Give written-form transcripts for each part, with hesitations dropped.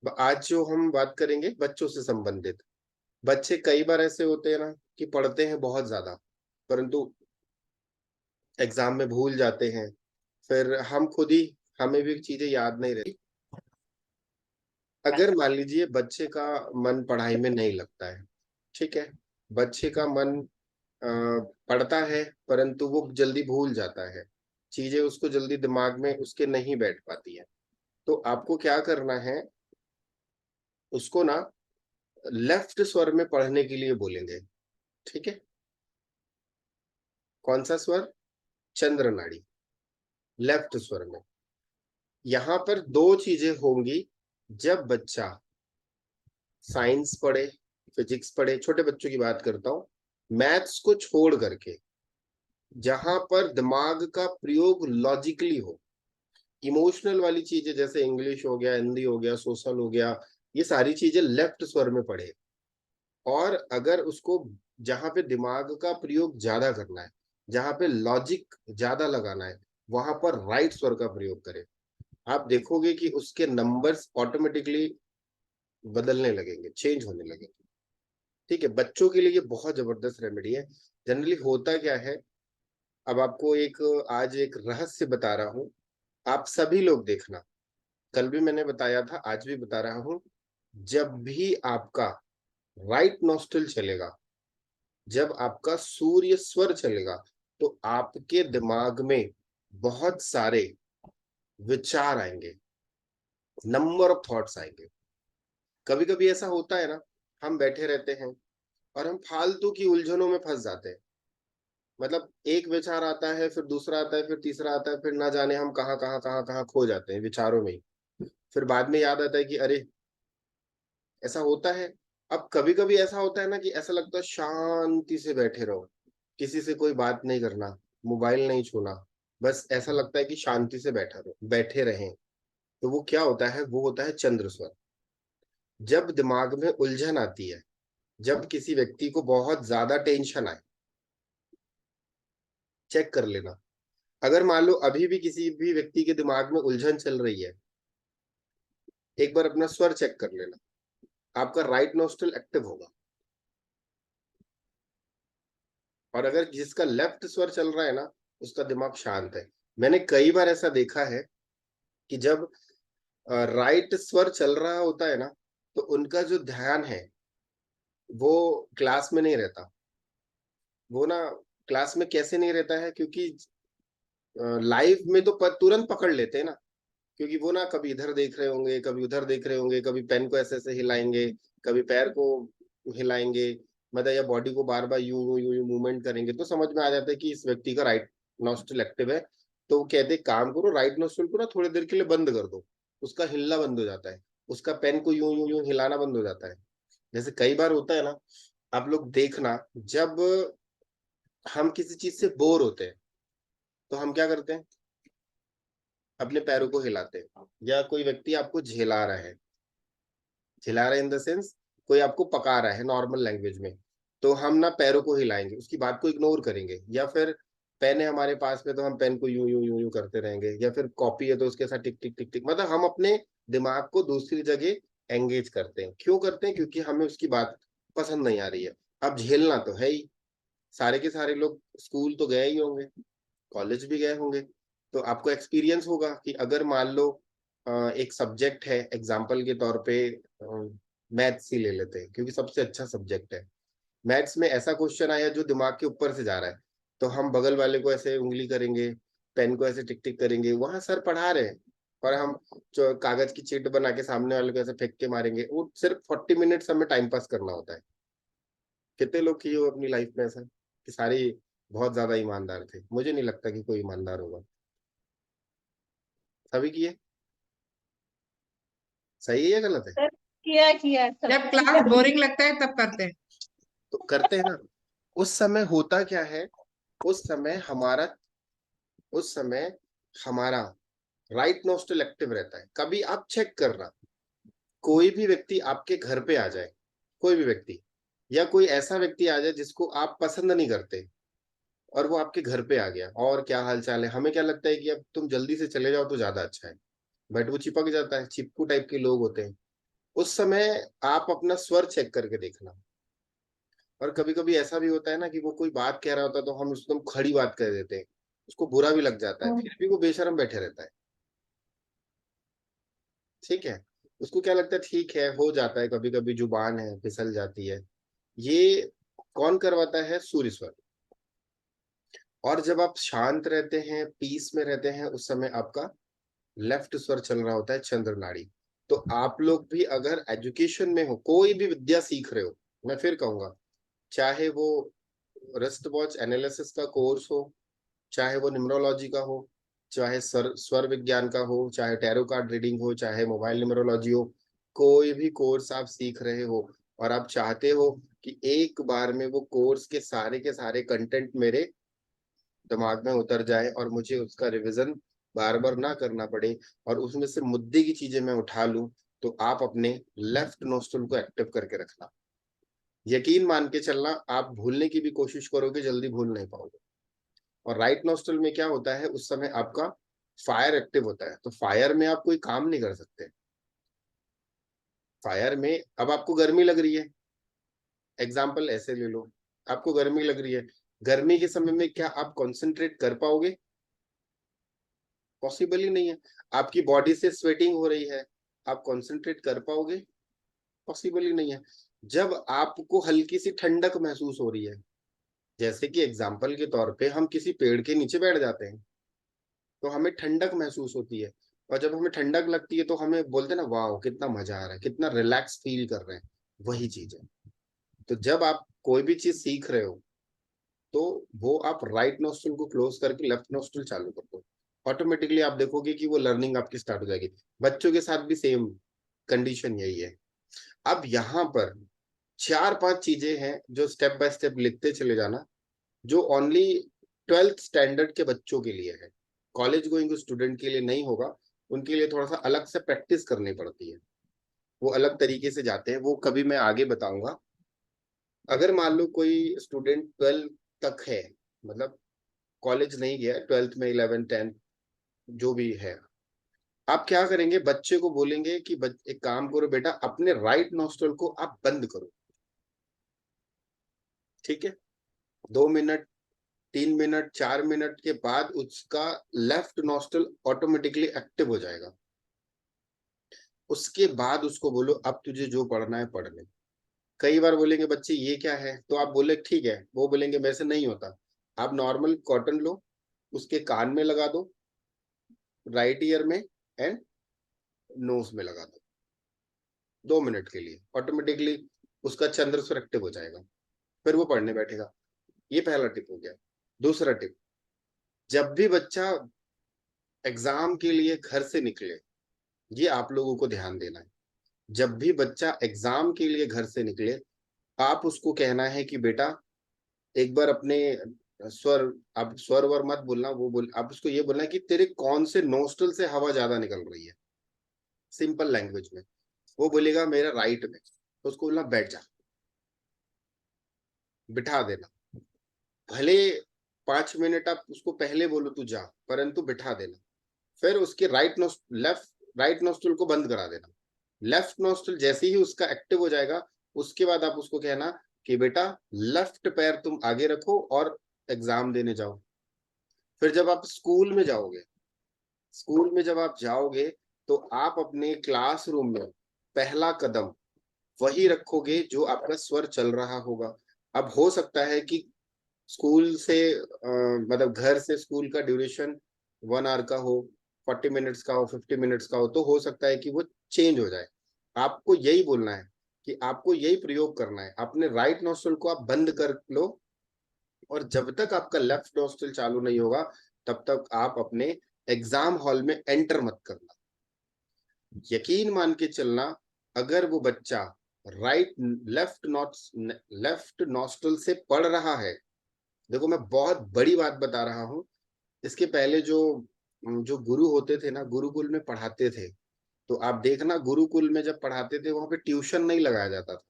आज जो हम बात करेंगे बच्चों से संबंधित। बच्चे कई बार ऐसे होते हैं ना कि पढ़ते हैं बहुत ज्यादा, परंतु एग्जाम में भूल जाते हैं। फिर हम खुद ही, हमें भी चीजें याद नहीं रहती। अगर मान लीजिए बच्चे का मन पढ़ाई में नहीं लगता है, ठीक है, बच्चे का मन अ, पढ़ता है परंतु वो जल्दी भूल जाता है, चीजें उसको जल्दी दिमाग में उसके नहीं बैठ पाती है, तो आपको क्या करना है, उसको ना लेफ्ट स्वर में पढ़ने के लिए बोलेंगे। ठीक है, कौन सा स्वर? चंद्र नाड़ी, लेफ्ट स्वर में। यहां पर दो चीजें होंगी। जब बच्चा साइंस पढ़े, फिजिक्स पढ़े, छोटे बच्चों की बात करता हूं, मैथ्स को छोड़ करके, जहां पर दिमाग का प्रयोग लॉजिकली हो, इमोशनल वाली चीजें जैसे इंग्लिश हो गया, हिंदी हो गया, सोशल हो गया, ये सारी चीजें लेफ्ट स्वर में पढ़े। और अगर उसको जहां पे दिमाग का प्रयोग ज्यादा करना है, जहां पे लॉजिक ज्यादा लगाना है, वहां पर राइट स्वर का प्रयोग करें। आप देखोगे कि उसके नंबर्स ऑटोमेटिकली बदलने लगेंगे, चेंज होने लगेंगे। ठीक है, बच्चों के लिए ये बहुत जबरदस्त रेमेडी है। जनरली होता क्या है, अब आपको एक, आज एक रहस्य बता रहा हूं। आप सभी लोग देखना, कल भी मैंने बताया था, आज भी बता रहा हूं। जब भी आपका राइट नॉस्ट्रल चलेगा, जब आपका सूर्य स्वर चलेगा, तो आपके दिमाग में बहुत सारे विचार आएंगे, नंबर ऑफ थॉट्स आएंगे। कभी कभी ऐसा होता है ना, हम बैठे रहते हैं और हम फालतू की उलझनों में फंस जाते हैं। मतलब एक विचार आता है, फिर दूसरा आता है, फिर तीसरा आता है, फिर ना जाने हम कहाँ कहाँ कहाँ कहाँ खो जाते हैं विचारों में ही। फिर बाद में याद आता है कि अरे, ऐसा होता है। अब कभी कभी ऐसा होता है ना कि ऐसा लगता है शांति से बैठे रहो, किसी से कोई बात नहीं करना, मोबाइल नहीं छूना, बस ऐसा लगता है कि शांति से बैठा रहो, बैठे रहें। तो वो क्या होता है? वो होता है चंद्र स्वर। जब दिमाग में उलझन आती है, जब किसी व्यक्ति को बहुत ज्यादा टेंशन आए, चेक कर लेना। अगर मान लो अभी भी किसी भी व्यक्ति के दिमाग में उलझन चल रही है, एक बार अपना स्वर चेक कर लेना, आपका राइट नोस्ट्रल एक्टिव होगा। और अगर जिसका लेफ्ट स्वर चल रहा है ना, उसका दिमाग शांत है। मैंने कई बार ऐसा देखा है कि जब राइट स्वर चल रहा होता है ना, तो उनका जो ध्यान है वो क्लास में नहीं रहता। वो ना क्लास में कैसे नहीं रहता है, क्योंकि लाइव में तो तुरंत पकड़ लेते हैं ना। क्योंकि वो ना कभी इधर देख रहे होंगे, कभी उधर देख रहे होंगे, कभी पेन को ऐसे ऐसे हिलाएंगे, कभी पैर को हिलाएंगे, मतलब या बॉडी को बार बार यूं यूं यूं मूवमेंट करेंगे, तो समझ में आ जाता है कि इस व्यक्ति का राइट नॉस्ट्रल एक्टिव है। तो वो कहते हैं काम करो, राइट नॉस्ट्रल को ना थोड़ी देर के लिए बंद कर दो, उसका हिलना बंद हो जाता है, उसका पेन को यूं यूं यूं हिलाना बंद हो जाता है। जैसे कई बार होता है ना, आप लोग देखना, जब हम किसी चीज से बोर होते हैं, तो हम क्या करते हैं? अपने पैरों को हिलाते हैं। या कोई व्यक्ति आपको झेला रहा है, झेला रहा है इन द सेंस, कोई आपको पका रहा है नॉर्मल लैंग्वेज में, तो हम ना पैरों को हिलाएंगे, उसकी बात को इग्नोर करेंगे। या फिर पेन है हमारे पास में, तो हम पेन को यूं यूं यूं यूं करते रहेंगे। या फिर कॉपी है तो उसके साथ टिक टिक टिक टिक, मतलब हम अपने दिमाग को दूसरी जगह एंगेज करते हैं। क्यों करते हैं? क्योंकि हमें उसकी बात पसंद नहीं आ रही है। अब झेलना तो है ही, सारे के सारे लोग स्कूल तो गए ही होंगे, कॉलेज भी गए होंगे, तो आपको एक्सपीरियंस होगा कि अगर मान लो एक सब्जेक्ट है, एग्जाम्पल के तौर पे मैथ्स ही ले लेते हैं क्योंकि सबसे अच्छा सब्जेक्ट है। मैथ्स में ऐसा क्वेश्चन आया जो दिमाग के ऊपर से जा रहा है, तो हम बगल वाले को ऐसे उंगली करेंगे, पेन को ऐसे टिक टिक करेंगे, वहां सर पढ़ा रहे हैं, और हम जो कागज की चीट बना के सामने वाले को ऐसे फेंक के मारेंगे। वो सिर्फ 40 मिनट्स हमें टाइम पास करना होता है। कितने लोग किए हो अपनी लाइफ में ऐसा कि सारे बहुत ज्यादा ईमानदार थे? मुझे नहीं लगता कि कोई ईमानदार होगा। सभी किए? सही है या गलत है? सर, किया किया सब जब क्लास किया। बोरिंग लगता है तब करते हैं। तो करते हैं ना। उस समय होता क्या है, उस समय हमारा उस समय हमारा राइट नोस्ट्रल एक्टिव रहता है। कभी आप चेक करना, कोई भी व्यक्ति आपके घर पे आ जाए, कोई भी व्यक्ति, या कोई ऐसा व्यक्ति आ जाए जिसको आप पसंद नहीं करते, और वो आपके घर पे आ गया, और क्या हाल चाल है, हमें क्या लगता है कि अब तुम जल्दी से चले जाओ तो ज्यादा अच्छा है, बट वो चिपक जाता है। चिपकू टाइप के लोग होते हैं, उस समय आप अपना स्वर चेक करके देखना। और कभी कभी ऐसा भी होता है ना कि वो कोई बात कह रहा होता है तो हम एकदम खड़ी बात कर देते हैं, उसको बुरा भी लग जाता है, फिर भी वो बेशरम बैठे रहता है। ठीक है, उसको क्या लगता है ठीक है, हो जाता है, कभी कभी जुबान है फिसल जाती है। ये कौन करवाता है? सूर्य स्वर। और जब आप शांत रहते हैं, पीस में रहते हैं, उस समय आपका लेफ्ट स्वर चल रहा होता है, चंद्र नाड़ी। तो आप लोग भी अगर एजुकेशन में हो, कोई भी विद्या सीख रहे हो, मैं फिर कहूंगा, चाहे वो रिस्ट वॉच एनालिसिस का कोर्स हो, चाहे वो न्यूमरोलॉजी का हो, चाहे स्वर विज्ञान का हो, चाहे टैरो कार्ड रीडिंग हो, चाहे मोबाइल न्यूमरोलॉजी हो, कोई भी कोर्स आप सीख रहे हो और आप चाहते हो कि एक बार में वो कोर्स के सारे कंटेंट मेरे दिमाग में उतर जाए और मुझे उसका रिवीजन बार बार ना करना पड़े और उसमें से मुद्दे की चीजें मैं उठा लूं, तो आप अपने लेफ्ट नोस्ट्रल को एक्टिव करके रखना। यकीन मान के चलना, आप भूलने की भी कोशिश करोगे, जल्दी भूल नहीं पाओगे। और राइट नोस्ट्रल में क्या होता है, उस समय आपका फायर एक्टिव होता है, तो फायर में आप कोई काम नहीं कर सकते। फायर में अब आपको गर्मी लग रही है, एग्जाम्पल ऐसे ले लो, आपको गर्मी लग रही है, गर्मी के समय में क्या आप कंसंट्रेट कर पाओगे? पॉसिबल ही नहीं है। आपकी बॉडी से स्वेटिंग हो रही है, आप कंसंट्रेट कर पाओगे? पॉसिबल ही नहीं है। जब आपको हल्की सी ठंडक महसूस हो रही है, जैसे कि एग्जाम्पल के तौर पे हम किसी पेड़ के नीचे बैठ जाते हैं, तो हमें ठंडक महसूस होती है, और जब हमें ठंडक लगती है तो हमें बोलते हैं ना, वाह कितना मजा आ रहा है, कितना रिलैक्स फील कर रहे हैं। वही चीज है। तो जब आप कोई भी चीज सीख रहे हो, तो वो आप राइट नोस्ट्रल को क्लोज करके लेफ्ट नोस्ट्रल चालू कर दो, ऑटोमेटिकली आप देखोगे कि वो लर्निंग आपकी स्टार्ट हो जाएगी। बच्चों के साथ भी सेम कंडीशन यही है। अब यहाँ पर चार पांच चीजें हैं जो स्टेप बाय स्टेप लिखते चले जाना, जो ओनली 12th स्टैंडर्ड के बच्चों के लिए है। कॉलेज गोइंग स्टूडेंट के लिए नहीं होगा, उनके लिए थोड़ा सा अलग से प्रैक्टिस करनी पड़ती है, वो अलग तरीके से जाते हैं, वो कभी मैं आगे बताऊंगा। अगर मान लो कोई स्टूडेंट 12th तक है, मतलब कॉलेज नहीं गया, 12th में 11th 10th जो भी है, आप क्या करेंगे, बच्चे को बोलेंगे कि एक काम करो बेटा, अपने राइट नोस्ट्रल को आप बंद करो। ठीक है, 2 मिनट, 3 मिनट, 4 मिनट के बाद उसका लेफ्ट नोस्ट्रल ऑटोमेटिकली एक्टिव हो जाएगा। उसके बाद उसको बोलो अब तुझे जो पढ़ना है पढ़ ले। कई बार बोलेंगे बच्चे ये क्या है, तो आप बोले ठीक है, वो बोलेंगे वैसे नहीं होता। आप नॉर्मल कॉटन लो, उसके कान में लगा दो, राइट ईयर में एंड नोज में लगा दो, 2 मिनट के लिए, ऑटोमेटिकली उसका चंद्र स्वर एक्टिव हो जाएगा, फिर वो पढ़ने बैठेगा। ये पहला टिप हो गया। दूसरा टिप, जब भी बच्चा एग्जाम के लिए घर से निकले, ये आप लोगों को ध्यान देना है, जब भी बच्चा एग्जाम के लिए घर से निकले, आप उसको कहना है कि बेटा एक बार अपने स्वर, आप स्वर वर मत बोलना, वो बोल, आप उसको ये बोलना है कि तेरे कौन से नोस्ट्रल से हवा ज्यादा निकल रही है, सिंपल लैंग्वेज में। वो बोलेगा मेरा राइट में, तो उसको बोलना बैठ जा, बिठा देना। भले 5 मिनट आप उसको पहले बोलो तू जा, परंतु बिठा देना। फिर उसके राइट नोस्ट्रल को बंद करा देना। लेफ्ट नोस्ट्रल जैसे ही उसका एक्टिव हो जाएगा, उसके बाद आप उसको कहना कि बेटा लेफ्ट पैर तुम आगे रखो और एग्जाम देने जाओ। फिर जब आप स्कूल में जाओगे, स्कूल में जब आप जाओगे, तो आप अपने क्लासरूम में पहला कदम वही रखोगे जो आपका स्वर चल रहा होगा। अब हो सकता है कि स्कूल से मतलब घर से स्कूल का ड्यूरेशन 1 आवर का हो, 40 मिनट्स का हो, 50 मिनट्स का हो, तो हो सकता है कि वो चेंज हो जाए। आपको यही बोलना है कि आपको यही प्रयोग करना है, अपने राइट नोस्ट्रल को आप बंद कर लो, और जब तक आपका लेफ्ट नोस्ट्रल चालू नहीं होगा, तब तक आप अपने एग्जाम हॉल में एंटर मत करना। यकीन मान के चलना, अगर वो बच्चा राइट लेफ्ट नोस्ट्रल से पढ़ रहा है, देखो मैं बहुत बड़ी बात बता रहा हूँ, इसके पहले जो जो गुरु होते थे ना, गुरुकुल में पढ़ाते थे, तो आप देखना गुरुकुल में जब पढ़ाते थे वहां पे ट्यूशन नहीं लगाया जाता था।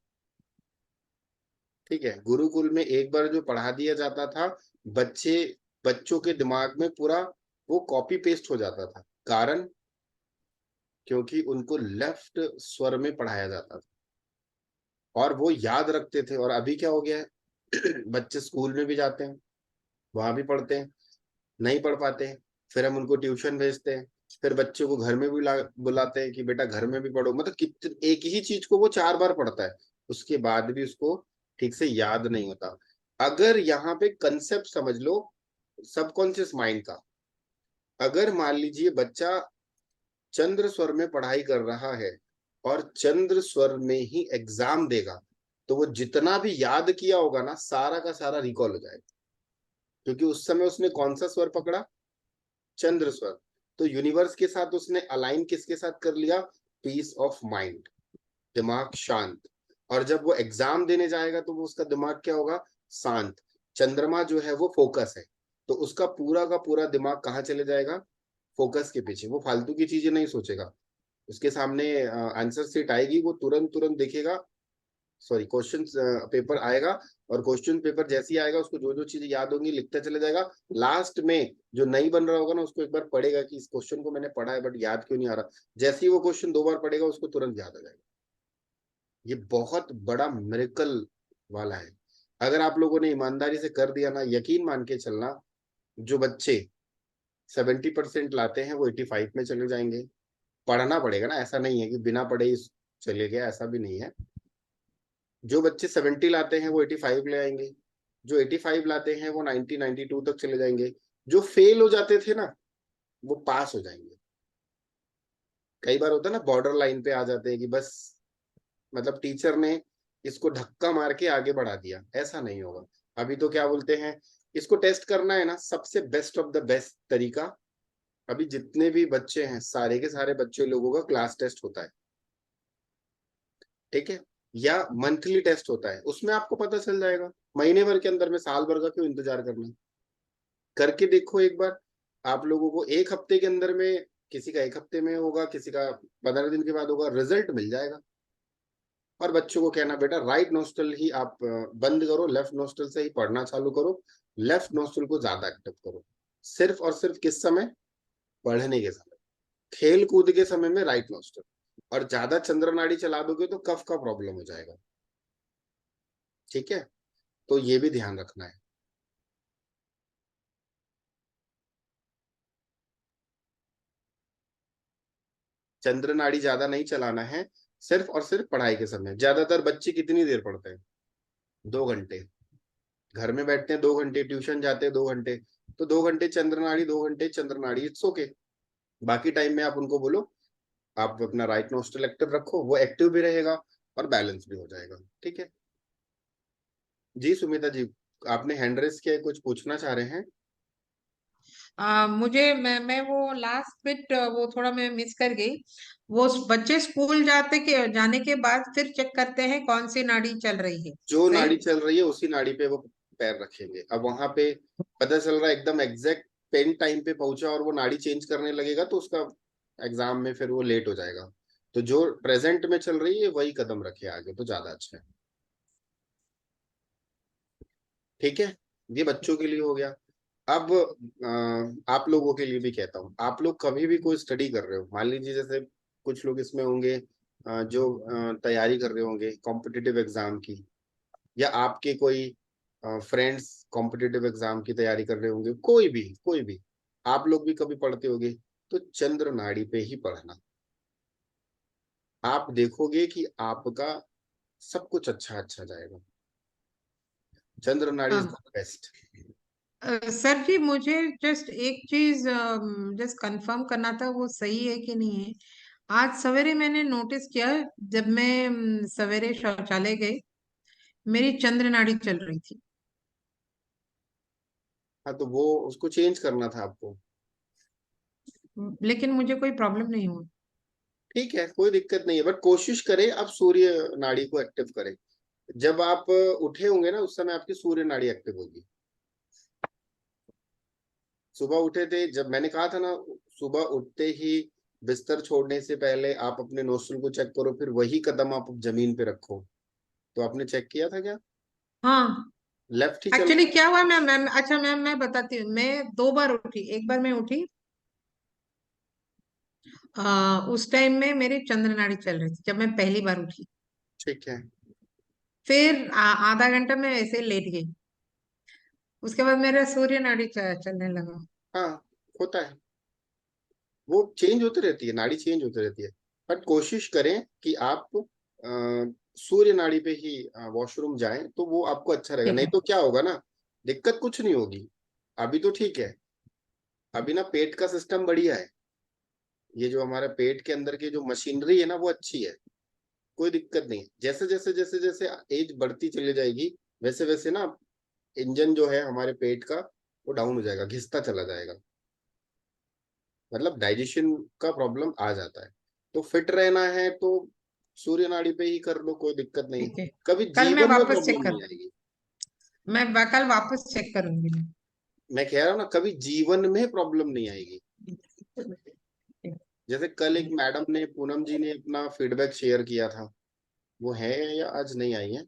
ठीक है, गुरुकुल में एक बार जो पढ़ा दिया जाता था, बच्चे बच्चों के दिमाग में पूरा वो कॉपी पेस्ट हो जाता था। कारण क्योंकि उनको लेफ्ट स्वर में पढ़ाया जाता था और वो याद रखते थे। और अभी क्या हो गया है बच्चे स्कूल में भी जाते हैं, वहां भी पढ़ते हैं, नहीं पढ़ पाते हैं, फिर हम उनको ट्यूशन भेजते हैं, फिर बच्चों को घर में भी बुलाते हैं कि बेटा घर में भी पढ़ो। मतलब कितने एक ही चीज को वो 4 बार पढ़ता है, उसके बाद भी उसको ठीक से याद नहीं होता। अगर यहाँ पे कंसेप्ट समझ लो सबकॉन्शियस माइंड का, अगर मान लीजिए बच्चा चंद्र स्वर में पढ़ाई कर रहा है और चंद्र स्वर में ही एग्जाम देगा, तो वो जितना भी याद किया होगा ना सारा का सारा रिकॉल हो जाएगा, क्योंकि उस समय उसने कौन सा स्वर पकड़ा, चंद्र स्वर। तो यूनिवर्स के साथ उसने अलाइन किसके साथ कर लिया, पीस ऑफ माइंड, दिमाग शांत। और जब वो एग्जाम देने जाएगा तो वो उसका दिमाग क्या होगा, शांत। चंद्रमा जो है वो फोकस है, तो उसका पूरा का पूरा दिमाग कहाँ चले जाएगा, फोकस के पीछे। वो फालतू की चीजें नहीं सोचेगा, उसके सामने आंसर सीट आएगी, वो तुरंत तुरंत देखेगा, सॉरी क्वेश्चन पेपर आएगा, और क्वेश्चन पेपर जैसे ही आएगा उसको जो जो चीजें याद होंगी लिखता चले जाएगा। लास्ट में जो नहीं बन रहा होगा ना उसको एक बार पढ़ेगा कि इस क्वेश्चन को मैंने पढ़ा है बट याद क्यों नहीं आ रहा, जैसे ही वो क्वेश्चन 2 बार पढ़ेगा उसको तुरंत याद आ जाएगा। ये बहुत बड़ा मिरेकल वाला है। अगर आप लोगों ने ईमानदारी से कर दिया ना, यकीन मान के चलना, जो बच्चे 70% लाते हैं वो 85 में चले जाएंगे। पढ़ना पड़ेगा ना, ऐसा नहीं है कि बिना पढ़े ही चले गया, ऐसा भी नहीं है। जो बच्चे 70 लाते हैं वो 85 ले आएंगे, जो 85 लाते हैं वो 90 92 तक चले जाएंगे, जो फेल हो जाते थे ना वो पास हो जाएंगे। कई बार होता है ना बॉर्डर लाइन पे आ जाते हैं कि बस मतलब टीचर ने इसको धक्का मार के आगे बढ़ा दिया, ऐसा नहीं होगा। अभी तो क्या बोलते हैं, इसको टेस्ट करना है ना, सबसे बेस्ट ऑफ द बेस्ट तरीका, अभी जितने भी बच्चे हैं सारे के सारे बच्चे लोगों का क्लास टेस्ट होता है, ठीक है, या मंथली टेस्ट होता है, उसमें आपको पता चल जाएगा। महीने भर के अंदर में, साल भर का क्यों इंतजार करना, करके देखो एक बार। आप लोगों को एक हफ्ते के अंदर में, किसी का 1 हफ्ते में होगा, किसी का 15 दिन के बाद होगा, रिजल्ट मिल जाएगा। और बच्चों को कहना बेटा राइट नोस्टल ही आप बंद करो, लेफ्ट नोस्टल से ही पढ़ना चालू करो, लेफ्ट नोस्टल को ज्यादा एक्टिव करो। सिर्फ और सिर्फ किस समय, पढ़ने के समय, खेल कूद के समय में राइट नोस्टल। और ज्यादा चंद्र नाड़ी चला दोगे तो कफ का प्रॉब्लम हो जाएगा, ठीक है, तो ये भी ध्यान रखना है। चंद्र नाड़ी ज्यादा नहीं चलाना है, सिर्फ और सिर्फ पढ़ाई के समय। ज्यादातर बच्चे कितनी देर पढ़ते हैं, 2 घंटे। घर में बैठते हैं 2 घंटे, ट्यूशन जाते हैं 2 घंटे, तो 2 घंटे चंद्र नाड़ी, 2 घंटे चंद्र नाड़ी, इट्स ओके। बाकी टाइम में आप उनको बोलो आप अपना राइट नोस्ट्रल एक्टिव रखो, वो एक्टिव भी रहेगा और बैलेंस भी हो जाएगा, ठीक है। जी सुमिता जी, आपने हैंड रेस किया है, कुछ पूछना चाह रहे हैं। मुझे मैं वो लास्ट बिट वो थोड़ा मैं मिस कर गई। वो बच्चे स्कूल जाने के बाद फिर चेक करते हैं कौन सी नाड़ी चल रही है, जो नाड़ी राइट? चल रही है उसी नाड़ी पे वो पैर रखेंगे। अब वहां पे पता चल रहा है एकदम एग्जैक्ट पेन टाइम पे पहुंचा और वो नाड़ी चेंज करने लगेगा तो उसका एग्जाम में फिर वो लेट हो जाएगा। तो जो प्रेजेंट में चल रही है वही कदम रखे आगे तो ज्यादा अच्छा है, ठीक है। ये बच्चों के लिए हो गया। अब आप लोगों के लिए भी कहता हूँ, आप लोग कभी भी कोई स्टडी कर रहे हो, मान लीजिए जैसे कुछ लोग इसमें होंगे जो तैयारी कर रहे होंगे कॉम्पिटिटिव एग्जाम की, या आपके कोई फ्रेंड्स कॉम्पिटिटिव एग्जाम की तैयारी कर रहे होंगे, कोई भी आप लोग भी कभी पढ़ते होगे, तो चंद्र नाड़ी पे ही पढ़ना। आप देखोगे कि आपका सब कुछ अच्छा अच्छा जाएगा। चंद्र नाड़ी इज द हाँ। बेस्ट। सर जी, मुझे जस्ट एक चीज जस्ट कंफर्म करना था, वो सही है कि नहीं है। आज सवेरे मैंने नोटिस किया, जब मैं सवेरे शौचालय गई, मेरी चंद्र नाड़ी चल रही थी। हाँ तो वो उसको चेंज करना था आपको। लेकिन मुझे कोई प्रॉब्लम नहीं हुआ। ठीक है कोई दिक्कत नहीं है, बट कोशिश करें आप सूर्य नाड़ी को एक्टिव करें। जब आप उठे होंगे ना उस समय आपकी सूर्य नाड़ी एक्टिव होगी। सुबह उठे थे जब, मैंने कहा था ना, सुबह उठते ही बिस्तर छोड़ने से पहले आप अपने नोस्ट्रल को चेक करो, फिर वही कदम आप जमीन पे रखो। तो आपने चेक किया था क्या, हाँ। लेफ्ट ही चल एक्चुअली रहा है। क्या हुआ, मैम, अच्छा मैम, मैं बताती हूँ। मैं 2 बार उठी, एक बार मैं उठी उस टाइम में मेरी चंद्र नाड़ी चल रही थी जब मैं पहली बार उठी। ठीक है। फिर आधा घंटा में ऐसे ही लेट गई। उसके बाद मेरा सूर्य नाड़ी चलने लगा। हाँ, होता है, वो चेंज होती रहती है, नाड़ी चेंज होती रहती है। बट कोशिश करें कि आप सूर्य नाड़ी पे ही वॉशरूम जाएं, तो वो आपको अच्छा रहेगा। ठीक नहीं है। तो क्या होगा ना, दिक्कत कुछ नहीं होगी। अभी तो ठीक है, अभी ना पेट का सिस्टम बढ़िया है। ये जो हमारे पेट के अंदर की जो मशीनरी है ना, वो अच्छी है, कोई दिक्कत नहीं है। जैसे जैसे जैसे जैसे एज बढ़ती चली जाएगी, वैसे वैसे ना इंजन जो है हमारे पेट का, वो डाउन हो जाएगा, घिसता चला जाएगा, मतलब डाइजेशन का प्रॉब्लम आ जाता है। तो फिट रहना है तो सूर्य नाड़ी पे ही कर लो, कोई दिक्कत नहीं। ठीक है। कभी कल मैं जीवन में वापस चेक प्रॉब्लम कर नहीं आएगी। कल वापस चेक करूंगी मैं। मैं कह रहा हूँ ना, कभी जीवन में प्रॉब्लम नहीं आएगी। जैसे कल एक मैडम ने, पूनम जी ने अपना फीडबैक शेयर किया था, वो है या आज नहीं आई है?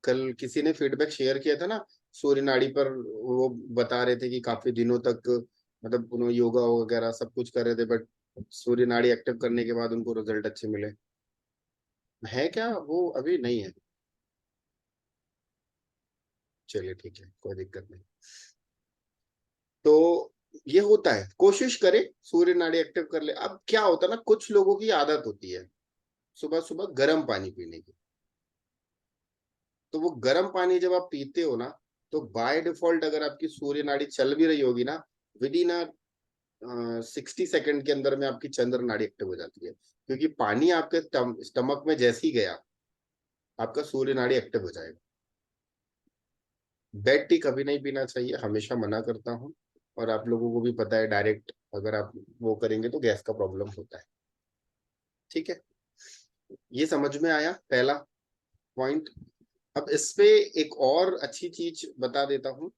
कल किसी ने फीडबैक शेयर किया था ना सूर्य नाड़ी पर, वो बता रहे थे कि काफी दिनों तक, मतलब उन्होंने योगा वगैरह सब कुछ कर रहे थे, बट सूर्य नाड़ी एक्टिव करने के बाद उनको रिजल्ट अच्छे मिले। है क्या वो? अभी नहीं है? चलिए ठीक है, कोई दिक्कत नहीं। तो ये होता है, कोशिश करें सूर्य नाड़ी एक्टिव कर ले। अब क्या होता है ना, कुछ लोगों की आदत होती है सुबह सुबह गर्म पानी पीने की। तो वो गर्म पानी जब आप पीते हो ना, तो बाय डिफॉल्ट अगर आपकी सूर्य नाड़ी चल भी रही होगी ना, विद इन 60 सेकंड के अंदर में आपकी चंद्र नाड़ी एक्टिव हो जाती है, क्योंकि पानी आपके स्टमक में जैसे ही गया, आपका सूर्य नाड़ी एक्टिव हो जाएगा। बेड टी कभी नहीं पीना चाहिए, हमेशा मना करता हूँ। और आप लोगों को भी पता है, डायरेक्ट अगर आप वो करेंगे तो गैस का प्रॉब्लम होता है। ठीक है, ये समझ में आया पहला पॉइंट। अब इस पे एक और अच्छी चीज बता देता हूँ।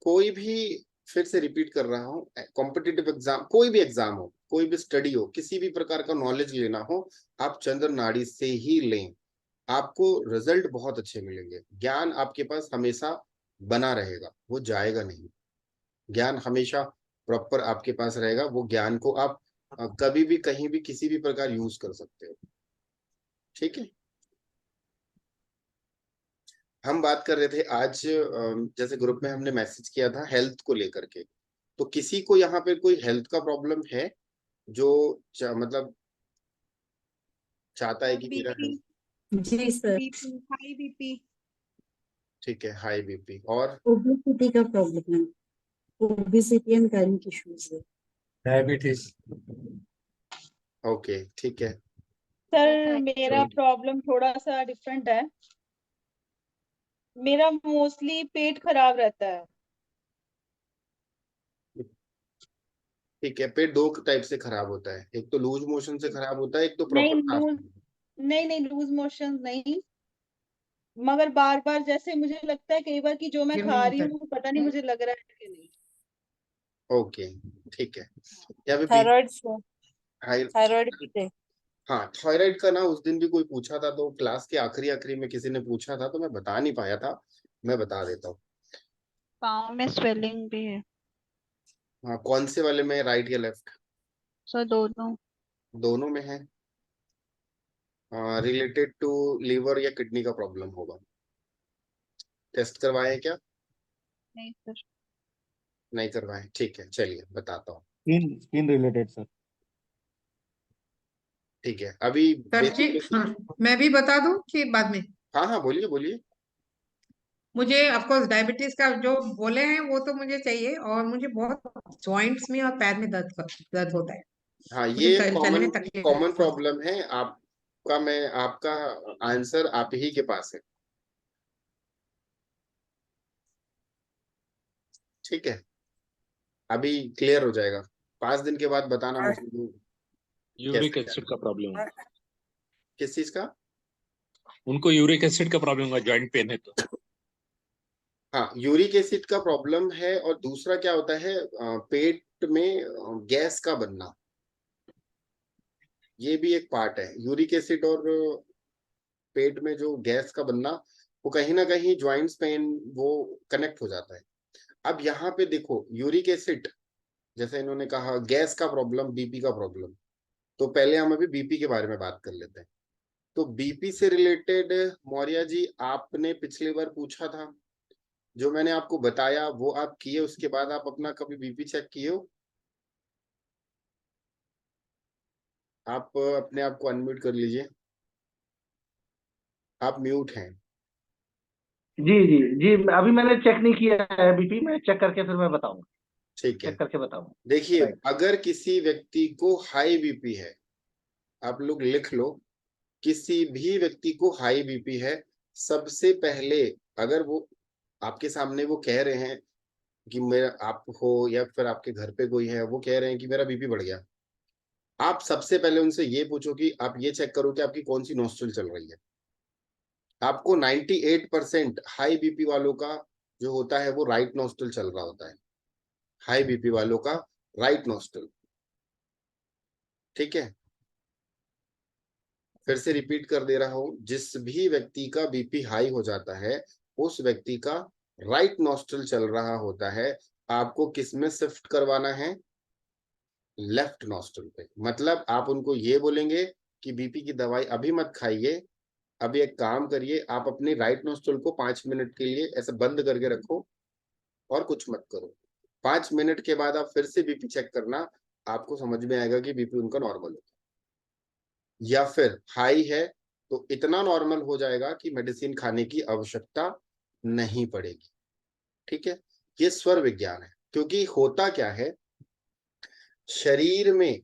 कोई भी, फिर से रिपीट कर रहा हूँ, कॉम्पिटिटिव एग्जाम, कोई भी एग्जाम हो, कोई भी स्टडी हो, किसी भी प्रकार का नॉलेज लेना हो, आप चंद्र नाड़ी से ही लें। आपको रिजल्ट बहुत अच्छे मिलेंगे। ज्ञान आपके पास हमेशा बना रहेगा, वो जाएगा नहीं। ज्ञान हमेशा प्रॉपर आपके पास रहेगा। वो ज्ञान को आप कभी भी कहीं भी किसी भी प्रकार यूज कर सकते हो। ठीक है। हम बात कर रहे थे आज, जैसे ग्रुप में हमने मैसेज किया था हेल्थ को लेकर के। तो किसी को यहाँ पे कोई हेल्थ का प्रॉब्लम है जो मतलब चाहता है कि मेरा बीपी, हेल्थ? जी सर। BP, high BP. ठीक है, हाई बीपी और ओबेसिटी का प्रॉब्लम है। ओबेसिटी एंड गायनिक इश्यूज है। डायबिटीज। ओके ठीक है। सर मेरा प्रॉब्लम थोड़ा सा डिफरेंट है। मेरा मोस्टली पेट खराब रहता है। ठीक है, पेट दो टाइप से खराब होता है, एक तो लूज मोशन से खराब होता है, एक तो नहीं प्रॉपर लूज, फास्ट। नहीं नहीं लूज मोशन नहीं, मगर बार बार जैसे मुझे लगता है कई बार कि जो मैं ये खा नहीं रही होता है। हूँ पता नहीं मुझे लग रहा है कि नहीं। ओके ठीक है। या फिर B thyroid sir. High. Thyroid भी थे। हाँ, थायराइड का ना उस दिन भी कोई पूछा था, तो क्लास के आखिरी आखिरी में किसी ने पूछा था, तो मैं बता नहीं पाया था। मैं बता देता हूँ। पाँव में स्वेलिंग भी है। हाँ, कौन से वाले में, राइट या लेफ्ट? सो दोनों। दोनों में है। रिलेटेड टू लीवर या किडनी का प्रॉब्लम होगा। टेस्ट करवाए हैं क्या? नहीं सर। नहीं करवाए, ठीक है, चलिए बताता हूँ। Skin skin related sir. ठीक है, अभी सर जी, बेसिक। हाँ, मैं भी बता दूं कि बाद में? हाँ हाँ, बोलिए बोलिए। मुझे ऑफकोर्स डायबिटीज का जो बोले हैं वो तो मुझे चाहिए, और मुझे बहुत जॉइंट्स में और पैर में दर्द होता है। हाँ, मुझे ये चलने कॉमन में तकलीफ कॉमन होती है। प्रॉब्लम है आपका। मैं आपका आंसर आप ही के पास है। ठीक है, अभी क्लियर हो जाएगा। 5 दिन के बाद बताना मुझे यूरिक कैसे। एसिड का प्रॉब्लम है। किस चीज का? उनको यूरिक एसिड का प्रॉब्लम हुआ, जॉइंट पेन है तो। हाँ, यूरिक एसिड का प्रॉब्लम है, और दूसरा क्या होता है, पेट में गैस का बनना, ये भी एक पार्ट है। यूरिक एसिड और पेट में जो गैस का बनना, वो कहीं ना कहीं ज्वाइंट्स पेन वो कनेक्ट हो जाता है। अब यहाँ पे देखो यूरिक एसिड, जैसे इन्होंने कहा गैस का प्रॉब्लम, बीपी का प्रॉब्लम, तो पहले हम अभी बीपी के बारे में बात कर लेते हैं। तो बीपी से रिलेटेड मौर्य जी आपने पिछली बार पूछा था, जो मैंने आपको बताया वो आप किए, उसके बाद आप अपना कभी बीपी चेक किए हो? आप अपने आप को अनम्यूट कर लीजिए, आप म्यूट हैं। जी जी जी, अभी मैंने चेक नहीं किया है बीपी, मैं चेक करके फिर मैं बताऊंगा, ठीक है, चेक करके बताऊंगा। देखिए राइट। अगर किसी व्यक्ति को हाई बीपी है, आप लोग लिख लो, किसी भी व्यक्ति को हाई बीपी है, सबसे पहले अगर वो आपके सामने वो कह रहे हैं कि मेरा, आप हो या फिर आपके घर पे कोई है, वो कह रहे हैं कि मेरा बीपी बढ़ गया, आप सबसे पहले उनसे ये पूछो कि आप ये चेक करो कि आपकी कौन सी नोस्ट्रिल चल रही है। आपको 98% हाई बीपी वालों का जो होता है वो राइट नोस्ट्रिल चल रहा होता है, हाई बीपी वालों का राइट नोस्ट्रिल। ठीक है, फिर से रिपीट कर दे रहा हूं, जिस भी व्यक्ति का बीपी हाई हो जाता है उस व्यक्ति का राइट नोस्ट्रिल चल रहा होता है। आपको किस में शिफ्ट करवाना है? लेफ्ट नोस्ट्रिल पे। मतलब आप उनको ये बोलेंगे कि बीपी की दवाई अभी मत खाइए, अभी एक काम करिए, आप अपनी राइट नोस्ट्रिल को 5 मिनट के लिए ऐसे बंद करके रखो और कुछ मत करो। 5 मिनट के बाद आप फिर से बीपी चेक करना, आपको समझ में आएगा कि बीपी उनका नॉर्मल है। या फिर हाई है तो इतना नॉर्मल हो जाएगा कि मेडिसिन खाने की आवश्यकता नहीं पड़ेगी। ठीक है, ये स्वर विज्ञान है। क्योंकि होता क्या है, शरीर में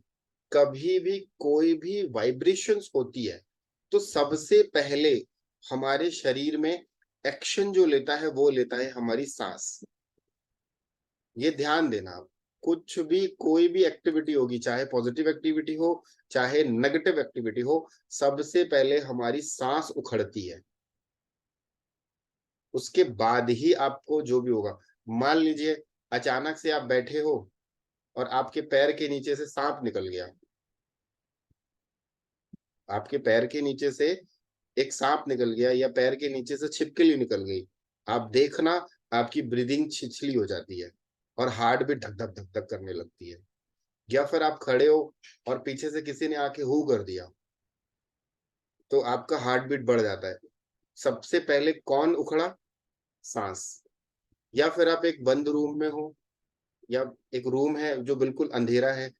कभी भी कोई भी वाइब्रेशंस होती है तो सबसे पहले हमारे शरीर में एक्शन जो लेता है वो लेता है हमारी सांस। ये ध्यान देना आप, कुछ भी कोई भी एक्टिविटी होगी, चाहे पॉजिटिव एक्टिविटी हो चाहे नेगेटिव एक्टिविटी हो, सबसे पहले हमारी सांस उखड़ती है, उसके बाद ही आपको जो भी होगा। मान लीजिए अचानक से आप बैठे हो और आपके पैर के नीचे से सांप निकल गया, आपके पैर के नीचे से एक सांप निकल गया या पैर के नीचे से छिपकली निकल गई, आप देखना आपकी ब्रीदिंग छिछली हो जाती है और हार्ट भी धक धक धक धक करने लगती है। या फिर आप खड़े हो और पीछे से किसी ने आके हू कर दिया तो आपका हार्ट बीट बढ़ जाता है। सबसे पहले कौन उखड़ा? सांस। या फिर आप एक बंद रूम में हो या एक रूम है जो बिल्कुल अंधेरा है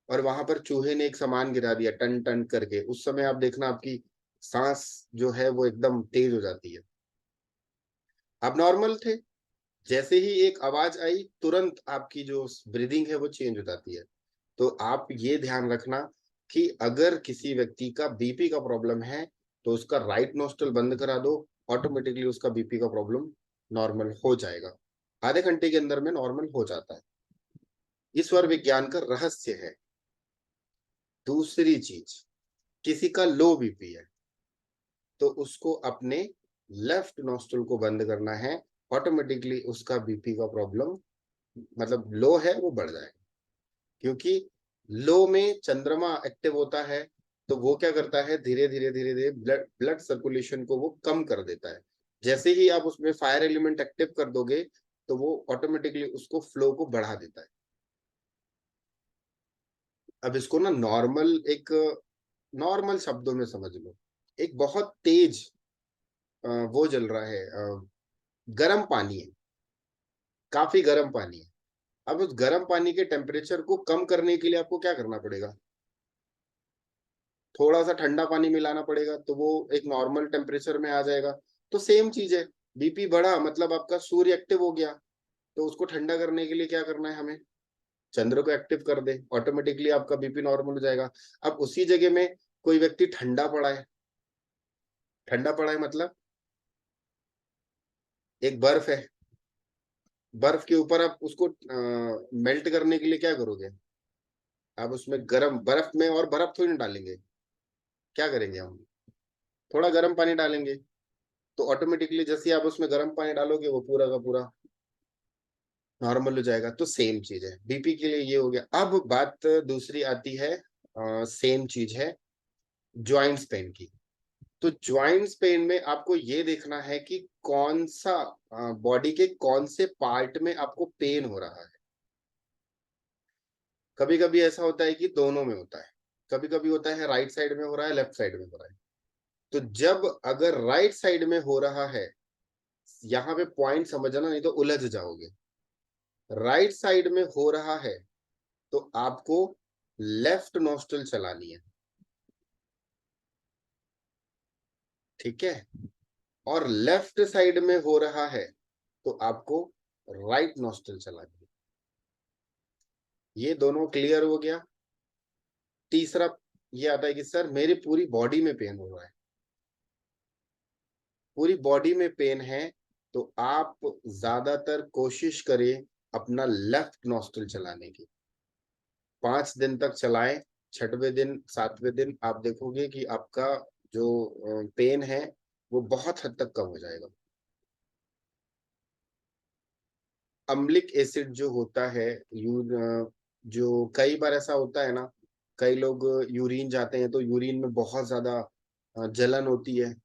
और वहां पर चूहे ने एक सामान गिरा दिया टन टन करके, उस समय आप देखना आपकी सांस जो है वो एकदम तेज हो जाती है। आप नॉर्मल थे, जैसे ही एक आवाज आई तुरंत आपकी जो ब्रीदिंग है वो चेंज हो जाती है। तो आप ये ध्यान रखना कि अगर किसी व्यक्ति का बीपी का प्रॉब्लम है तो उसका राइट नोस्ट्रल बंद करा दो, ऑटोमेटिकली उसका बीपी का प्रॉब्लम नॉर्मल हो जाएगा, आधे घंटे के अंदर में नॉर्मल हो जाता है। ये स्वर विज्ञान का रहस्य है। दूसरी चीज, किसी का लो बीपी है तो उसको अपने लेफ्ट नोस्ट्रल को बंद करना है, ऑटोमेटिकली उसका बीपी का प्रॉब्लम, मतलब लो है वो बढ़ जाएगा। क्योंकि लो में चंद्रमा एक्टिव होता है तो वो क्या करता है, धीरे धीरे धीरे धीरे ब्लड सर्कुलेशन को वो कम कर देता है। जैसे ही आप उसमें फायर एलिमेंट एक्टिव कर दोगे तो वो ऑटोमेटिकली उसको फ्लो को बढ़ा देता है। अब इसको ना नॉर्मल शब्दों में समझ लो, एक बहुत तेज वो जल रहा है, गर्म पानी है, काफी गर्म पानी है। अब उस गर्म पानी के टेम्परेचर को कम करने के लिए आपको क्या करना पड़ेगा? थोड़ा सा ठंडा पानी मिलाना पड़ेगा तो वो एक नॉर्मल टेम्परेचर में आ जाएगा। तो सेम चीज है, बीपी बढ़ा मतलब आपका सूर्य एक्टिव हो गया, तो उसको ठंडा करने के लिए क्या करना है हमें? चंद्र को एक्टिव कर दे, ऑटोमेटिकली आपका बीपी नॉर्मल हो जाएगा। अब उसी जगह में कोई व्यक्ति ठंडा पड़ा है, ठंडा पड़ा है मतलब एक बर्फ है, बर्फ के ऊपर आप उसको मेल्ट करने के लिए क्या करोगे? आप उसमें गर्म बर्फ में और बर्फ थोड़ी ना डालेंगे, क्या करेंगे हम? थोड़ा गर्म पानी डालेंगे, तो ऑटोमेटिकली जैसे आप उसमें गर्म पानी डालोगे वो पूरा का पूरा नॉर्मल हो जाएगा। तो सेम चीज है, बीपी के लिए ये हो गया। अब बात दूसरी आती है, सेम चीज है ज्वाइंट्स पेन की। तो ज्वाइंट्स पेन में आपको ये देखना है कि कौन सा बॉडी के कौन से पार्ट में आपको पेन हो रहा है। कभी कभी ऐसा होता है कि दोनों में होता है, कभी कभी होता है राइट साइड में हो रहा है, लेफ्ट साइड में हो रहा है। तो जब अगर राइट साइड में हो रहा है, यहाँ पे पॉइंट समझना नहीं तो उलझ जाओगे। राइट साइड में हो रहा है तो आपको लेफ्ट नोस्ट्रल चलानी है, ठीक है। और लेफ्ट साइड में हो रहा है तो आपको राइट नोस्ट्रल चलानी है। ये दोनों क्लियर हो गया। तीसरा ये आता है कि सर मेरी पूरी बॉडी में पेन हो रहा है, पूरी बॉडी में पेन है, तो आप ज्यादातर कोशिश करें अपना लेफ्ट नोस्ट्रल चलाने की। 5 दिन तक चलाएं, 6वें दिन 7वें दिन आप देखोगे कि आपका जो पेन है वो बहुत हद तक कम हो जाएगा। अम्लिक एसिड जो होता है, जो कई बार ऐसा होता है ना, कई लोग यूरिन जाते हैं तो यूरिन में बहुत ज्यादा जलन होती है।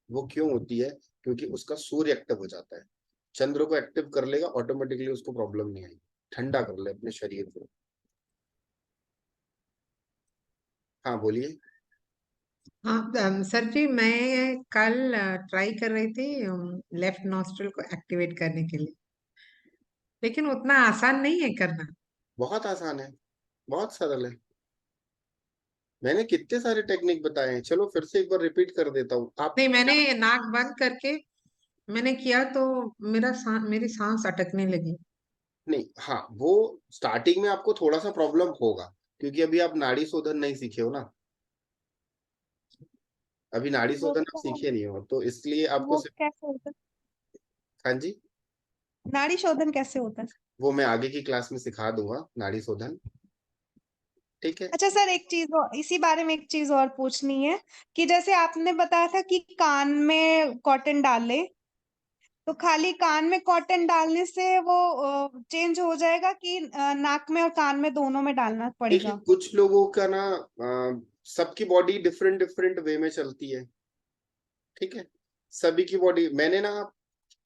वो क्यों होती है? क्योंकि उसका सूर्य एक्टिव हो जाता है। चंद्र को एक्टिव कर लेगा, ऑटोमेटिकली उसको प्रॉब्लम नहीं आएगी। ठंडा कर ले अपने शरीर को। हाँ बोलिए। हाँ सर जी, मैं कल ट्राई कर रही थी लेफ्ट नॉस्ट्रल को एक्टिवेट करने के लिए, लेकिन उतना आसान नहीं है करना। बहुत आसान है, बहुत सरल है। मैंने कितने सारे टेक्निक बताए हैं, चलो फिर से एक बार रिपीट कर देता हूँ। आप नहीं, मैंने नाक बंद करके मैंने किया तो मेरी सांस अटकने लगी। नहीं, हाँ वो स्टार्टिंग में आपको थोड़ा सा प्रॉब्लम होगा, क्योंकि अभी आप नाड़ी शोधन नहीं सीखे हो ना। अभी नाड़ी वो शोधन आप सीखे नहीं हो, तो इसलिए आपको वो कैसे होता है? हाँ जी, नाड़ी शोधन कैसे होता है? वो मैं आगे की क्लास में सिखा दूंगा, नाड़ी शोधन, ठीक है। अच्छा सर, एक चीज और, इसी बारे में एक चीज और पूछनी है कि जैसे आपने बताया था कि कान में कॉटन डाले, तो खाली कान में कॉटन डालने से वो चेंज हो जाएगा कि नाक में और कान में दोनों में डालना देखिए पड़ेगा? कुछ लोगों का ना सबकी बॉडी डिफरेंट डिफरेंट वे में चलती है, ठीक है। सभी की बॉडी, मैंने ना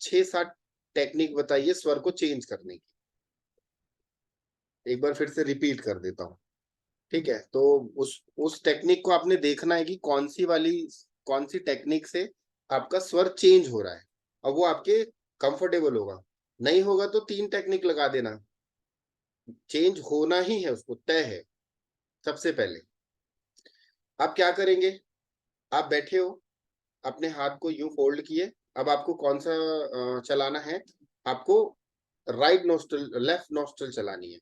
6-7 टेक्निक बताई है स्वर को चेंज करने की। एक बार फिर से रिपीट कर देता हूँ, ठीक है। तो उस टेक्निक को आपने देखना है कि कौन सी टेक्निक से आपका स्वर चेंज हो रहा है, और वो आपके कंफर्टेबल होगा। नहीं होगा तो 3 टेक्निक लगा देना, चेंज होना ही है, उसको तय है। सबसे पहले आप क्या करेंगे, आप बैठे हो, अपने हाथ को यूं फोल्ड किए। अब आपको कौन सा चलाना है? आपको राइट नोस्ट्रल, लेफ्ट नोस्ट्रल चलानी है।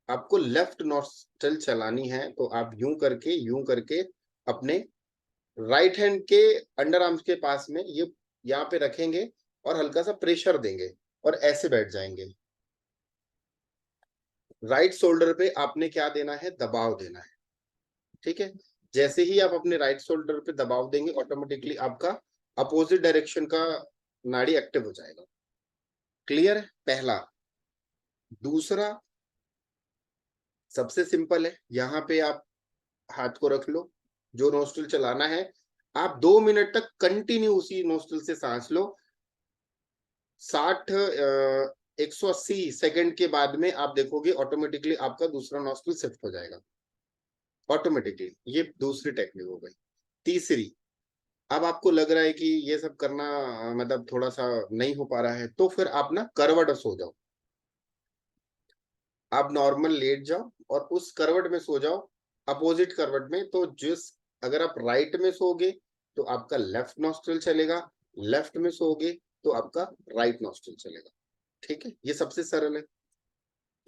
आपको लेफ्ट नोस्ट्रल चलानी है, तो आप यूं करके अपने राइट हैंड के अंडर आर्म्स के पास में ये यहाँ पे रखेंगे और हल्का सा प्रेशर देंगे और ऐसे बैठ जाएंगे। राइट शोल्डर पे आपने क्या देना है? दबाव देना है, ठीक है। जैसे ही आप अपने राइट शोल्डर पे दबाव देंगे, ऑटोमेटिकली आपका अपोजिट डायरेक्शन का नाड़ी एक्टिव हो जाएगा। क्लियर है? पहला। दूसरा सबसे सिंपल है, यहाँ पे आप हाथ को रख लो, जो नोस्ट्रल चलाना है आप 2 मिनट तक कंटिन्यू उसी नोस्ट्रल से सांस लो। 180 सेकंड के बाद में आप देखोगे ऑटोमेटिकली आपका दूसरा नोस्ट्रल शिफ्ट हो जाएगा ऑटोमेटिकली। ये दूसरी टेक्निक हो गई। तीसरी, अब आपको लग रहा है कि ये सब करना मतलब थोड़ा सा नहीं हो पा रहा है, तो फिर आप ना करवट सो जाओ। आप नॉर्मल लेट जाओ और उस करवट में सो जाओ, अपोजिट करवट में। तो अगर आप राइट में सोगे तो आपका लेफ्ट नॉस्ट्रल चलेगा, लेफ्ट में सोगे तो आपका राइट नॉस्ट्रल चलेगा, ठीक है। ये सबसे सरल है,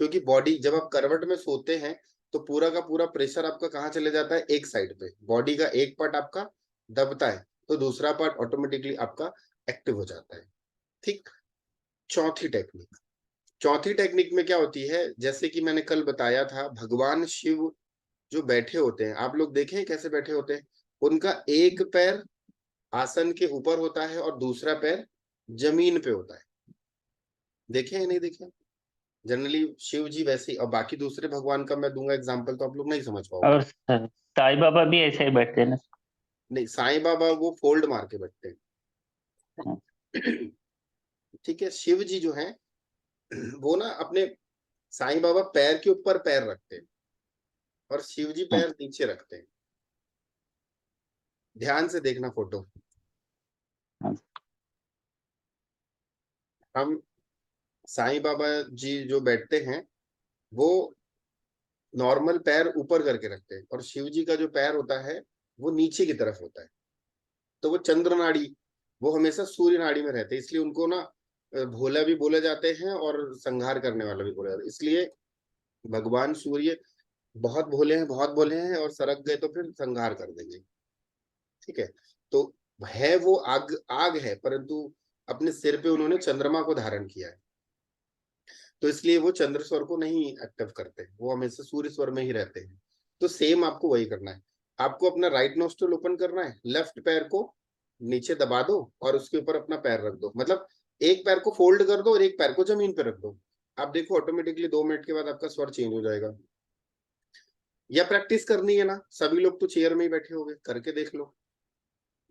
क्योंकि बॉडी जब आप करवट में सोते हैं तो पूरा का पूरा प्रेशर आपका कहाँ चले जाता है? एक साइड पे। बॉडी का एक पार्ट आपका दबता है तो दूसरा पार्ट ऑटोमेटिकली आपका एक्टिव हो जाता है, ठीक। चौथी टेक्निक में क्या होती है, जैसे कि मैंने कल बताया था, भगवान शिव जो बैठे होते हैं, आप लोग देखें कैसे बैठे होते हैं। उनका एक पैर आसन के ऊपर होता है और दूसरा पैर जमीन पे होता है। देखे या नहीं देखे? जनरली शिव जी वैसे ही, और बाकी दूसरे भगवान का मैं दूंगा एग्जांपल तो आप लोग नहीं समझ पाओगे। और साईं बाबा भी ऐसे ही बैठते हैं ना? नहीं, साईं बाबा वो फोल्ड मार के बैठते हैं। ठीक है। शिव जी जो हैं वो ना अपने साईं बाबा पैर के ऊपर पैर रखते हैं और शिव जी पैर नीचे रखते हैं। ध्यान से देखना फोटो। हम साईं बाबा जी जो बैठते हैं वो नॉर्मल पैर ऊपर करके रखते हैं और शिव जी का जो पैर होता है वो नीचे की तरफ होता है। तो वो चंद्र नाड़ी, वो हमेशा सूर्य नाड़ी में रहते हैं, इसलिए उनको ना भोला भी बोले जाते हैं और संहार करने वाला भी बोला जाता है। इसलिए भगवान सूर्य बहुत भोले हैं, बहुत भोले हैं, और सरक गए तो फिर संहार कर देंगे। ठीक है। तो है वो आग, आग है, परंतु अपने सिर पे उन्होंने चंद्रमा को धारण किया है, तो इसलिए वो चंद्र स्वर को नहीं एक्टिव करते, वो हमेशा सूर्य स्वर में ही रहते हैं। तो सेम आपको वही करना है। आपको अपना राइट नोस्ट्रल ओपन करना है, लेफ्ट पैर को नीचे दबा दो और उसके ऊपर अपना पैर रख दो, मतलब एक पैर को फोल्ड कर दो और एक पैर को जमीन पे रख दो। आप देखो ऑटोमेटिकली 2 मिनट के बाद आपका स्वर चेंज हो जाएगा। या प्रैक्टिस करनी है ना, सभी लोग तो चेयर में ही बैठे होंगे, करके देख लो।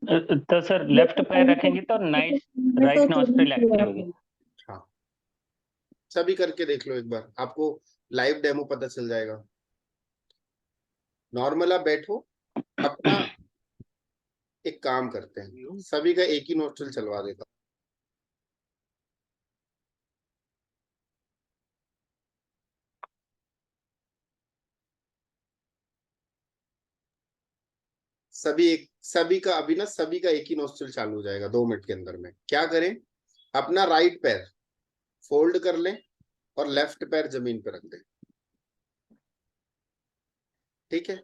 तो सर लेफ्ट पैर रखेंगे तो राइट नॉस्ट्रिल एक्टिव होगी। हाँ, सभी करके देख लो एक बार, आपको लाइव डेमो पता चल जाएगा। नॉर्मल आप बैठो, अपना एक काम करते हैं, सभी का एक ही नोस्ट्रिल चलवा देता हूं। सभी का अभी ना, सभी का एक ही नोस्ट्रिल चालू हो जाएगा 2 मिनट के अंदर में। क्या करें, अपना राइट पैर फोल्ड कर लें और लेफ्ट पैर जमीन पर रख दें। ठीक है,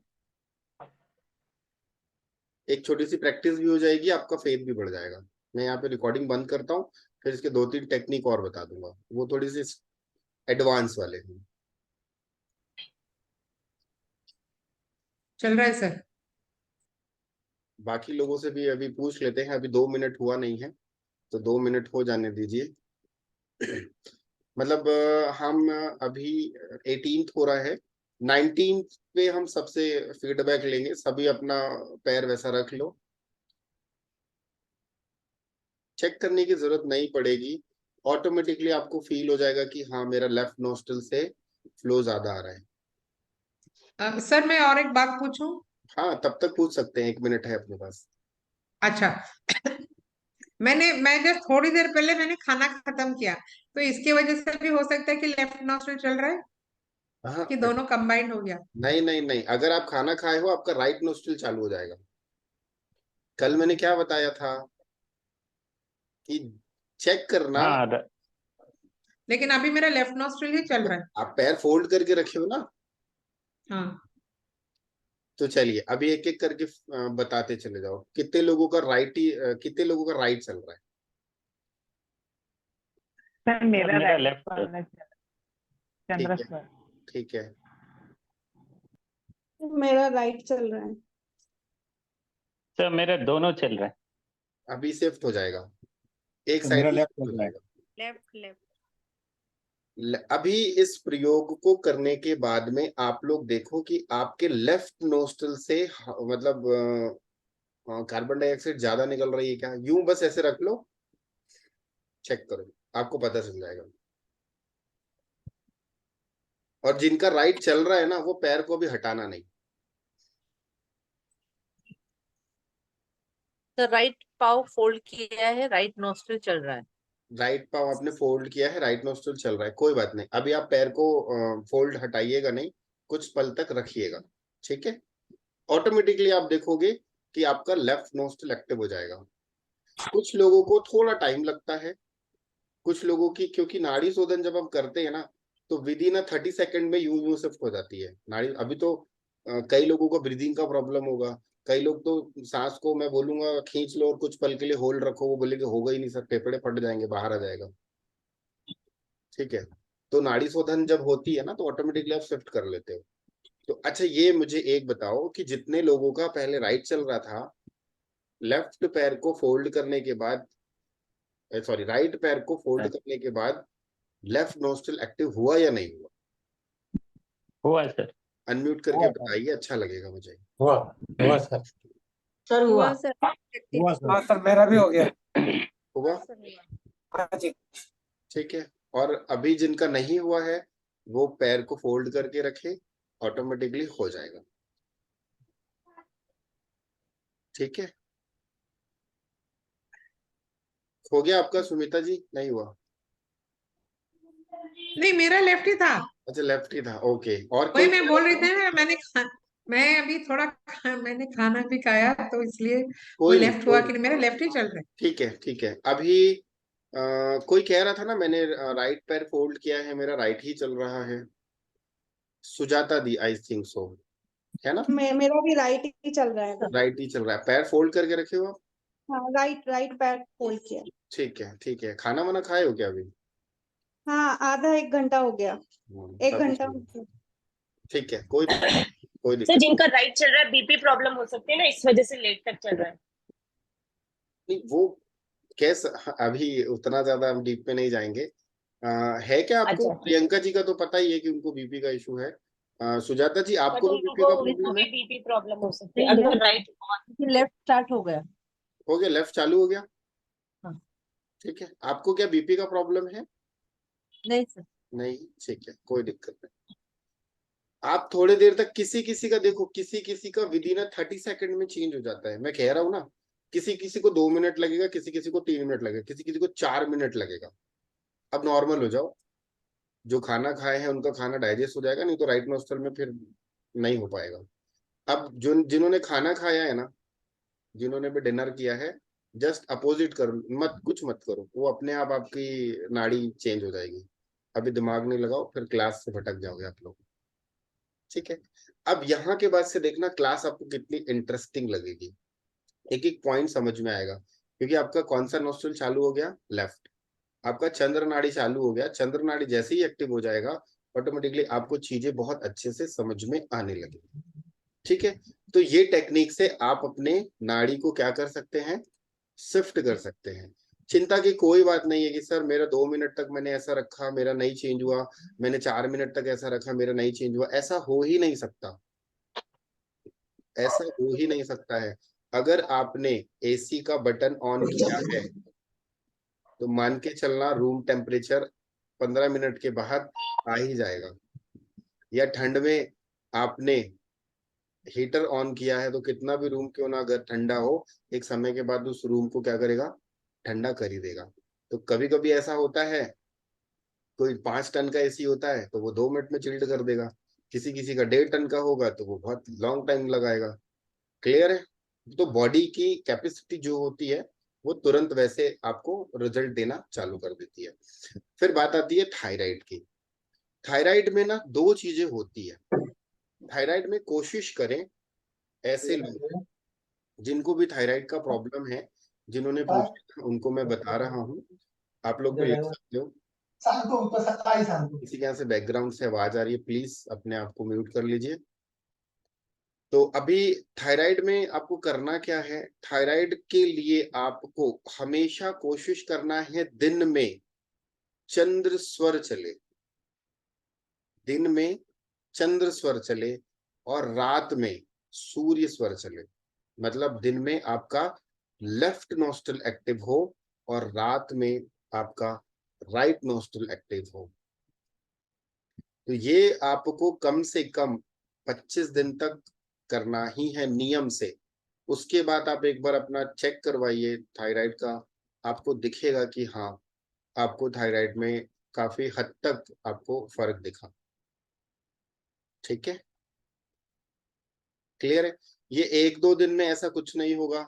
एक छोटी सी प्रैक्टिस भी हो जाएगी, आपका फेथ भी बढ़ जाएगा। मैं यहाँ पे रिकॉर्डिंग बंद करता हूँ, फिर इसके 2-3 टेक्निक और बता दूंगा, वो थोड़ी सी एडवांस वाले हैं। चल रहा है सर। बाकी लोगों से भी अभी पूछ लेते हैं, अभी 2 मिनट हुआ नहीं है तो 2 मिनट हो जाने दीजिए। मतलब हम अभी 18th हो रहा है, 19th पे हम सबसे फीडबैक लेंगे। सभी अपना पैर वैसा रख लो, चेक करने की जरूरत नहीं पड़ेगी, ऑटोमेटिकली आपको फील हो जाएगा कि हाँ मेरा लेफ्ट नोस्ट्रल से फ्लो ज्यादा आ रहा है। सर मैं और एक बात पूछूं? हाँ, तब तक पूछ सकते हैं, 1 मिनट है अपने पास। अच्छा। मैं जस्ट थोड़ी देर पहले मैंने खाना खत्म किया, तो इसकी वजह से भी हो सकता है कि लेफ्ट नॉस्ट्रिल चल रहा है, हाँ, कि दोनों कंबाइंड हो गया। नहीं नहीं नहीं, अगर आप खाना खाए हो आपका राइट नोस्ट्रल चालू हो जाएगा। कल मैंने क्या बताया था कि चेक करना। हाँ लेकिन अभी मेरा लेफ्ट नॉस्ट्रिल ही चल रहा है। आप पैर फोल्ड करके रखे हो ना? हाँ। तो चलिए अभी एक एक करके बताते चले जाओ, कितने लोगों का राइट ही कितने लोगों का राइट चल रहा है? सर मेरा लेफ्ट। चंद्र ठीक है, सर। ठीक है। मेरा राइट चल रहा है। सर मेरे दोनों चल रहे हैं। अभी शिफ्ट हो जाएगा, एक तो साइड मेरा में लेफ्ट shift हो चल रहा है। जाएगा। लेफ्ट। अभी इस प्रयोग को करने के बाद में आप लोग देखो कि आपके लेफ्ट नोस्ट्रल से मतलब कार्बन डाइऑक्साइड ज्यादा निकल रही है क्या? यूं बस ऐसे रख लो, चेक करो, आपको पता चल जाएगा। और जिनका राइट चल रहा है ना, वो पैर को भी हटाना नहीं। तो राइट पाव फोल्ड किया है, राइट नोस्ट्रिल चल रहा है। राइट पाव आपने फोल्ड किया है, राइट नोस्ट्रल चल रहा है, कोई बात नहीं। अभी आप पैर को फोल्ड हटाइएगा नहीं, कुछ पल तक रखिएगा। ठीक है, ऑटोमेटिकली आप देखोगे कि आपका लेफ्ट नोस्ट्रल एक्टिव हो जाएगा। कुछ लोगों को थोड़ा टाइम लगता है, कुछ लोगों की, क्योंकि नाड़ी शोधन जब हम करते हैं ना तो विद इन 30 सेकंड में यूं शिफ्ट हो जाती है नाड़ी। अभी तो कई लोगों को ब्रीदिंग का प्रॉब्लम होगा, कई लोग तो सांस को मैं बोलूंगा खींच लो और कुछ पल के लिए होल्ड रखो, वो बोलेंगे होगा ही नहीं सर, फेफड़े फट जाएंगे, बाहर आ जाएगा। ठीक है, तो नाड़ी शोधन जब होती है ना तो ऑटोमेटिकली आप शिफ्ट कर लेते हो। तो अच्छा, ये मुझे एक बताओ कि जितने लोगों का पहले राइट चल रहा था, लेफ्ट पैर को फोल्ड करने के बाद, सॉरी, राइट पैर को फोल्ड करने के बाद लेफ्ट नोस्ट्रल एक्टिव हुआ या नहीं हुआ? हुआ सर। अनम्यूट करके बताइए, अच्छा लगेगा मुझे। हुआ हुआ सर। सर हुआ। हुआ सर। हुआ सर। हाँ सर, मेरा भी हो गया। हुआ? ठीक है। और अभी जिनका नहीं हुआ है वो पैर को फोल्ड करके रखे, ऑटोमेटिकली हो जाएगा। ठीक है, हो गया आपका सुमिता जी? नहीं हुआ? नहीं, मेरा लेफ्ट ही था, अच्छा, लेफ्ट ही था, ओके। और वही कोई मैं बोल रही थी ना, मैं अभी थोड़ा मैंने खाना भी खाया तो इसलिए वो कोई नहीं, लेफ्ट कोई हुआ नहीं। कि नहीं, मेरा लेफ्ट ही चल रहा है। ठीक है, ठीक है। अभी कोई कह रहा था ना, मैंने राइट पैर फोल्ड किया है, मेरा राइट ही चल रहा है। सुजाता दी, आई थिंक सो, है ना? मेरा भी राइट ही चल रहा है। राइट ही चल रहा है। पैर फोल्ड करके रखे हो आप? हाँ, राइट राइट पैर फोल्ड किया। ठीक है, ठीक है। खाना वाना खाए हो क्या अभी? हाँ, आधा एक घंटा हो गया, एक तभी घंटा सही हो है। गया। ठीक है, कोई कोई सर दिक्कत जिनका राइट चल रहा है बीपी प्रॉब्लम हो सकती है ना, इस वजह से लेट तक चल रहा है। नहीं। वो कैसे, अभी उतना ज्यादा हम डीप में नहीं जाएंगे। है क्या आपको? अच्छा, प्रियंका जी का तो पता ही है कि उनको बीपी का इशू है। सुजाता जी, आपको तो भी बीपी का उनको इसको प्रॉब्लम भी है? बीपी प्रॉब्लम हो सकती है अगर राइट। लेफ्ट स्टार्ट हो गया। हो गया, लेफ्ट चालू हो गया। हाँ। ठीक है। आपको क्या बीपी का प्रॉब्लम है? नहीं सर। नहीं, ठीक है, कोई दिक्कत नहीं। आप थोड़ी देर तक किसी किसी का देखो, किसी किसी का विद इन 30 सेकंड में चेंज हो जाता है। मैं कह रहा हूँ ना, किसी किसी को 2 मिनट लगेगा, किसी किसी को 3 मिनट लगेगा, किसी किसी को 4 मिनट लगेगा। अब नॉर्मल हो जाओ। जो खाना खाए हैं उनका खाना डाइजेस्ट हो जाएगा, नहीं तो राइट नोस्ट्रल में फिर नहीं हो पाएगा। अब जो जिन्होंने खाना खाया है ना, जिन्होंने भी डिनर किया है, जस्ट अपोजिट करो, मत कुछ मत करो, वो अपने आप आपकी नाड़ी चेंज हो जाएगी। अभी दिमाग नहीं लगाओ, फिर क्लास से भटक जाओगे आप लोग। ठीक है। अब यहाँ के बाद से देखना क्लास आपको कितनी इंटरेस्टिंग लगेगी। एक एक पॉइंट समझ में आएगा, क्योंकि आपका कौन सा नोस्ट्रल चालू हो गया? लेफ्ट। आपका चंद्र नाड़ी चालू हो गया। चंद्र नाड़ी जैसे ही एक्टिव हो जाएगा, ऑटोमेटिकली आपको चीजें बहुत अच्छे से समझ में आने लगेगी। ठीक है। तो ये टेक्निक से आप अपने नाड़ी को क्या कर सकते हैं? शिफ्ट कर सकते हैं। चिंता की कोई बात नहीं है कि सर मेरा 2 मिनट तक मैंने ऐसा रखा, मेरा नहीं चेंज हुआ, मैंने 4 मिनट तक ऐसा रखा, मेरा नहीं चेंज हुआ। ऐसा हो ही नहीं सकता, ऐसा हो ही नहीं सकता है। अगर आपने एसी का बटन ऑन किया है तो मान के चलना रूम टेम्परेचर 15 मिनट के बाद आ ही जाएगा। या ठंड में आपने हीटर ऑन किया है तो कितना भी रूम क्यों ना अगर ठंडा हो, एक समय के बाद उस रूम को क्या करेगा? ठंडा कर ही देगा। तो कभी कभी ऐसा होता है, कोई 5 टन का एसी होता है तो वो 2 मिनट में चिल्ड कर देगा। किसी किसी का 1.5 टन का होगा तो वो बहुत लॉन्ग टाइम लगाएगा। क्लियर है? तो बॉडी की कैपेसिटी जो होती है वो तुरंत वैसे आपको रिजल्ट देना चालू कर देती है। फिर बात आती है थायराइड की। थायराइड में ना 2 चीजें होती है। थायराइड में कोशिश करें, ऐसे लोग जिनको भी थायराइड का प्रॉब्लम है, जिन्होंने पूछा उनको मैं बता रहा हूँ, आप लोग भी लिख सकते हो। किसी के यहाँ से बैकग्राउंड से आवाज आ रही है, प्लीज अपने आप को म्यूट कर लीजिए। तो अभी थायराइड में आपको करना क्या है? थायराइड के लिए आपको हमेशा कोशिश करना है दिन में चंद्र स्वर चले, दिन में चंद्र स्वर चले और रात में सूर्य स्वर चले। मतलब दिन में आपका लेफ्ट नोस्ट्रल एक्टिव हो और रात में आपका राइट नोस्ट्रल एक्टिव हो। तो ये आपको कम से कम 25 दिन तक करना ही है नियम से। उसके बाद आप एक बार अपना चेक करवाइए थायराइड का, आपको दिखेगा कि हाँ, आपको थायराइड में काफी हद तक आपको फर्क दिखा। ठीक है, क्लियर है? ये 1-2 दिन में ऐसा कुछ नहीं होगा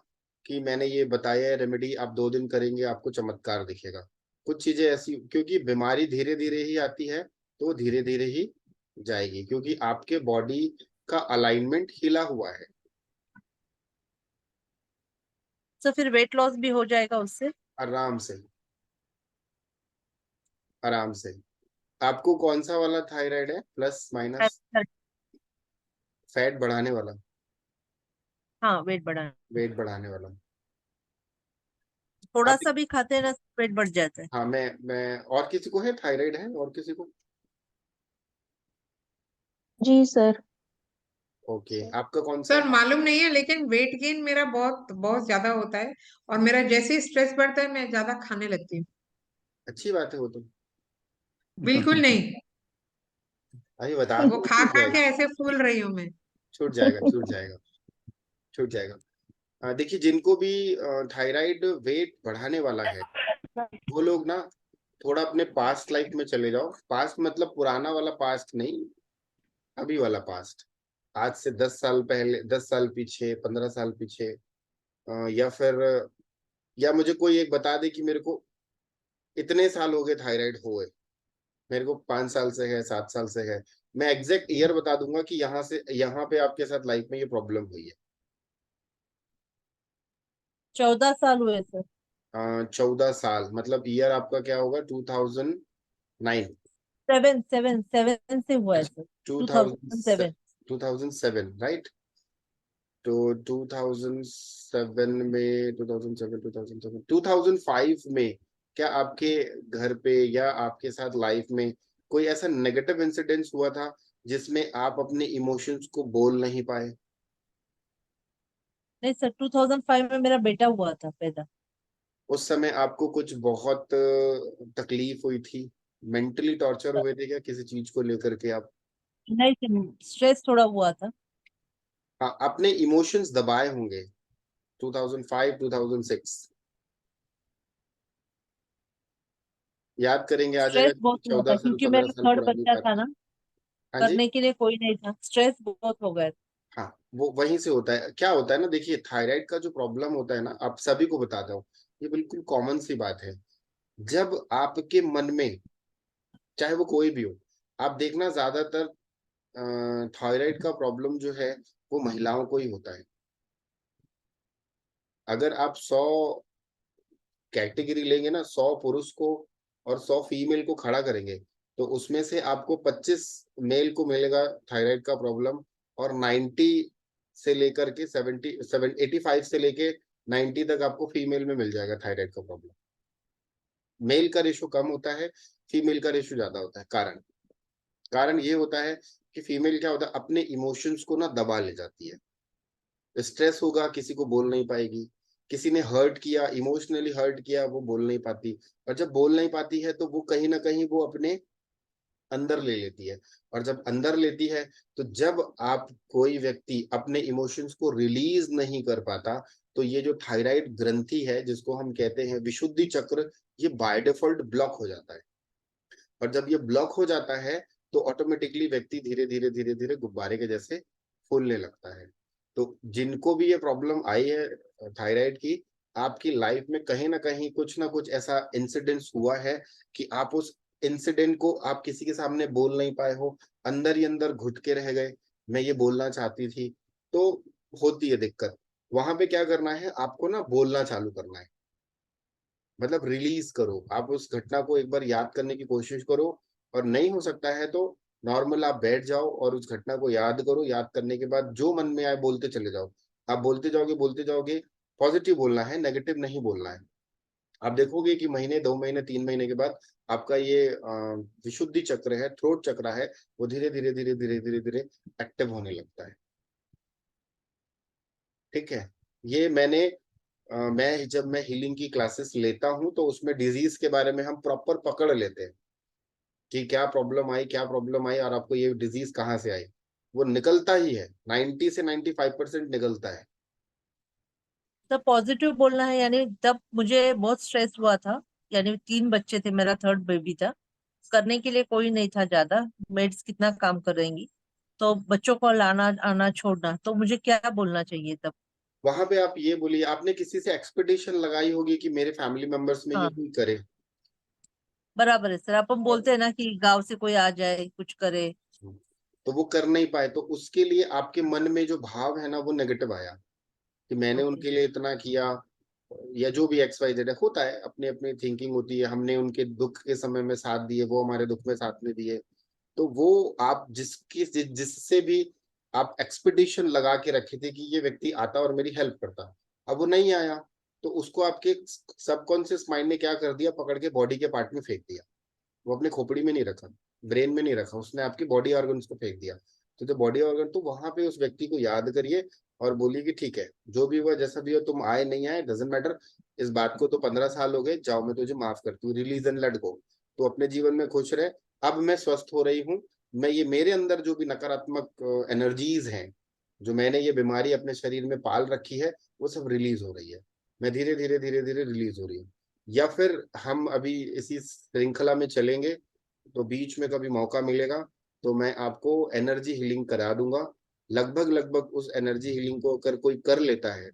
कि मैंने ये बताया है रेमेडी, आप 2 दिन करेंगे आपको चमत्कार दिखेगा। कुछ चीजें ऐसी, क्योंकि बीमारी धीरे धीरे ही आती है तो धीरे धीरे ही जाएगी, क्योंकि आपके बॉडी का अलाइनमेंट हिला हुआ है। तो फिर वेट लॉस भी हो जाएगा उससे? आराम से, आराम से। आपको कौन सा वाला थायराइड है? Plus minus? फैट बढ़ाने वाला? हाँ, वेट बढ़ाना। वेट बढ़ाने वाला। थोड़ा सा भी खाते हैं ना, वेट बढ़ जाता है। हाँ, मैं और किसी को है थायराइड? है और किसी को? जी सर। ओके, आपका कौन सा सर है? मालूम नहीं है, लेकिन वेट गेन मेरा बहुत बहुत ज्यादा होता है और मेरा जैसे ही स्ट्रेस बढ़ता है मैं ज्यादा खाने लगती हूँ। अच्छी बात है वो तो। बिल्कुल नहीं, अभी बता वो दो, खा छूट खा के जाएगा, ऐसे फूल रही हूँ मैं। छूट जाएगा, छूट जाएगा, छूट जाएगा। देखिए, जिनको भी थायराइड वेट बढ़ाने वाला है, वो लोग ना थोड़ा अपने पास्ट लाइफ में चले जाओ। पास्ट मतलब पुराना वाला पास्ट नहीं, अभी वाला पास्ट। आज से 10 साल पहले, 10 साल पीछे, 15 साल पीछे, या फिर, या मुझे कोई एक बता दे कि मेरे को इतने साल हो गए थायराइड हुए, मेरे को 5 साल से है, 7 साल से है, मैं एग्जैक्ट ईयर बता दूंगा कि यहाँ से यहाँ पे आपके साथ लाइफ में ये प्रॉब्लम हुई है। 14 साल हुए सर। 14 साल मतलब ईयर आपका क्या होगा? 2009। 7 से हुआ है सर। 2007। 2007 राइट। तो 2005 में क्या आपके घर पे या आपके साथ लाइफ में कोई ऐसा नेगेटिव इंसिडेंस हुआ था जिसमें आप अपने इमोशंस को बोल नहीं पाए? नहीं सर, 2005 में मेरा बेटा हुआ था पैदा। उस समय आपको कुछ बहुत तकलीफ हुई थी? मेंटली टॉर्चर हुए थे क्या किसी चीज को लेकर के आप? नहीं सर, स्ट्रेस थोड़ा हुआ था। हाँ, अपने इमोशंस दबाए होंगे 2005 2006। याद करेंगे आ स्ट्रेस जाएगा। बहुत हुआ था 14 साल क्योंकि 15 मेरा साल थर्ड पुरानी बच्चा बात था है। ना, हाँ जी। करने के लिए कोई नहीं था, स्ट्रेस बहुत हो गया। हाँ, वो वहीं से होता है। क्या होता है ना, देखिए थायराइड का जो प्रॉब्लम होता है ना, आप सभी को बताता हूँ, ये बिल्कुल कॉमन सी बात है। जब आपके मन में, चाहे वो कोई भी हो, आप देखना ज्यादातर थायराइड का प्रॉब्लम जो है वो महिलाओं को ही होता है। अगर आप 100 कैटेगरी लेंगे ना, 100 पुरुष को और 100 फीमेल को खड़ा करेंगे, तो उसमें से आपको 25 मेल को मिलेगा थायराइड का प्रॉब्लम, और 90 से लेकर के 85 से लेके 90 तक आपको फीमेल में मिल जाएगा थायराइड का प्रॉब्लम। मेल का रेशो कम होता है, फीमेल का रेशो ज्यादा होता है। कारण कारण ये होता है कि फीमेल क्या होता है, अपने इमोशंस को ना दबा ले जाती है। स्ट्रेस होगा, किसी को बोल नहीं पाएगी। किसी ने हर्ट किया, इमोशनली हर्ट किया, वो बोल नहीं पाती। और जब बोल नहीं पाती है तो वो कहीं ना कहीं वो अपने अंदर ले लेती है। और जब अंदर लेती है, तो जब आप कोई व्यक्ति अपने इमोशंस को रिलीज नहीं कर पाता, तो ये जो थायराइड ग्रंथि है, जिसको हम कहते हैं विशुद्धि चक्र, ये बाय डिफॉल्ट ब्लॉक हो जाता है। और जब ये ब्लॉक हो जाता है, तो ऑटोमेटिकली व्यक्ति धीरे धीरे धीरे धीरे गुब्बारे के जैसे फूलने लगता है। तो जिनको भी ये प्रॉब्लम आई है थायराइड की, आपकी लाइफ में कहीं ना कुछ ऐसा इंसिडेंस हुआ है कि आप उस इंसिडेंट को आप किसी के सामने बोल नहीं पाए हो, अंदर ही अंदर घुट के रह गए, मैं ये बोलना चाहती थी। तो होती है दिक्कत। वहां पे क्या करना है आपको ना, बोलना चालू करना है। मतलब रिलीज करो, आप उस घटना को एक बार याद करने की कोशिश करो। और नहीं हो सकता है तो नॉर्मल आप बैठ जाओ और उस घटना को याद करो। याद करने के बाद जो मन में आए बोलते चले जाओ। आप बोलते जाओगे। पॉजिटिव बोलना है, नेगेटिव नहीं बोलना है। आप देखोगे कि महीने, 2 महीने, 3 महीने के बाद आपका ये विशुद्धि चक्र है, थ्रोट चक्र है, वो धीरे धीरे धीरे धीरे धीरे धीरे एक्टिव होने लगता है। ठीक है। ये मैं जब मैं हीलिंग की क्लासेस लेता हूं, तो उसमें डिजीज के बारे में हम प्रॉपर पकड़ लेते हैं कि क्या प्रॉब्लम आई, क्या प्रॉब्लम आई, और आपको ये डिजीज कहाँ से आई। वो निकलता ही है, 90 से 95% निकलता है। तो पॉजिटिव बोलना है, यानी तब मुझे बहुत स्ट्रेस हुआ था, यानी 3 बच्चे थे, मेरा थर्ड बेबी था, करने के लिए कोई नहीं था ज्यादा, मेड्स कितना काम करेंगी, तो बच्चों को लाना आना छोड़ना, तो मुझे क्या बोलना चाहिए तब? वहां पे आप ये बोलिए, आपने किसी से एक्सपेक्टेशन लगाई होगी कि मेरे फैमिली मेंबर्स में ये हाँ कोई करे। बराबर है सर, अपन बोलते हैं ना कि गांव से कोई आ जाए कुछ करे। तो वो कर नहीं पाए, तो उसके लिए आपके मन में जो भाव है ना, वो नेगेटिव आया कि मैंने ओके। उनके लिए इतना किया, या जो भी एक्स वाई जेड है, होता है, अपनी अपनी थिंकिंग होती है। हमने उनके दुख के समय में साथ दिए, वो हमारे दुख में साथ में दिए। तो वो आप जिससे भी आप एक्सपेक्टेशन लगा के रखे थे कि ये व्यक्ति आता और मेरी हेल्प करता, अब वो नहीं आया, तो उसको आपके सबकॉन्शियस माइंड ने क्या कर दिया, पकड़ के बॉडी के पार्ट में फेंक दिया। वो अपने खोपड़ी में नहीं रखा, ब्रेन में नहीं रखा, उसने आपकी बॉडी ऑर्गन्स को फेंक दिया। तो जो बॉडी ऑर्गन, तो वहां पे उस व्यक्ति को याद करिए और बोलिए कि ठीक है, जो भी हुआ जैसा भी हो, तुम आए नहीं आए डजेंट मैटर, इस बात को तो 15 साल हो गए, जाओ मैं तुझे माफ करती हूँ, रिलीज एंड लेट गो। तो अपने जीवन में खुश रहे, अब मैं स्वस्थ हो रही हूँ, मैं ये मेरे अंदर जो भी नकारात्मक एनर्जीज हैं, जो मैंने ये बीमारी अपने शरीर में पाल रखी है, वो सब रिलीज हो रही है, मैं धीरे धीरे धीरे धीरे रिलीज हो रही हूँ। या फिर हम अभी इसी श्रृंखला में चलेंगे, तो बीच में कभी मौका मिलेगा तो मैं आपको एनर्जी हीलिंग करा दूंगा। लगभग लगभग उस एनर्जी हीलिंग को अगर कोई कर लेता है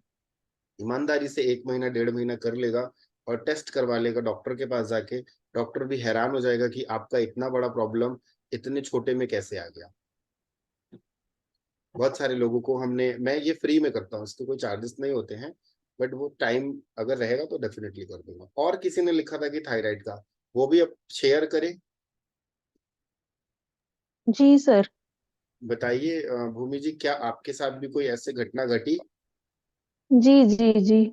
ईमानदारी से, 1 महीना 1.5 महीना कर लेगा और टेस्ट करवा लेगा डॉक्टर के पास जाके, डॉक्टर भी हैरान हो जाएगा कि आपका इतना बड़ा प्रॉब्लम इतने छोटे में कैसे आ गया। बहुत सारे लोगों को हमने, मैं ये फ्री में करता हूँ, इसके कोई चार्जेस नहीं होते हैं, बट वो टाइम अगर रहेगा तो डेफिनेटली कर दूंगा। और किसी ने लिखा था कि थायराइड का, वो भी अब शेयर करें। जी सर। बताइए भूमि जी, क्या आपके साथ भी कोई ऐसे घटना घटी? जी जी जी।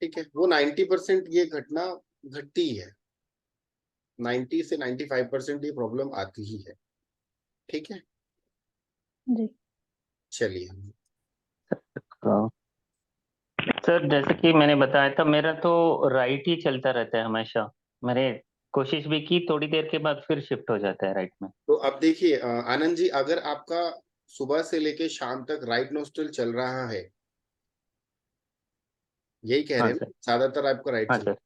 ठीक है, वो 90% ये घटना घटती ही है, 90 से 95% ये प्रॉब्लम आती ही है। ठीक है, जी चलिए। तो सर जैसे कि मैंने बताया था, मेरा तो राइट ही चलता रहता है हमेशा। मैंने कोशिश भी की, थोड़ी देर के बाद फिर शिफ्ट हो जाता है राइट में। तो अब देखिए आनंद जी, अगर आपका सुबह से लेके शाम तक राइट नोस्ट्रल चल रहा है, यही कह रहे हाँ हैं ना, सर। ज्यादातर आपका राइट हाँ चल, सर।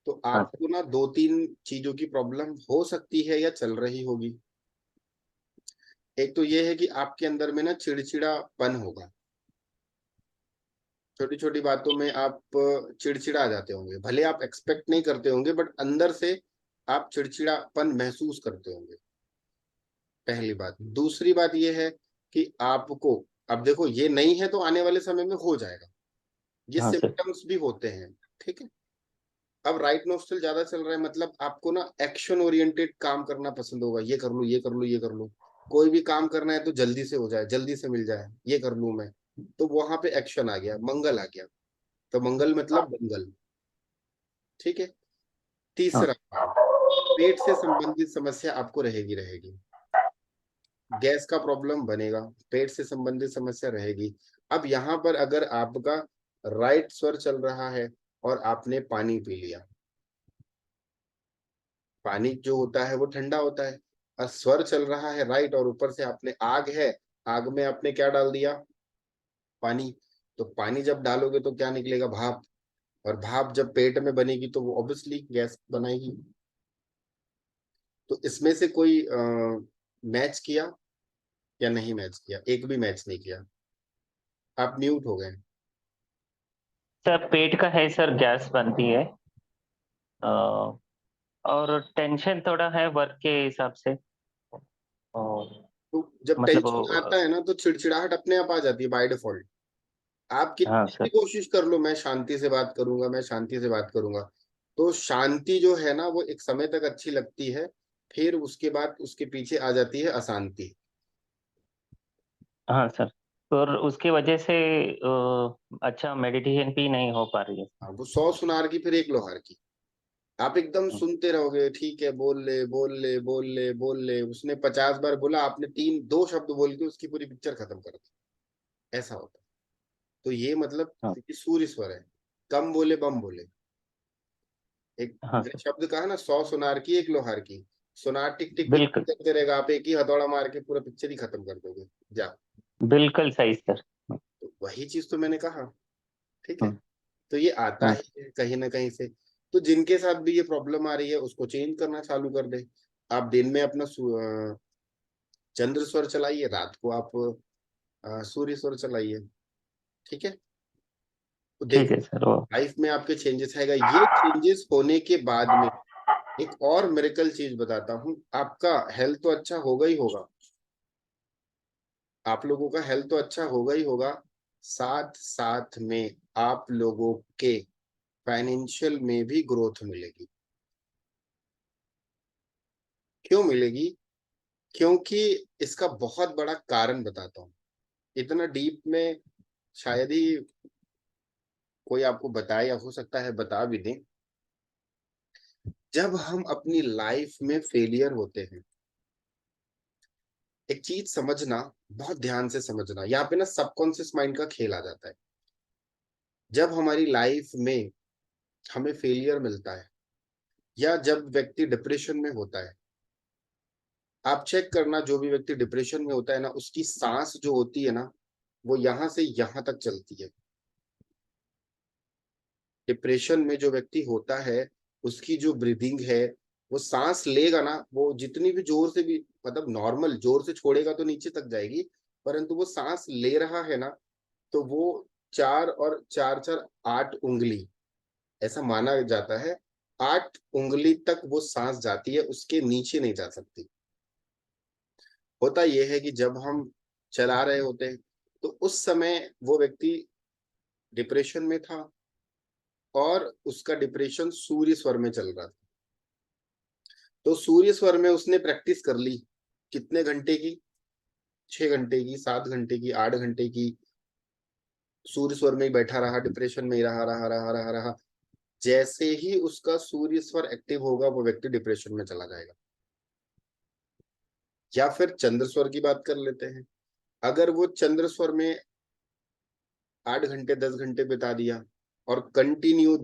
तो हाँ सर। आपको ना 2-3 चीजों की प्रॉब्लम हो सकती है या चल रही होगी। एक तो ये है कि आपके अंदर में ना चिड़चिड़ापन होगा, छोटी छोटी बातों में आप चिड़चिड़ा जाते होंगे, भले आप एक्सपेक्ट नहीं करते होंगे, बट अंदर से आप चिड़चिड़ापन महसूस करते होंगे, पहली बात। दूसरी बात ये है कि आपको, अब देखो ये नहीं है तो आने वाले समय में हो जाएगा, ये हाँ सर। सिम्टम्स भी होते हैं। ठीक है, अब राइट नोस्ट्रल ज्यादा चल रहा है, मतलब आपको ना एक्शन ओरिएंटेड काम करना पसंद होगा, ये कर लूं ये कर लूं ये कर लूं, कोई भी काम करना है तो जल्दी से हो जाए, जल्दी से मिल जाए, ये कर लूं मैं, तो वहां पे एक्शन आ गया, मंगल आ गया, तो मंगल मतलब मंगल। ठीक है, हाँ तीसरा, पेट से संबंधित समस्या आपको रहेगी रहेगी, गैस का प्रॉब्लम बनेगा, पेट से संबंधित समस्या रहेगी। अब यहाँ पर अगर आपका राइट स्वर चल रहा है और आपने पानी पी लिया, पानी जो होता है वो ठंडा होता है, और स्वर चल रहा है राइट, और ऊपर से आपने आग है, आग में आपने क्या डाल दिया, पानी। तो पानी जब डालोगे तो क्या निकलेगा, भाप, और भाप जब पेट में बनेगी तो वो ऑब्वियसली गैस बनाएगी। तो इसमें से कोई मैच किया या नहीं मैच किया? एक भी मैच नहीं किया, आप म्यूट हो गए। सर, पेट का है सर, गैस बनती है। और टेंशन थोड़ा है वर्क के हिसाब से। और तो जब मतलब टेंशन आता है ना तो चिड़चिड़ाहट अपने आप आ जाती है बाय डिफॉल्ट। आप हाँ कितनी भी सर। कोशिश कर लो, मैं शांति से बात करूंगा, मैं शांति से बात करूंगा, तो शांति जो है ना वो एक समय तक अच्छी लगती है, फिर उसके बाद उसके पीछे आ जाती है अशांति। हाँ सर। और उसकी वजह से अच्छा मेडिटेशन भी नहीं हो पा रही है। हाँ, वो 100 सुनार की फिर एक लोहार की, आप एकदम हाँ। सुनते रहोगे, ठीक है, बोल ले बोल ले बोल ले बोल ले, उसने 50 बार बोला, आपने 2 शब्द बोल के उसकी पूरी पिक्चर खत्म कर दी, ऐसा होता है। तो ये मतलब हाँ। ये सूर्य स्वर है, कम बोले बम बोले। एक हाँ मैंने सर। शब्द कहा ना, 100 सुनार की एक लोहार की, सुनार टिक टिक टिक टिक बिल्कुल। करते रहेगा, आप एक ही हथौड़ा मार के पूरा पिक्चर ही खत्म कर दोगे। जा, बिल्कुल सही सर। तो वही चीज तो मैंने कहा। ठीक है, हाँ। तो ये आता हाँ। ही है कहीं ना कहीं से। तो जिनके साथ भी ये प्रॉब्लम आ रही है उसको चेंज करना चालू कर दे। आप दिन में अपना चंद्र स्वर चलाइए, रात को आप सूर्य स्वर चलाइए। ठीक है, तो ठीक देखो है सर। वो लाइफ में आपके चेंजेस आएगा। ये चेंजेस होने के बाद में एक और मिरेकल चीज बताता हूँ, आपका हेल्थ तो अच्छा होगा ही होगा, आप लोगों का हेल्थ तो अच्छा होगा ही होगा, साथ साथ में आप लोगों के फाइनेंशियल में भी ग्रोथ मिलेगी। क्यों मिलेगी? क्योंकि इसका बहुत बड़ा कारण बताता हूँ, इतना डीप में शायद ही कोई आपको बताए, या हो सकता है बता भी दें। जब हम अपनी लाइफ में फेलियर होते हैं, एक चीज समझना, बहुत ध्यान से समझना, यहाँ पे ना सबकॉन्शियस माइंड का खेल आ जाता है। जब हमारी लाइफ में हमें फेलियर मिलता है या जब व्यक्ति डिप्रेशन में होता है, आप चेक करना, जो भी व्यक्ति डिप्रेशन में होता है ना, उसकी सांस जो होती है ना, वो यहां से यहां तक चलती है। डिप्रेशन में जो व्यक्ति होता है, उसकी जो ब्रीदिंग है, वो सांस लेगा ना, वो जितनी भी जोर से भी, मतलब नॉर्मल जोर से छोड़ेगा तो नीचे तक जाएगी, परंतु वो सांस ले रहा है ना, तो वो 4 और 4 4 8 उंगली, ऐसा माना जाता है, 8 उंगली तक वो सांस जाती है, उसके नीचे नहीं जा सकती। होता यह है कि जब हम चला रहे होते हैं, तो उस समय वो व्यक्ति डिप्रेशन में था और उसका डिप्रेशन सूर्य स्वर में चल रहा था। तो सूर्य स्वर में उसने प्रैक्टिस कर ली, कितने घंटे की? 6 घंटे की, 7 घंटे की, 8 घंटे की। सूर्य स्वर में ही बैठा रहा, डिप्रेशन में ही रहा। जैसे ही उसका सूर्य स्वर एक्टिव होगा, वो व्यक्ति डिप्रेशन में चला जाएगा। या फिर चंद्र स्वर की बात कर लेते हैं। अगर वो चंद्र स्वर में 8 घंटे 10 घंटे बिता दिया और कंटिन्यू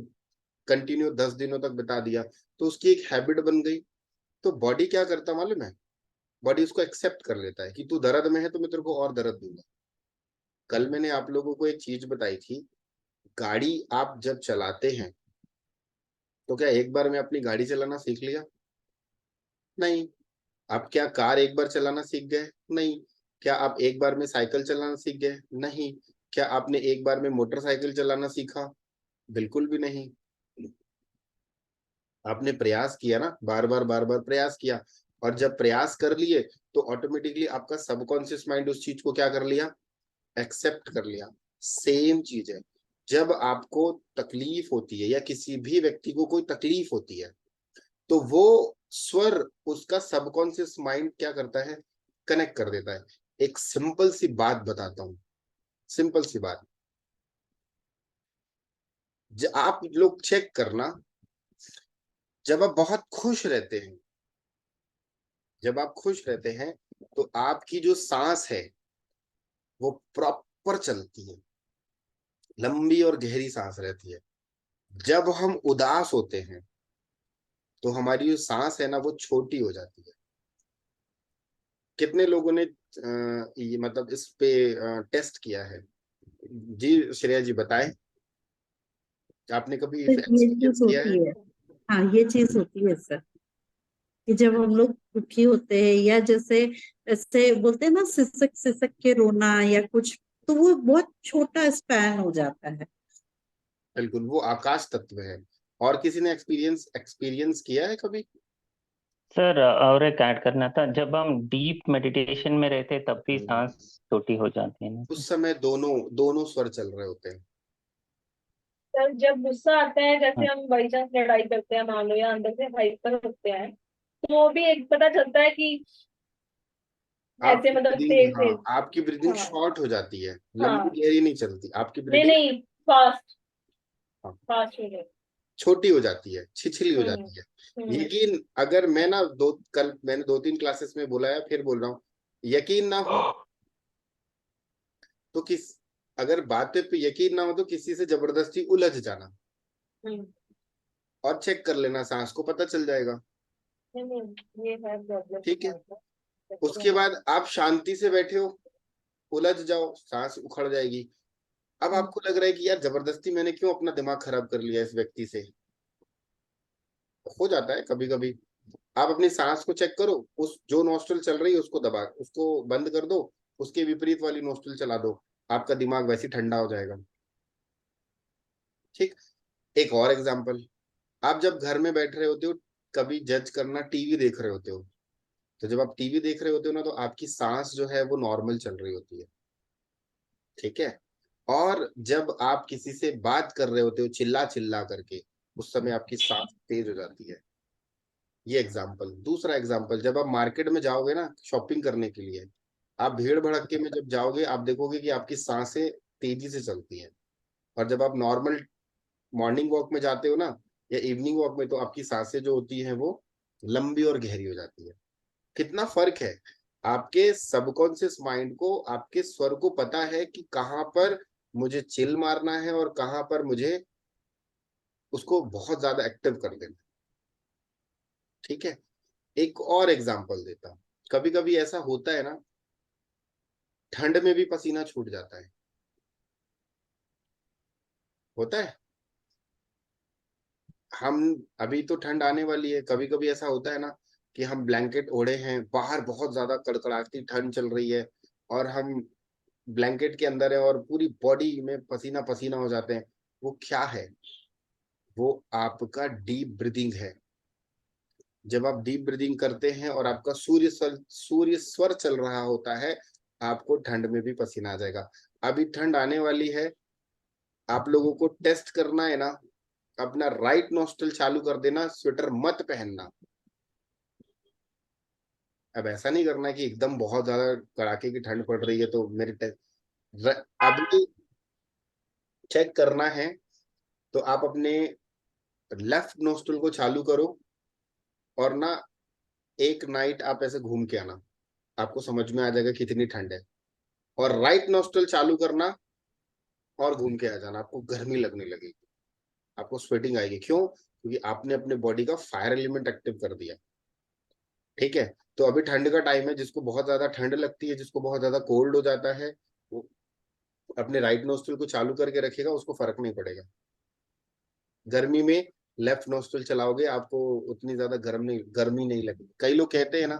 10 दिनों तक बिता दिया, तो उसकी एक हैबिट बन गई। तो बॉडी क्या करता मालूम है? बॉडी उसको एक्सेप्ट कर लेता है कि तू दर्द में है तो मैं तेरे को और दर्द दूंगा। कल मैंने आप लोगों को एक चीज बताई थी, गाड़ी आप जब चलाते हैं तो क्या एक बार में अपनी गाड़ी चलाना सीख लिया? नहीं। आप क्या कार एक बार चलाना सीख गए? नहीं। क्या आप एक बार में साइकिल चलाना सीख गए? नहीं। क्या आपने एक बार में मोटरसाइकिल चलाना सीखा? बिल्कुल भी नहीं। आपने प्रयास किया ना, बार बार प्रयास किया, और जब प्रयास कर लिए तो ऑटोमेटिकली आपका सबकॉन्शियस माइंड उस चीज को क्या कर लिया? एक्सेप्ट कर लिया। सेम चीज है, जब आपको तकलीफ होती है या किसी भी व्यक्ति को कोई तकलीफ होती है, तो वो स्वर उसका सबकॉन्शियस माइंड क्या करता है? कनेक्ट कर देता है। एक सिंपल सी बात बताता हूं, सिंपल सी बात। आप लोग चेक करना, जब आप बहुत खुश रहते हैं, जब आप खुश रहते हैं, तो आपकी जो सांस है वो प्रॉपर चलती है, लंबी और गहरी सांस रहती है। जब हम उदास होते हैं तो हमारी जो सांस है ना, वो छोटी हो जाती है। कितने लोगों ने ये मतलब इस पे टेस्ट किया है? जी श्रेया जी बताएं, आपने कभी तो ये एक्सपीरियंस चीज किया है? होती है। हाँ, ये चीज होती है सर, कि जब हम लोग दुखी होते हैं या जैसे ऐसे बोलते हैं ना, सिसक सिसक के रोना या कुछ, तो वो बहुत छोटा स्पैन हो जाता है। बिल्कुल, वो आकाश तत्व है। और किसी ने एक्सपीरियंस किया है कभी? सर और एक ऐड करना था, जब हम डीप मेडिटेशन में रहते तब भी सांस छोटी हो जाती है ना? उस समय दोनों स्वर चल रहे होते हैं। सर जब गुस्सा आता है, जैसे हाँ। हम बाई चांस लड़ाई करते हैं मान लो, या अंदर से हाइपर होते हैं, तो वो भी एक पता चलता है कि ऐसे आपकी मतलब ब्रीदिंग, तेज हाँ, तेज। आपकी ब्रीदिंग हाँ शॉर्ट हो जाती है, लंबी हाँ, गहरी नहीं चलती आपकी नहीं ब्रीदिंग। नहीं, फास्ट हाँ, फास्ट हो जाए। छोटी हो जाती है, छिछली हो हम्म जाती है। हम्म लेकिन अगर मैं ना कल मैंने 2-3 क्लासेस में बोला है, फिर बोल रहा हूँ, यकीन ना हो तो अगर बातें पे यकीन ना हो तो किसी से जबरदस्ती उलझ जाना हम्म, और चेक कर लेना, सांस को पता चल जाएगा। नहीं, ये है ठीक है, प्रॉब्लम। उसके बाद आप शांति से बैठे हो, उलझ जाओ, सांस उखड़ जाएगी। अब आपको लग रहा है कि यार जबरदस्ती मैंने क्यों अपना दिमाग खराब कर लिया इस व्यक्ति से। हो जाता है कभी कभी। आप अपनी सांस को चेक करो, उस जो नोस्ट्रल चल रही है उसको दबा, उसको बंद कर दो, उसके विपरीत वाली नोस्ट्रल चला दो, आपका दिमाग वैसे ही ठंडा हो जाएगा। ठीक। एक और एग्जांपल, आप जब घर में बैठ रहे होते हो, कभी जज करना, टीवी देख रहे होते हो, तो जब आप टीवी देख रहे होते हो ना, तो आपकी सांस जो है वो नॉर्मल चल रही होती है। ठीक है। और जब आप किसी से बात कर रहे होते हो चिल्ला चिल्ला करके, उस समय आपकी सांस तेज हो जाती है। ये एग्जाम्पल। दूसरा एग्जाम्पल, जब आप मार्केट में जाओगे ना शॉपिंग करने के लिए, आप भीड़ भड़क्के में जब जाओगे, आप देखोगे कि आपकी सांसें तेजी से चलती हैं। और जब आप नॉर्मल मॉर्निंग वॉक में जाते हो ना, या इवनिंग वॉक में, तो आपकी सांसें जो होती हैं वो लंबी और गहरी हो जाती है। कितना फर्क है। आपके सबकॉन्शियस माइंड को, आपके स्वर को पता है कि कहाँ पर मुझे चिल मारना है और कहाँ पर मुझे उसको बहुत ज्यादा एक्टिव कर देना। ठीक है, एक और एग्जांपल देता हूं। कभी कभी ऐसा होता है ना, ठंड में भी पसीना छूट जाता है, होता है। हम अभी तो ठंड आने वाली है, कभी कभी ऐसा होता है ना कि हम ब्लैंकेट ओढ़े हैं, बाहर बहुत ज्यादा कड़कड़ाती ठंड चल रही है और हम ब्लैंकेट के अंदर है और पूरी बॉडी में पसीना पसीना हो जाते हैं। वो क्या है? वो आपका डीप ब्रीदिंग है। जब आप डीप ब्रीदिंग करते हैं और आपका सूर्य स्वर चल रहा होता है, आपको ठंड में भी पसीना आ जाएगा। अभी ठंड आने वाली है, आप लोगों को टेस्ट करना है ना, अपना राइट नोस्ट्रल चालू कर देना, स्वेटर मत पहनना। अब ऐसा नहीं करना कि एकदम बहुत ज्यादा कड़ाके की ठंड पड़ रही है तो अभी चेक करना है तो आप अपने लेफ्ट नोस्ट्रल को चालू करो और ना एक नाइट आप ऐसे घूम के आना, आपको समझ में आ जाएगा कितनी ठंड है। और राइट नोस्ट्रल चालू करना और घूम के आ जाना, आपको गर्मी लगने लगेगी, आपको स्वेटिंग आएगी। क्यों? क्योंकि आपने अपने बॉडी का फायर एलिमेंट एक्टिव कर दिया। ठीक है, तो अभी ठंड का टाइम है, जिसको बहुत ज्यादा ठंड लगती है, जिसको बहुत ज्यादा कोल्ड हो जाता है, वो अपने राइट नोस्ट्रल को चालू करके रखेगा, उसको फर्क नहीं पड़ेगा। गर्मी में लेफ्ट नोस्ट्रल चलाओगे, आपको उतनी ज्यादा गर्मी नहीं लगेगी। कई लोग कहते हैं ना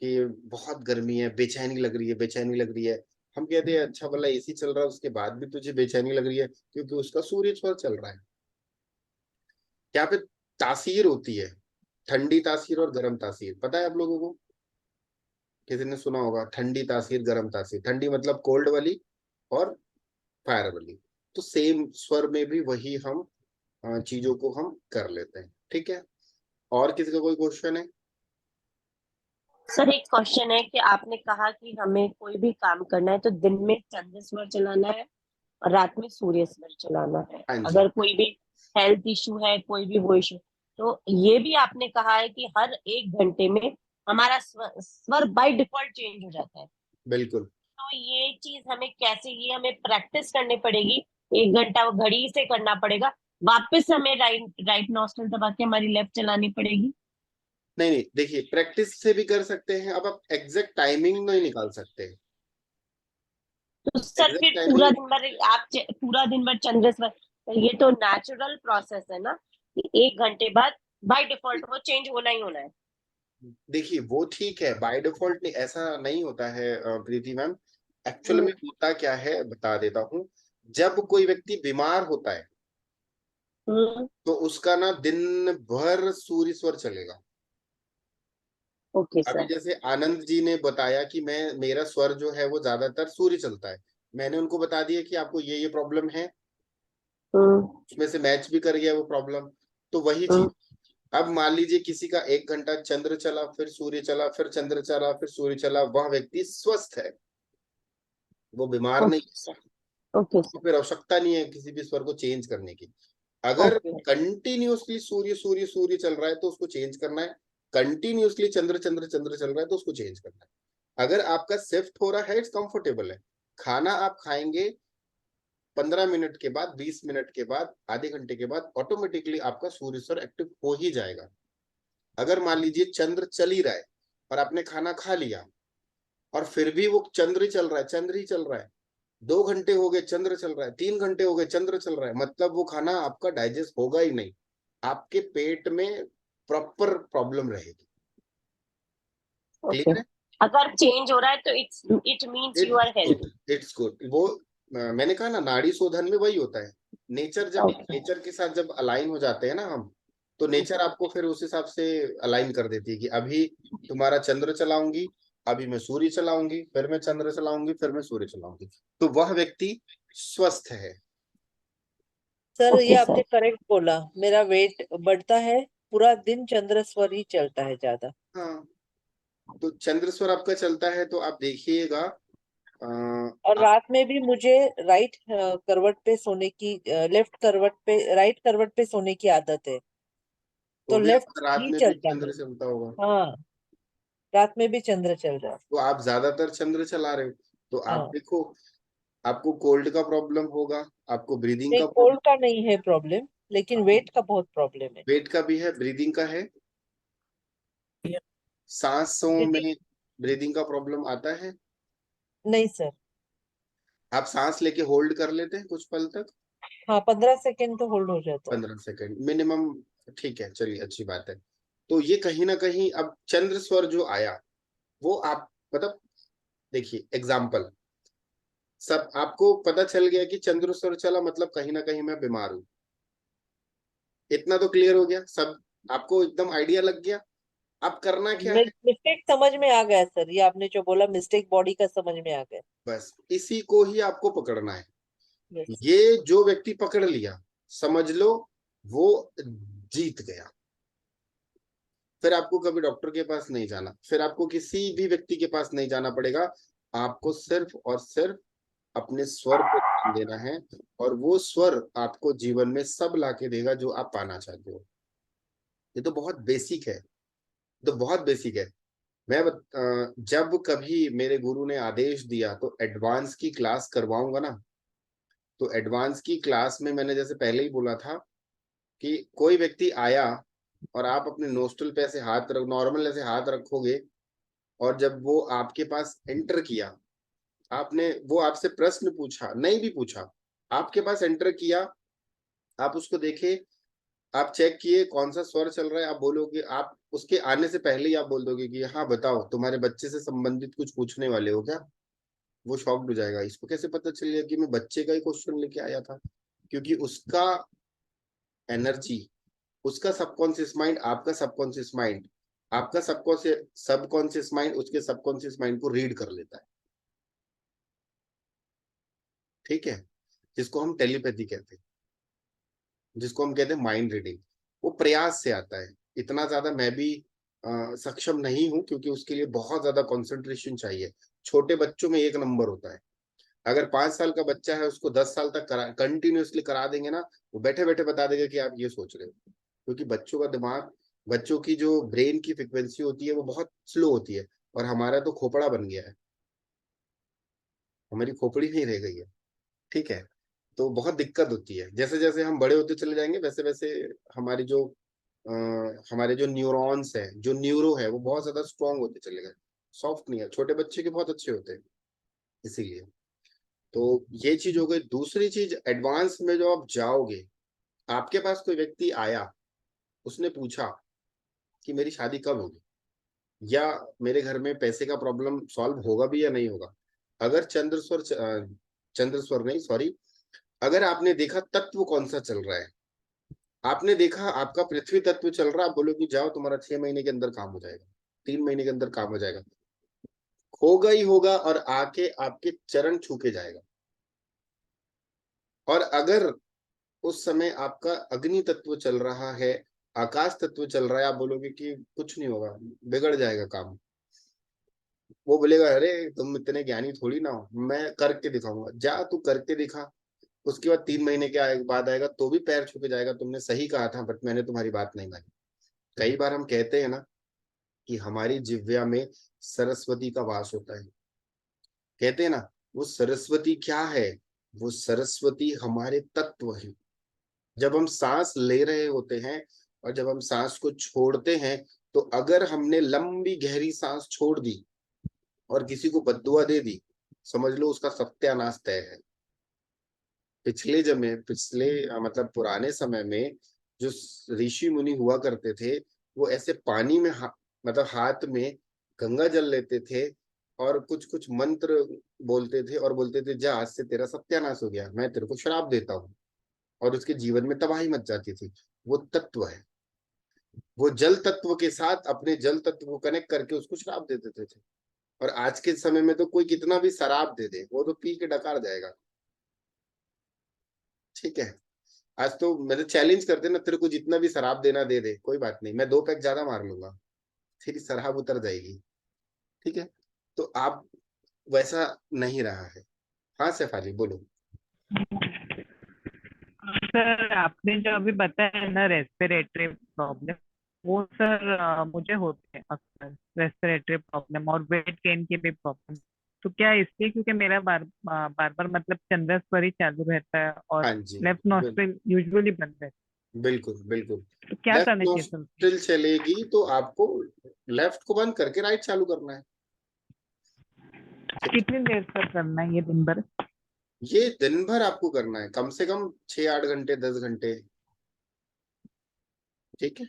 कि बहुत गर्मी है, बेचैनी लग रही है, बेचैनी लग रही है। हम कहते हैं अच्छा भला एसी चल रहा है उसके बाद भी तुझे बेचैनी लग रही है, क्योंकि उसका सूर्य स्वर चल रहा है। यहाँ पे तासीर होती है, ठंडी तासीर और गर्म तासीर, पता है आप लोगों को? किसी ने सुना होगा ठंडी तासीर गर्म तासीर। ठंडी मतलब कोल्ड वाली और फायर वाली। तो सेम स्वर में भी वही हम चीजों को हम कर लेते हैं। ठीक है, और किसी का कोई क्वेश्चन है? सर एक क्वेश्चन है कि आपने कहा कि हमें कोई भी काम करना है तो दिन में चंद्र स्वर चलाना है और रात में सूर्य स्वर चलाना है। हाँ जी, अगर कोई भी हेल्थ इशू है, कोई भी वो इशू, तो ये भी आपने कहा है कि हर 1 घंटे में हमारा स्वर बाय डिफॉल्ट चेंज हो जाता है। बिल्कुल। तो ये चीज हमें कैसे, ये हमें प्रैक्टिस करनी पड़ेगी, 1 घंटा वो घड़ी से करना पड़ेगा, वापस हमें राइट नॉस्ट्रल दबा के हमारी लेफ्ट चलानी पड़ेगी? नहीं नहीं, देखिए प्रैक्टिस से भी कर सकते हैं। अब आप एग्जैक्ट टाइमिंग नहीं निकाल सकते। तो सर एग्जैक्ट फिर टाइमिंग पूरा दिन भर चंद्र स्वर, तो ये तो नेचुरल प्रोसेस है ना कि 1 घंटे बाद बाय डिफॉल्ट वो चेंज होना ही होना है। देखिए वो ठीक है, बाय डिफॉल्ट नहीं, ऐसा नहीं होता है प्रीति मैम। एक्चुअल में होता क्या है बता देता हूँ। जब कोई व्यक्ति बीमार होता है तो उसका ना दिन भर सूर्य स्वर चलेगा। ओके अभी सर। जैसे आनंद जी ने बताया कि मेरा स्वर जो है वो ज्यादातर सूर्य चलता है, मैंने उनको बता दिया कि आपको ये प्रॉब्लम है, उसमें से मैच भी कर गया वो प्रॉब्लम। तो वही चीज, अब मान लीजिए किसी का 1 घंटा चंद्र चला, फिर सूर्य चला, फिर चंद्र चला, फिर सूर्य चला, वह व्यक्ति स्वस्थ है, वो बीमार नहीं। Okay sir. ओके तो फिर आवश्यकता नहीं है किसी भी स्वर को चेंज करने की। अगर कंटिन्यूअसली सूर्य सूर्य सूर्य चल रहा है तो उसको चेंज करना है, कंटिन्यूअसली चंद्र चंद्र चंद्र चल रहा है तो उसको चेंज करना है। अगर आपका शिफ्ट हो रहा है, इट्स कंफर्टेबल है। खाना आप खाएंगे 15 मिनट के बाद, 20 मिनट के बाद, आधे घंटे के बाद ऑटोमेटिकली आपका सूर्य स्वर एक्टिव हो ही जाएगा। अगर मान लीजिए चंद्र चल ही रहा है और आपने खाना खा लिया और फिर भी वो चंद्र ही चल रहा है, चंद्र ही चल रहा है, 2 घंटे हो गए चंद्र चल रहा है, 3 घंटे हो गए चंद्र चल रहा है, मतलब वो खाना आपका डाइजेस्ट होगा ही नहीं, आपके पेट में प्रॉपर प्रॉब्लम रहेगी। क्लियर है? अगर चेंज हो रहा है तो it means you are healthy. It's good. वो मैंने कहा ना, नाड़ी शोधन में वही होता है। नेचर के साथ जब अलाइन हो जाते हैं ना हम, तो नेचर आपको फिर उस हिसाब से अलाइन कर देती है कि अभी तुम्हारा चंद्र चलाऊंगी, अभी मैं सूर्य चलाऊंगी, फिर मैं चंद्र चलाऊंगी, फिर मैं सूर्य चलाऊंगी, तो वह व्यक्ति स्वस्थ है। सर ये आपने करेक्ट बोला, मेरा वेट बढ़ता है, पूरा दिन चंद्र स्वर ही चलता है ज्यादा। हाँ, तो चंद्र स्वर आपका चलता है तो आप देखिएगा। और रात में भी मुझे राइट करवट पे सोने की, लेफ्ट करवट पे, राइट करवट पे सोने की आदत है, तो भी लेफ्ट रात ही में भी चलता है। चंद्र चलता होगा। हाँ, रात में भी चंद्र चल रहा है। तो आप ज्यादातर चंद्र चला रहे हो, तो आप हाँ देखो आपको कोल्ड का प्रॉब्लम होगा, आपको ब्रीदिंग नहीं, का कोल्ड का नहीं है प्रॉब्लम, लेकिन वेट का बहुत प्रॉब्लम है। वेट का भी है, ब्रीदिंग का है, सांसों में ब्रीदिंग का प्रॉब्लम आता है। नहीं सर। आप सांस लेके होल्ड कर लेते हैं कुछ पल तक? हाँ 15 सेकेंड तो होल्ड हो जाता है। 15 सेकंड मिनिमम, ठीक है, चलिए अच्छी बात है। तो ये कहीं ना कहीं अब चंद्र स्वर जो आया वो आप मतलब देखिए एग्जाम्पल, सब आपको पता चल गया कि चंद्र स्वर चला मतलब कहीं ना कहीं मैं बीमार हूं, इतना तो क्लियर हो गया सब, आपको एकदम आइडिया लग गया। अब करना क्या है? मिस्टेक समझ में आ गया सर, ये आपने जो बोला मिस्टेक बॉडी का समझ में आ गया। बस इसी को ही आपको पकड़ना है। Yes. ये जो व्यक्ति पकड़ लिया समझ लो वो जीत गया। फिर आपको कभी डॉक्टर के पास नहीं जाना, फिर आपको किसी भी व्यक्ति के पास नहीं जाना पड़ेगा, आपको सिर्फ और सिर्फ अपने स्वर को ध्यान देना है, और वो स्वर आपको जीवन में सब लाके देगा जो आप पाना चाहते हो। ये तो बहुत बेसिक है, तो बहुत बेसिक है। जब कभी मेरे गुरु ने आदेश दिया तो एडवांस की क्लास करवाऊंगा ना, तो एडवांस की क्लास में मैंने जैसे पहले ही बोला था कि कोई व्यक्ति आया और आप अपने नोस्ट्रल पे ऐसे हाथ रख, नॉर्मल ऐसे हाथ रखोगे, और जब वो आपके पास एंटर किया, आपने वो आपसे प्रश्न पूछा, नहीं भी पूछा, आपके पास एंटर किया, आप उसको देखे, आप चेक किए कौन सा स्वर चल रहा है, आप बोलोगे, आप उसके आने से पहले ही आप बोल दोगे कि हाँ बताओ तुम्हारे बच्चे से संबंधित कुछ पूछने वाले हो क्या? वो शॉक्ड हो जाएगा, इसको कैसे पता चल गया कि मैं बच्चे का ही क्वेश्चन लेके आया था? क्योंकि उसका एनर्जी, उसका सबकॉन्शियस माइंड, आपका सबकॉन्शियस माइंड, आपका सबकॉन्शियस माइंड उसके सबकॉन्शियस माइंड को रीड कर लेता है। ठीक है, जिसको हम टेलीपैथी कहते हैं, जिसको हम कहते हैं माइंड रीडिंग, वो प्रयास से आता है। इतना ज्यादा मैं भी सक्षम नहीं हूं, क्योंकि उसके लिए बहुत ज्यादा कंसंट्रेशन चाहिए। छोटे बच्चों में 1 नंबर होता है, अगर 5 साल का बच्चा है उसको 10 साल तक कंटिन्यूअसली करा देंगे ना, वो बैठे बैठे बता देगा कि आप ये सोच रहे हो। क्योंकि बच्चों का दिमाग, बच्चों की जो ब्रेन की फ्रिक्वेंसी होती है वो बहुत स्लो होती है, और हमारा तो खोपड़ा बन गया है, हमारी खोपड़ी नहीं रह गई है। ठीक है, तो बहुत दिक्कत होती है। जैसे जैसे हम बड़े होते चले जाएंगे वैसे वैसे हमारी जो हमारे जो न्यूरॉन्स है, जो न्यूरो है, वो बहुत ज्यादा स्ट्रांग होते चले गए, सॉफ्ट नहीं है। छोटे बच्चे के बहुत अच्छे होते हैं, इसीलिए। तो ये चीज हो गई। दूसरी चीज, एडवांस में जो आप जाओगे, आपके पास कोई व्यक्ति आया, उसने पूछा कि मेरी शादी कब होगी, या मेरे घर में पैसे का प्रॉब्लम सॉल्व होगा भी या नहीं होगा। अगर चंद्र स्वर नहीं, सॉरी, अगर आपने देखा तत्व कौन सा चल रहा है, आपने देखा आपका पृथ्वी तत्व चल रहा है, आप बोलोगे जाओ तुम्हारा 6 महीने के अंदर काम हो जाएगा, 3 महीने के अंदर काम हो जाएगा, होगा ही होगा, और आके आपके चरण छू के जाएगा। और अगर उस समय आपका अग्नि तत्व चल रहा है, आकाश तत्व चल रहा है, आप बोलोगे कि कुछ नहीं होगा, बिगड़ जाएगा काम। वो बोलेगा अरे तुम इतने ज्ञानी थोड़ी ना हो, मैं करके दिखाऊंगा। जा तू करके दिखा, उसके बाद 3 महीने के बाद आएगा तो भी पैर छू के जाएगा, तुमने सही कहा था बट मैंने तुम्हारी बात नहीं मानी। कई बार हम कहते हैं ना कि हमारी जिह्वा में सरस्वती का वास होता है, कहते हैं ना, वो सरस्वती क्या है? वो सरस्वती हमारे तत्व है। जब हम सांस ले रहे होते हैं और जब हम सांस को छोड़ते हैं, तो अगर हमने लंबी गहरी सांस छोड़ दी और किसी को बद्दुआ दे दी, समझ लो उसका सत्यानाश तय है। मतलब पुराने समय में जो ऋषि मुनि हुआ करते थे, वो ऐसे पानी में मतलब हाथ में गंगा जल लेते थे और कुछ कुछ मंत्र बोलते थे और बोलते थे जा आज से तेरा सत्यानाश हो गया, मैं तेरे को श्राप देता हूँ, और उसके जीवन में तबाही मच जाती थी। वो तत्व है, वो जल तत्व के साथ अपने जल तत्व को कनेक्ट करके उसको श्राप दे देते थे। और आज के समय में तो कोई कितना भी शराब दे दे, वो तो पी के डकार जाएगा। ठीक है, आज तो मेरे चैलेंज करते ना, तेरे को जितना भी शराब देना दे दे, कोई बात नहीं, मैं 2 पैक ज्यादा मार लूंगा, तेरी शराब उतर जाएगी। ठीक है, तो आप वैसा नहीं रहा है। हाँ शेफाली बोलो। सर आपने जो अभी बताया ना रेस्पिरेटरी प्रॉब्लम, वो सर मुझे होते हैं अक्सर रेस्पिरेटरी प्रॉब्लम और वेट गेन की भी प्रॉब्लम। तो क्या इसलिए क्योंकि मेरा बार बार मतलब चंद्र स्वर ही चालू रहता है और हाँ जी, लेफ्ट नॉस्ट्रिल यूजुअली बंद रहता बिल्कुल बिल्कुल। है, तो क्या लेफ्ट करना चाहिए सर? नोस्ट्रिल चलेगी तो आपको लेफ्ट को बंद करके राइट चालू करना है। कितनी देर तक करना है ये दिन भर? ये दिन भर आपको करना है, कम से कम 6-8 घंटे, 10 घंटे। ठीक है,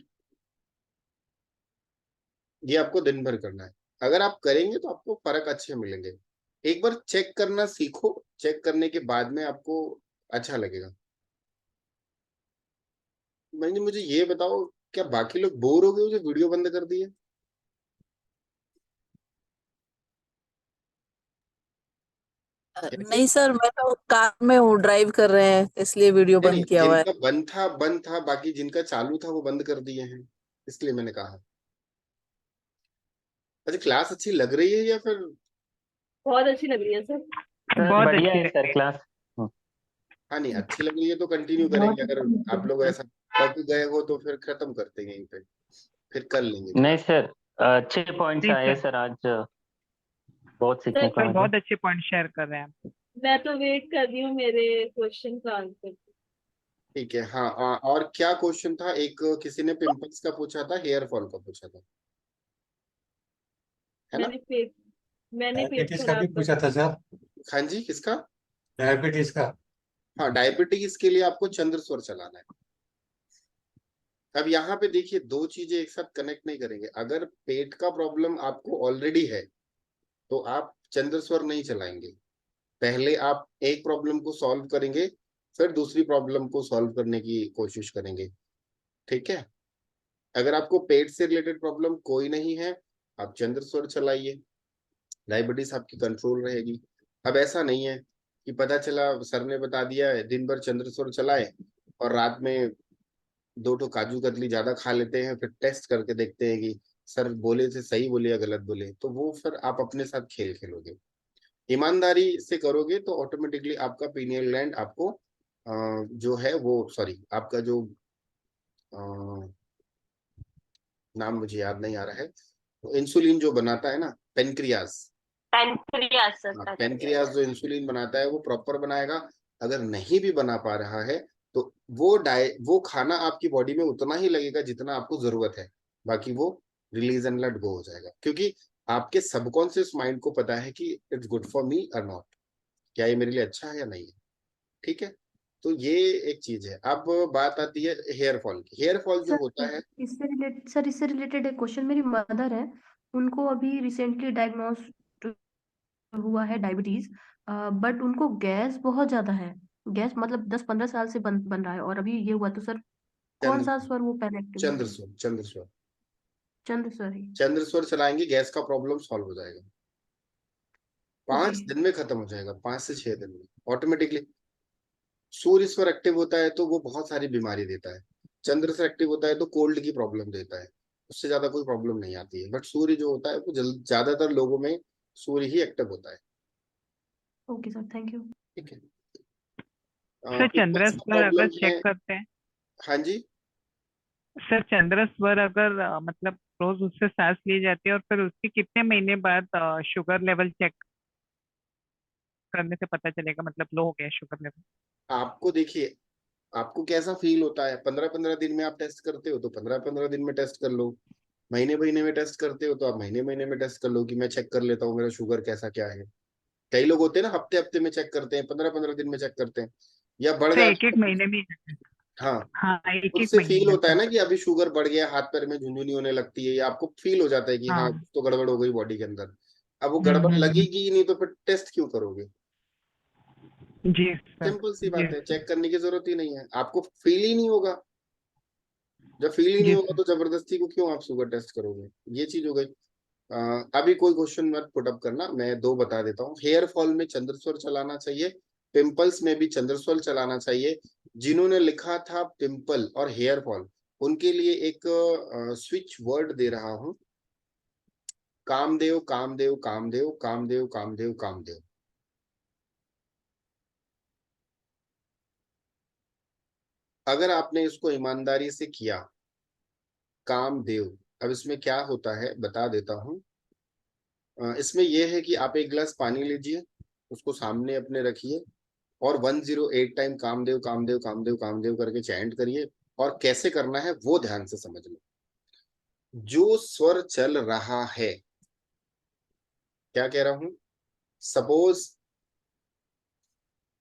ये आपको दिन भर करना है। अगर आप करेंगे तो आपको फर्क अच्छे मिलेंगे। एक बार चेक करना सीखो, चेक करने के बाद में आपको अच्छा लगेगा। मुझे ये बताओ, क्या बाकी लोग बोर हो गए जो वीडियो बंद कर दिए? नहीं सर, मैं तो कार में हूँ, ड्राइव कर रहे हैं, इसलिए वीडियो नहीं बंद किया हुआ है। जिनका बंद था, बाकी जिनका चालू था वो बंद कर दिए हैं, इसलिए मैंने कहा। अच्छा, क्लास अच्छी लग रही है या फिर? बहुत अच्छी लग रही है सर। बहुत बढ़िया अच्छी है सर लगी। क्लास। हाँ, नहीं अच्छी लग रही है तो कंटिन्यू करेंगे। अगर आप लोग ऐसा पक गए हो तो फिर खत्म करते हैं यहीं पे, फिर कर लेंगे नहीं क्लास। सर, अच्छे पॉइंट्स नहीं आए सर, सर आज, बहुत सीखने को सर मिला। बहुत अच्छे पॉइंट शेयर कर रहे हैं आप। मैं तो वेट कर रही हूँ मेरे क्वेश्चन का आंसर। ठीक है, हाँ। और क्या क्वेश्चन था? एक किसी ने पिंपल्स का पूछा था, हेयर फॉल का पूछा था, है ना? मैंने पेट डायबिटीज का भी खराब कर। पूछा था सर। हाँ जी, किसका? डायबिटीज का। हाँ, डायबिटीज के लिए आपको चंद्र स्वर चलाना है। अब यहाँ पे देखिए, दो चीजें एक साथ कनेक्ट नहीं करेंगे। अगर पेट का प्रॉब्लम आपको ऑलरेडी है तो आप चंद्र स्वर नहीं चलाएंगे। पहले आप एक प्रॉब्लम को सॉल्व करेंगे, फिर दूसरी प्रॉब्लम को सॉल्व करने की कोशिश करेंगे। ठीक है, अगर आपको पेट से रिलेटेड प्रॉब्लम कोई नहीं है, आप चंद्र स्वर चलाइए, डायबिटीज आपकी कंट्रोल रहेगी। अब ऐसा नहीं है कि पता चला सर ने बता दिया है दिन भर चंद्र स्वर चलाए और रात में 2 काजू कतली ज्यादा खा लेते हैं, फिर टेस्ट करके देखते हैं कि सर बोले थे सही बोले या गलत बोले, तो वो फिर आप अपने साथ खेल खेलोगे। ईमानदारी से करोगे तो ऑटोमेटिकली आपका पीनियल ग्लैंड आपको जो है वो, सॉरी, आपका जो नाम मुझे याद नहीं आ रहा है, तो इंसुलिन जो बनाता है ना, पेनक्रियास। पैनक्रियास सर, हाँ, पैनक्रियास। पेनक्रियास जो इंसुलिन बनाता है वो प्रॉपर बनाएगा। अगर नहीं भी बना पा रहा है तो वो खाना आपकी बॉडी में उतना ही लगेगा जितना आपको जरूरत है, बाकी वो रिलीज एंड लेट गो हो जाएगा, क्योंकि आपके सबकॉन्शियस माइंड को पता है कि इट्स गुड फॉर मी और नॉट, क्या ये मेरे लिए अच्छा है या नहीं है। ठीक है, तो ये एक चीज है। अब बात आती है हेयर फॉल की। हेयर फॉल जो होता है, इससे रिलेटेड एक क्वेश्चन। मेरी मदर है, उनको अभी रिसेंटली डायग्नोस हुआ है डायबिटीज, बट उनको गैस बहुत ज्यादा है। गैस मतलब 10-15 साल से बन रहा है, और अभी ये हुआ तो सर कौन सा चंद्र स्वर वो पहले एक्टिवेट होगा? चंद्र स्वर चंद्र स्वर ही। चंद्र स्वर चलाएंगे, गैस का प्रॉब्लम सॉल्व हो जाएगा। ओके। 5 दिन में खत्म हो जाएगा, 5 से 6 दिन में ऑटोमेटिकली। सूर्य स्वर एक्टिव होता है तो वो बहुत सारी बीमारी देता है। चंद्र से एक्टिव होता है तो कोल्ड की प्रॉब्लम देता है, उससे ज्यादा कोई प्रॉब्लम नहीं आती है। बट सूर्य जो होता है वो ज्यादातर लोगों में सूर्य ही एक्टिव होता है। Okay sir, thank you. ठीक है, सर चंद्र पिंपल्स का स्वर अगर प्रॉब्लम है। चेक करते हैं, हाँ जी, सर चंद्र स्वर अगर मतलब रोज उससे सांस ली जाती है और फिर उसके कितने महीने बाद शुगर लेवल चेक करने से पता चलेगा मतलब लो हो गया शुगर लेवल? आपको देखिए, आपको कैसा फील होता है, 15-15 दिन में आप टेस्ट करते हो तो 15-15 दिन में टेस्ट कर लो, महीने महीने में टेस्ट करते हो तो आप महीने महीने में टेस्ट कर लो कि मैं चेक कर लेता हूँ मेरा शुगर कैसा क्या है। कई लोग होते हैं ना, हफ्ते हफ्ते में चेक करते हैं, 15-15 दिन में चेक करते हैं, या बढ़ सर एक जाता एक है। महीने में? हाँ, हाँ, एक एक उससे महीने फील में होता है सर। ना कि अभी शुगर बढ़ गया, हाथ पैर में झुंझुनी होने लगती है, या आपको फील हो जाता है कि हाँ हाँ। तो गड़बड़ हो गई बॉडी के अंदर। अब वो गड़बड़ हम्म। लगेगी ही नहीं तो फिर टेस्ट क्यों करोगे? जी सर। सिंपल सी जी बात है, सर। चेक करने की जरूरत ही नहीं है, आपको फील ही नहीं होगा। जब फील ही नहीं जी होगा सर। तो जबरदस्ती को क्यों आप शुगर टेस्ट करोगे? ये चीज हो गई। अभी कोई क्वेश्चन मत पुट अप करना, मैं 2 बता देता हूँ। हेयर फॉल में चंद्रस्वर चलाना चाहिए, पिंपल्स में भी चंद्रस्वर चलाना चाहिए। जिन्होंने लिखा था पिंपल और हेयर फॉल, उनके लिए एक स्विच वर्ड दे रहा हूँ, कामदेव कामदेव कामदेव कामदेव कामदेव कामदेव। अगर आपने इसको ईमानदारी से किया, कामदेव, अब इसमें क्या होता है बता देता हूँ। इसमें यह है कि आप एक गिलास पानी लीजिए, उसको सामने अपने रखिए और 108 टाइम कामदेव कामदेव कामदेव कामदेव करके चैंट करिए। और कैसे करना है वो ध्यान से समझ लो। जो स्वर चल रहा है, क्या कह रहा हूं, सपोज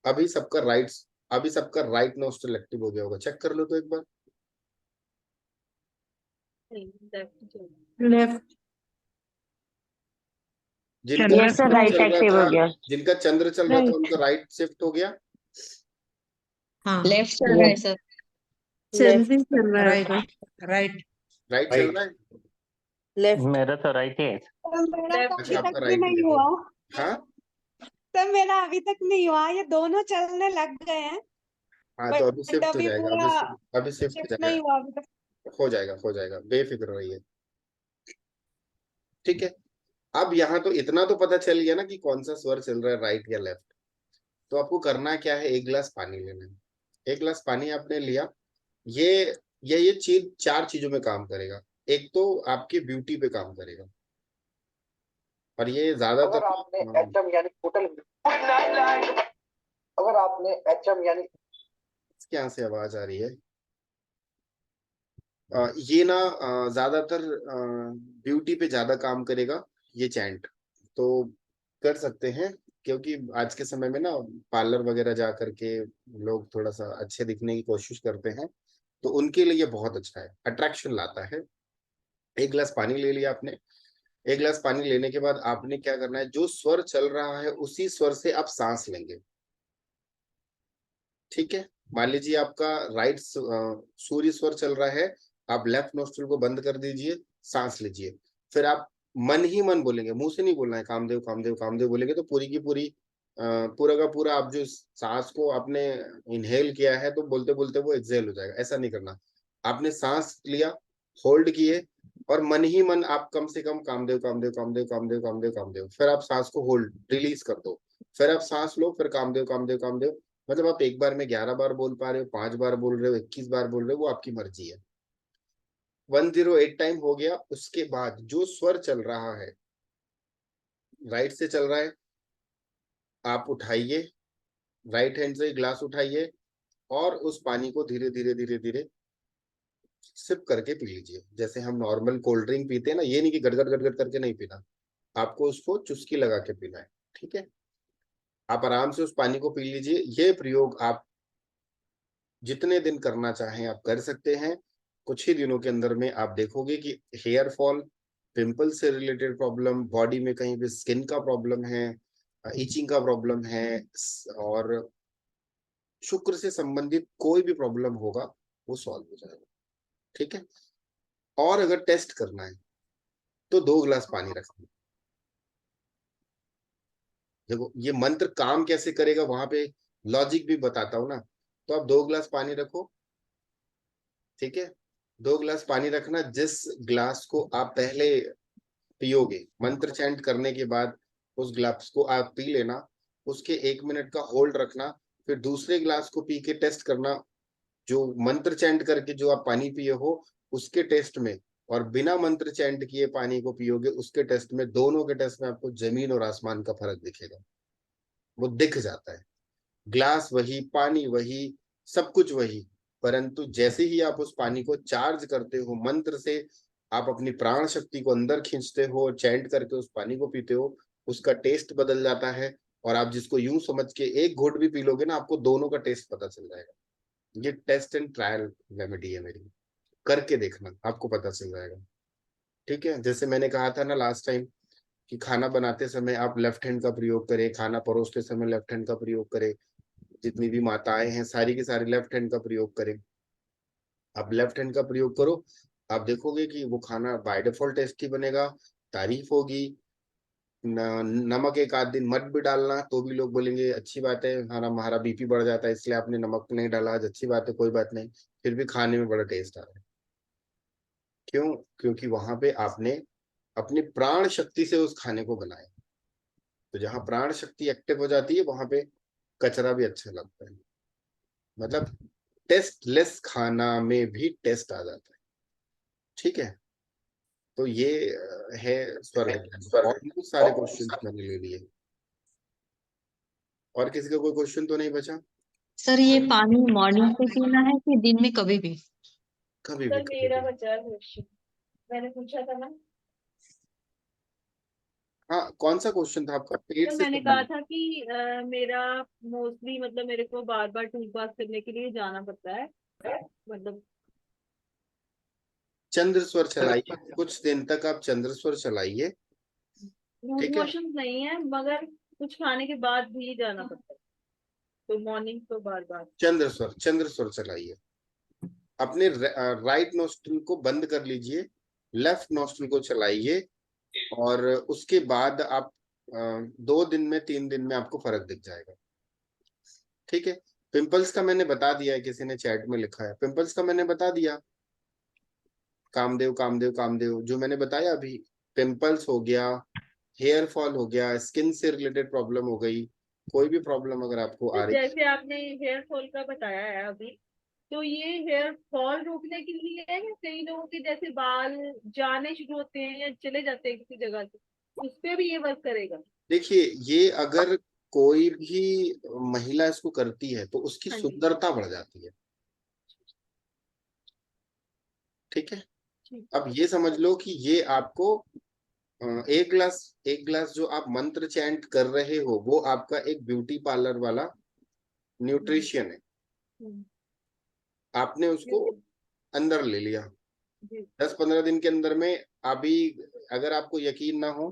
अभी सबका राइट नोस्ट्रल एक्टिव हो गया होगा, चेक कर लो तो एक बार। लेफ्ट। जिनका लेफ्ट से राइट एक्टिव हो गया। जिनका चंद्र चल रहा था उनका राइट शिफ्ट हो गया। हाँ लेफ्ट चल रहा है सर। चंद्र चल रहा है राइट आपका। राइट राइट चल रहा है। लेफ्ट। मेरा तो राइट है। मेरा तो अच्छा अभी आपका तक भी राइट नहीं है। हुआ हाँ सर, मेरा अभी तक नहीं हुआ, ये दोनों चलने लग गए हैं हाँ, तो अभी बट शिफ्ट हो अभी जाएगा। पूरा अभी शिफ्ट हो शिफ्ट नहीं जाएगा, हुआ अभी तक। हो जाएगा, बेफिक्र रहिए। ठीक है, अब यहाँ तो इतना तो पता चल गया ना कि कौन सा स्वर चल रहा है, राइट या लेफ्ट। तो आपको करना क्या है, एक गिलास पानी लेना है। एक गिलास पानी आपने लिया, ये चीज 4 चीजों में काम करेगा। एक तो आपकी ब्यूटी पे काम करेगा, और ये ज्यादातर अगर आपने एचएम यानी होटल अगर आपने एचएम यानी क्या से आवाज आ रही है, ये ना ज्यादातर ब्यूटी पे ज्यादा काम करेगा ये चैंट। तो कर सकते हैं, क्योंकि आज के समय में ना पार्लर वगैरह जा करके लोग थोड़ा सा अच्छे दिखने की कोशिश करते हैं, तो उनके लिए ये बहुत अच्छा है, अट्रैक्शन लाता है। एक गिलास पानी ले लिया आपने। एक गिलास पानी लेने के बाद आपने क्या करना है, जो स्वर चल रहा है उसी स्वर से आप सांस लेंगे। ठीक है, मान लीजिए आपका राइट सूर्य स्वर चल रहा है, आप लेफ्ट नोस्ट्रल को बंद कर दीजिए, सांस लीजिए। फिर आप मन ही मन बोलेंगे, मुंह से नहीं बोलना है कामदेव कामदेव कामदेव बोलेंगे तो पूरी की पूरी पूरा का पूरा आप जो सांस को आपने इनहेल किया है तो बोलते बोलते वो एक्सहेल हो जाएगा। ऐसा नहीं करना, आपने सांस लिया, होल्ड किए और मन ही मन आप कम से कम कामदेव कामदेव कामदेव कामदेव कामदेव कामदेव, फिर आप सांस को होल्ड रिलीज कर दो, फिर आप सांस लो, फिर कामदेव कामदेव कामदेव। मतलब आप एक बार में 11 बार बोल पा रहे हो, 5 बार बोल रहे हो, 21 बार बोल रहे हो, वो आपकी मर्जी है। 108 टाइम हो गया। उसके बाद जो स्वर चल रहा है, राइट से चल रहा है, आप उठाइए, राइट हैंड से ग्लास उठाइए और उस पानी को धीरे धीरे धीरे धीरे सिप करके पी लीजिए। जैसे हम नॉर्मल कोल्ड ड्रिंक पीते हैं ना, ये नहीं कि गड़गड़ गड़गड़ करके नहीं पीना, आपको उसको चुस्की लगा के पीना है। ठीक है, आप आराम से उस पानी को पी लीजिए। ये प्रयोग आप जितने दिन करना चाहें आप कर सकते हैं। कुछ ही दिनों के अंदर में आप देखोगे कि हेयर फॉल, पिंपल से रिलेटेड प्रॉब्लम, बॉडी में कहीं भी स्किन का प्रॉब्लम है, इचिंग का प्रॉब्लम है, और शुक्र से संबंधित कोई भी प्रॉब्लम होगा वो सॉल्व हो जाएगा। ठीक है, और अगर टेस्ट करना है तो 2 गिलास पानी रखना। देखो ये मंत्र काम कैसे करेगा, वहां पे लॉजिक भी बताता हूं ना। तो आप 2 गिलास पानी रखो। ठीक है, 2 गिलास पानी रखना। जिस गिलास को आप पहले पियोगे, मंत्र चैंट करने के बाद उस गिलास को आप पी लेना, उसके 1 मिनट का होल्ड रखना, फिर दूसरे गिलास को पी के टेस्ट करना। जो मंत्र चैंट करके जो आप पानी पिए हो उसके टेस्ट में, और बिना मंत्र चैंट किए पानी को पियोगे उसके टेस्ट में, दोनों के टेस्ट में आपको जमीन और आसमान का फर्क दिखेगा। वो दिख जाता है, ग्लास वही, पानी वही, सब कुछ वही, परंतु जैसे ही आप उस पानी को चार्ज करते हो मंत्र से, आप अपनी प्राण शक्ति को अंदर खींचते हो और चैंट करके उस पानी को पीते हो, उसका टेस्ट बदल जाता है। और आप जिसको यूं समझ के एक घोट भी पी लोगे ना, आपको दोनों का टेस्ट पता चल जाएगा। ये टेस्ट एंड ट्रायल रेमेडी है मेरी, करके देखना, आपको पता चल जाएगा। ठीक है, जैसे मैंने कहा था ना लास्ट टाइम कि खाना बनाते समय आप लेफ्ट हैंड का प्रयोग करें, खाना परोसते समय लेफ्ट हैंड का प्रयोग करें, जितनी भी माताएं हैं सारी की सारी लेफ्ट हैंड का प्रयोग करें। आप लेफ्ट हैंड का प्रयोग करो, आप देखोगे कि वो खाना बाय डिफॉल्ट टेस्टी बनेगा, तारीफ होगी। नमक एक आध दिन मत भी डालना तो भी लोग बोलेंगे अच्छी बात है, हमारा बीपी बढ़ जाता है इसलिए आपने नमक नहीं डाला आज, अच्छी बात है, कोई बात नहीं, फिर भी खाने में बड़ा टेस्ट आ रहा है। क्यों? क्योंकि वहां पे आपने अपनी प्राण शक्ति से उस खाने को बनाया। तो जहां प्राण शक्ति एक्टिव हो जाती है वहां पे कचरा भी अच्छा लगता है। मतलब टेस्टलेस खाना में भी टेस्ट आ जाता है। ठीक है, तो ये है स्वर विज्ञान। और बहुत सारे क्वेश्चन मैंने ले लिए। और किसी का कोई क्वेश्चन तो नहीं बचा? सर ये पानी मॉर्निंग पे पीना है कि दिन में कभी भी? कभी सर भी। मेरा बचा क्वेश्चन, मैंने पूछा था ना। हाँ, कौन सा क्वेश्चन था आपका? पेट तो से मैंने कहा था कि मेरा मोस्टली मतलब मेरे को बार बार टूथब्रश करने के लिए जाना पड़ता है, मतलब चंद्र स्वर चलाइए, कुछ दिन तक आप चंद्र स्वर चलाइए। लूज ठीक है, मोशन नहीं है मगर कुछ खाने के बाद भी जाना पड़ता है, तो मॉर्निंग तो बार बार। चंद्र स्वर चलाइए। अपने राइट नोस्ट्रिल को बंद कर लीजिए, लेफ्ट नोस्ट्रिल को चलाइए, और उसके बाद आप 2 दिन में 3 दिन में आपको फर्क दिख जाएगा। ठीक है। पिंपल्स का मैंने बता दिया है, किसी ने चैट में लिखा है, पिंपल्स का मैंने बता दिया। कामदेव कामदेव कामदेव जो मैंने बताया अभी, पिंपल्स हो गया, हेयर फॉल हो गया, स्किन से रिलेटेड प्रॉब्लम हो गई, कोई भी प्रॉब्लम अगर आपको आ रही है। जैसे आपने हेयर फॉल का बताया है अभी, तो ये हेयर फॉल रोकने के लिए है या कई लोगों के जैसे बाल जाने शुरू होते हैं या चले जाते हैं किसी जगह से, उस पे भी ये वर्क करेगा? देखिए, ये अगर कोई भी महिला इसको करती है तो उसकी हाँ जी। सुंदरता बढ़ जाती है। ठीक है। अब ये समझ लो कि ये आपको एक गिलास जो आप मंत्र चैंट कर रहे हो, वो आपका एक ब्यूटी पार्लर वाला न्यूट्रिशन है। आपने उसको अंदर ले लिया, 10-15 दिन के अंदर में। अभी अगर आपको यकीन ना हो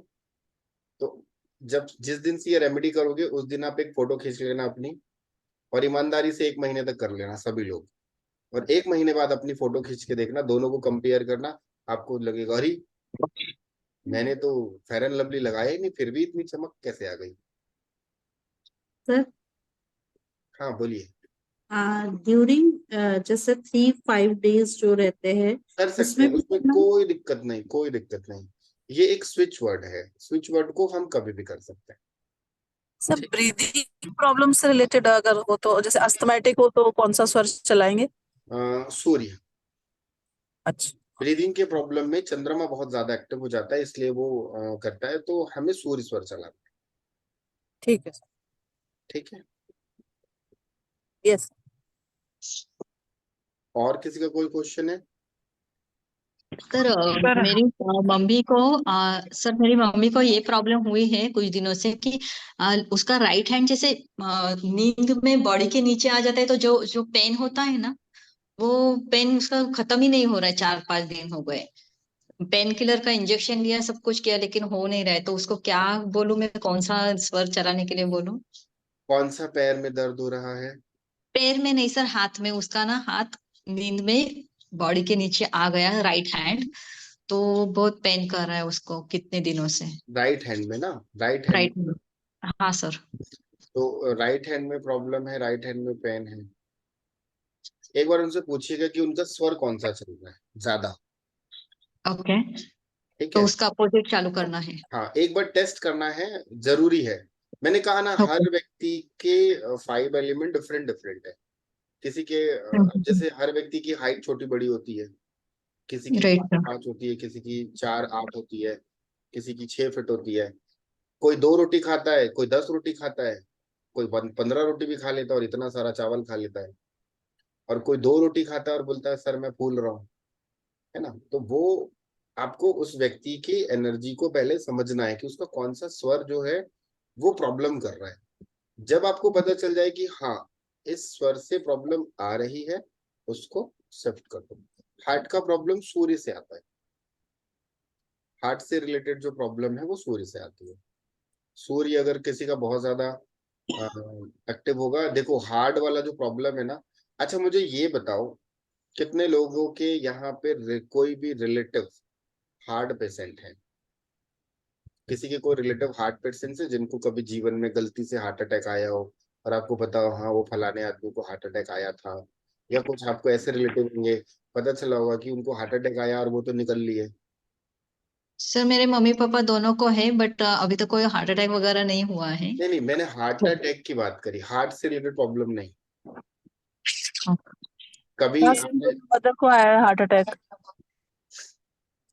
तो जिस दिन से ये रेमेडी करोगे उस दिन आप एक फोटो खींच लेना अपनी, और ईमानदारी से 1 महीने तक कर लेना सभी लोग, और 1 महीने बाद अपनी फोटो खींच के देखना, दोनों को कंपेयर करना। आपको लगेगा अरे मैंने तो फेयर एंड लवली लगाया ही नहीं, फिर भी इतनी चमक कैसे आ गई। सर हाँ बोलिए। ड्यूरिंग जैसे 3-5 डेज जो रहते हैं कर सकते उसमें हैं, भी उसमें करना? कोई दिक्कत नहीं, कोई दिक्कत नहीं। ये एक स्विच वर्ड है, स्विच वर्ड को हम कभी भी कर सकते हैं। सर ब्रीदिंग प्रॉब्लम से रिलेटेड अगर हो तो, जैसे अस्थमैटिक हो तो कौन सा स्वर चलाएंगे? सूर्य। अच्छा, ब्रीदिंग के प्रॉब्लम में चंद्रमा बहुत ज्यादा एक्टिव हो जाता है, इसलिए वो करता है, तो हमें सूर्य स्वर चलाना है। ठीक है सर। ठीक है। यस। और किसी का कोई क्वेश्चन है? सर मेरी मम्मी को सर मेरी मम्मी को ये प्रॉब्लम हुई है कुछ दिनों से कि उसका राइट हैंड जैसे नींद में बॉडी के नीचे आ जाता है, तो जो जो पेन होता है ना, वो पेन उसका खत्म ही नहीं हो रहा है। 4-5 दिन हो गए, पेन किलर का इंजेक्शन लिया, सब कुछ किया, लेकिन हो नहीं रहा है। तो उसको क्या बोलूं मैं, कौन सा स्वर चलाने के लिए बोलूं? कौन सा पैर में दर्द हो रहा है? पैर में नहीं सर, हाथ में। उसका ना हाथ नींद में बॉडी के नीचे आ गया, राइट हैंड, तो बहुत पेन कर रहा है उसको कितने दिनों से। राइट हैंड में ना? राइट हैंड राइट में, हाँ सर। तो राइट हैंड में प्रॉब्लम है, राइट हैंड में पेन है। एक बार उनसे पूछिएगा कि उनका स्वर कौन सा चल रहा है ज्यादा। ओके, ठीक तो है। उसका अपोजिट चालू करना है। हाँ, एक बार टेस्ट करना है, जरूरी है। मैंने कहा ना, ओके। हर व्यक्ति के 5 एलिमेंट डिफरेंट डिफरेंट है। किसी के जैसे हर व्यक्ति की हाइट छोटी बड़ी होती है, किसी की राइट 5 होती है, किसी की 4-8 होती है, किसी की 6 फीट होती है। कोई 2 रोटी खाता है, कोई 10 रोटी खाता है, कोई 15 रोटी भी खा लेता है और इतना सारा चावल खा लेता है, और कोई 2 रोटी खाता है और बोलता है सर मैं फूल रहा हूँ। है ना? तो वो आपको उस व्यक्ति की एनर्जी को पहले समझना है कि उसका कौन सा स्वर जो है वो प्रॉब्लम कर रहा है। जब आपको पता चल जाए कि हाँ इस स्वर से प्रॉब्लम आ रही है, उसको शिफ्ट कर दो। हार्ट का प्रॉब्लम सूर्य से आता है, हार्ट से रिलेटेड जो प्रॉब्लम है वो सूर्य से आती है। सूर्य अगर किसी का बहुत ज्यादा एक्टिव होगा, देखो हार्ट वाला जो प्रॉब्लम है ना। अच्छा मुझे ये बताओ, कितने लोगों के यहाँ पे कोई भी रिलेटिव हार्ट पेशेंट है? किसी के कोई रिलेटिव हार्ट पेशेंट है जिनको कभी जीवन में गलती से हार्ट अटैक आया हो, और आपको पता हो हाँ वो फलाने आदमी को हार्ट अटैक आया था? या कुछ आपको ऐसे रिलेटिव होंगे, पता चला होगा कि उनको हार्ट अटैक आया और वो तो निकल लिए। सर मेरे मम्मी पापा दोनों को है, बट अभी तक कोई हार्ट अटैक वगैरह नहीं हुआ है। नहीं नहीं, मैंने हार्ट अटैक की बात करी, हार्ट से रिलेटेड प्रॉब्लम नहीं। कभी आपने मदर को आया है हार्ट अटैक।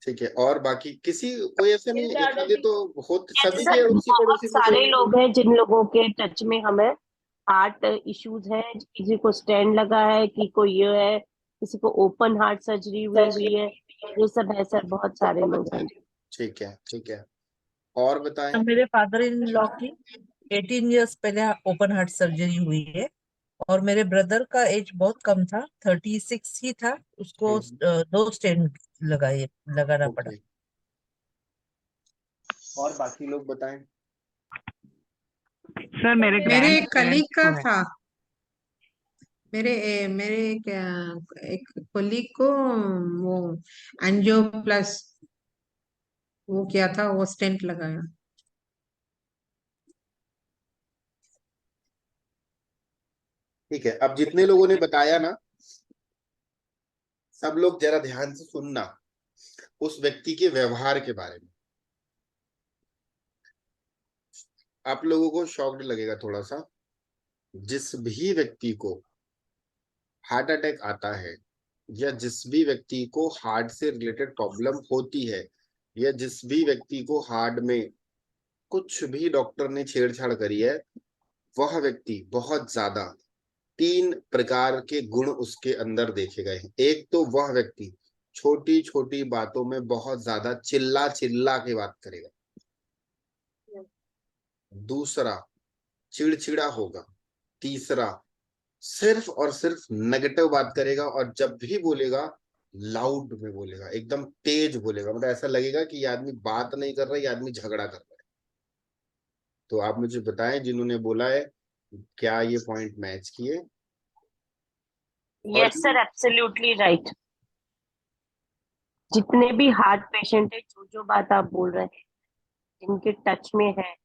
ठीक है, और बाकी किसी कोई ऐसे नहीं, एक आधे तो हो सभी सर के उसी बहुत पड़ोसी में सारे कोई लोग हैं जिन लोगों के टच में हमें हार्ट इश्यूज है, किसी को स्टेंट लगा है, कि कोई ये है, किसी को ओपन हार्ट सर्जरी हुई है, ये सब है सर, बहुत सारे लोग हैं। ठीक है, ठीक है, और बताएं। मेरे फादर इन लॉ की 18 इयर्स पहले ओपन हार्ट सर्जरी हुई है, और मेरे ब्रदर का एज बहुत कम था, 36 ही था, उसको 2 स्टेंट लगाना पड़ा। ओके, और बाकी लोग बताएं। सर मेरे मेरे ग्रैंड एक कलीग पेरेंट्स का को है। था, मेरे एक कलीग को वो एंजियोप्लास वो किया था, वो स्टेंट लगाया। ठीक है, अब जितने लोगों ने बताया ना, सब लोग जरा ध्यान से सुनना उस व्यक्ति के व्यवहार के बारे में। आप लोगों को शॉक्ड लगेगा थोड़ा सा। जिस भी व्यक्ति को हार्ट अटैक आता है, या जिस भी व्यक्ति को हार्ट से रिलेटेड प्रॉब्लम होती है, या जिस भी व्यक्ति को हार्ट में कुछ भी डॉक्टर ने छेड़छाड़ करी है, वह व्यक्ति बहुत ज्यादा 3 प्रकार के गुण उसके अंदर देखे गए हैं। एक तो वह व्यक्ति छोटी छोटी बातों में बहुत ज्यादा चिल्ला चिल्ला के बात करेगा। दूसरा, चिड़चिड़ा होगा। तीसरा, सिर्फ और सिर्फ नेगेटिव बात करेगा, और जब भी बोलेगा लाउड में बोलेगा, एकदम तेज बोलेगा, मतलब ऐसा लगेगा कि ये आदमी बात नहीं कर रहा है, ये आदमी झगड़ा कर रहा है। तो आप मुझे बताएं जिन्होंने बोला है, क्या ये पॉइंट मैच किए? Yes sir, absolutely right. जितने भी हार्ट पेशेंट है, जो जो बात आप बोल रहे हैं, जिनके टच में है,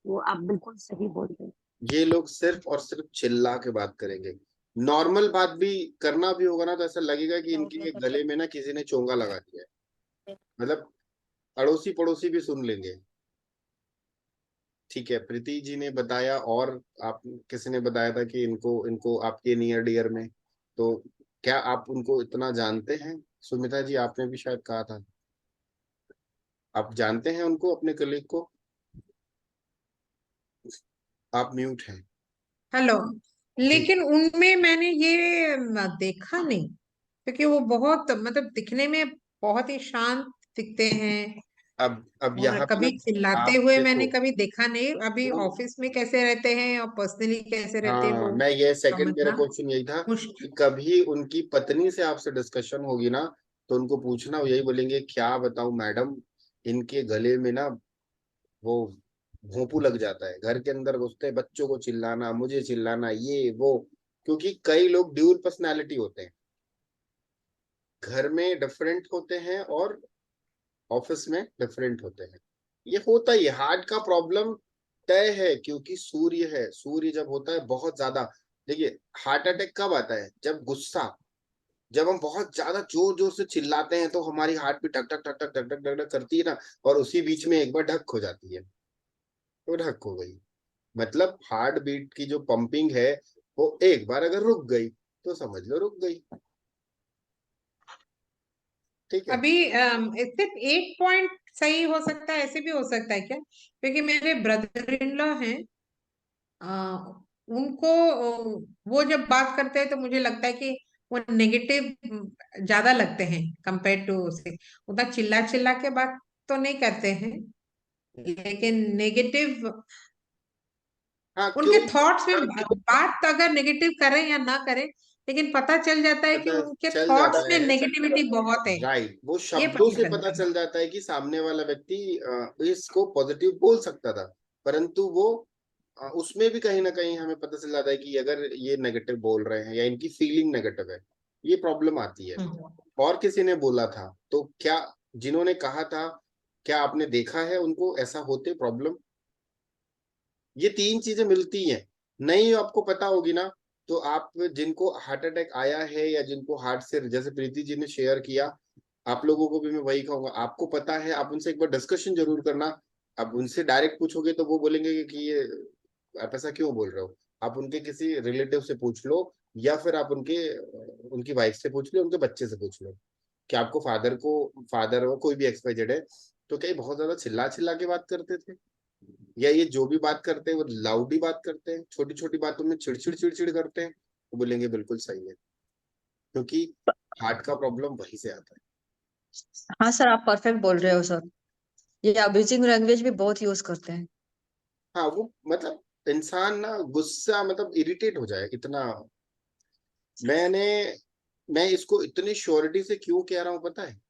वो आप बिल्कुल सही बोल रहे हैं। ये लोग सिर्फ और सिर्फ चिल्ला के बात करेंगे। नॉर्मल बात भी करना भी होगा ना, तो ऐसा लगेगा कि इनके गले में ना किसी ने चोंगा लगा दिया है, मतलब अड़ोसी पड़ोसी भी सुन लेंगे। ठीक है, प्रीति जी ने बताया, और आप किसी ने बताया था कि इनको इनको आपके नियर डियर में, तो क्या आप उनको इतना जानते हैं? सुमिता जी, आपने भी शायद कहा था, आप जानते हैं उनको, अपने कलीग को? आप म्यूट हैं। हेलो। लेकिन उनमें मैंने ये देखा नहीं, क्योंकि वो बहुत मतलब दिखने में बहुत ही शांत दिखते हैं, अब और यहाँ पे कभी ना, चिल्लाते आप हुए मैंने देखो, कभी देखा नहीं। अभी वो, ऑफिस में कैसे रहते हैं और पर्सनली कैसे रहते हैं हाँ, वो मैं ये सेकंड मेरा समझना क्वेश्चन यही था कि मुश्किल। कभी उनकी पत्नी से आपसे डिस्कशन होगी ना, तो उनको पूछना, वो यही बोलेंगे, क्या बताऊं मैडम, इनके गले में ना वो भोंपू लग जाता है, घर के अंदर घुसते हैं, बच्चों को चिल्लाना, मुझे चिल्लाना, ये वो। क्योंकि कई लोग ड्यूल पर्सनैलिटी होते हैं, घर में डिफरेंट होते हैं और ऑफिस में डिफरेंट होते हैं। ये होता ही है, हार्ट का प्रॉब्लम तय है, क्योंकि सूर्य है, सूर्य जब होता है बहुत ज्यादा। देखिए, हार्ट अटैक कब आता है? जब गुस्सा, जब हम बहुत ज्यादा जोर जोर से चिल्लाते हैं, तो हमारी हार्ट भी टक टक टक टक टक टक टक टक करती है ना, और उसी बीच में एक बार ढक हो जाती है, तो ढक हो गई। मतलब हार्ट बीट की जो पंपिंग है, वो एक बार अगर रुक गई, तो समझ लो रुक गई। ठीक है, अभी सिर्फ एक पॉइंट सही हो सकता है, ऐसे भी हो सकता है क्या? क्योंकि मेरे ब्रदर इन लॉ हैं, उनको वो जब बात करते हैं तो मुझे लगता है कि वो नेगेटिव ज्यादा लगते हैं कंपेयर टू से। उतना चिल्ला चिल्ला के बात तो नहीं करते हैं, लेकिन नेगेटिव हाँ, उनके क्यों? थॉट्स में बात अगर नेगेटिव करें या ना करें, लेकिन पता चल जाता है कि पता उनके चल थॉट्स जाता में है, नेगेटिविटी बहुत है। राइट, वो ये शब्दों पता से चलता पता है। चल जाता है कि सामने वाला व्यक्ति इसको पॉजिटिव बोल सकता था, परंतु वो उसमें भी कहीं ना कहीं हमें पता चल जाता है कि अगर ये नेगेटिव बोल रहे हैं या इनकी फीलिंग नेगेटिव है, ये प्रॉब्लम आती है। और किसी ने बोला था, तो क्या, जिन्होंने कहा था, क्या आपने देखा है उनको ऐसा होते प्रॉब्लम? ये 3 चीजें मिलती हैं, नहीं आपको पता होगी ना, तो आप जिनको हार्ट अटैक आया है, या जिनको हार्ट से, जैसे प्रीति जी ने शेयर किया, आप लोगों को भी मैं वही कहूंगा, आपको पता है, आप उनसे एक बार डिस्कशन जरूर करना। अब उनसे डायरेक्ट पूछोगे तो वो बोलेंगे कि ये आप ऐसा क्यों बोल रहे हो। आप उनके किसी रिलेटिव से पूछ लो, या फिर आप उनके उनकी वाइफ से पूछ लो, उनके बच्चे से पूछ लो, कि आपको फादर हो कोई भी XYZ है तो क्या ये बहुत ज्यादा चिल्ला चिल्ला के बात करते थे, या ये जो भी बात करते हैं वो लाउड ही बात करते हैं, छोटी छोटी बातों में चिड़चिड़ करते हैं? वो बोलेंगे बिल्कुल सही है, क्योंकि हार्ट का प्रॉब्लम वहीं से आता है। हाँ सर, आप परफेक्ट बोल रहे हो सर। ये अब्यूजिंग लैंग्वेज भी बहुत यूज करते हैं। हाँ, वो मतलब इंसान ना गुस्सा मतलब इरिटेट हो जाए इतना। मैं इसको इतनी श्योरिटी से क्यों कह रहा हूँ पता है?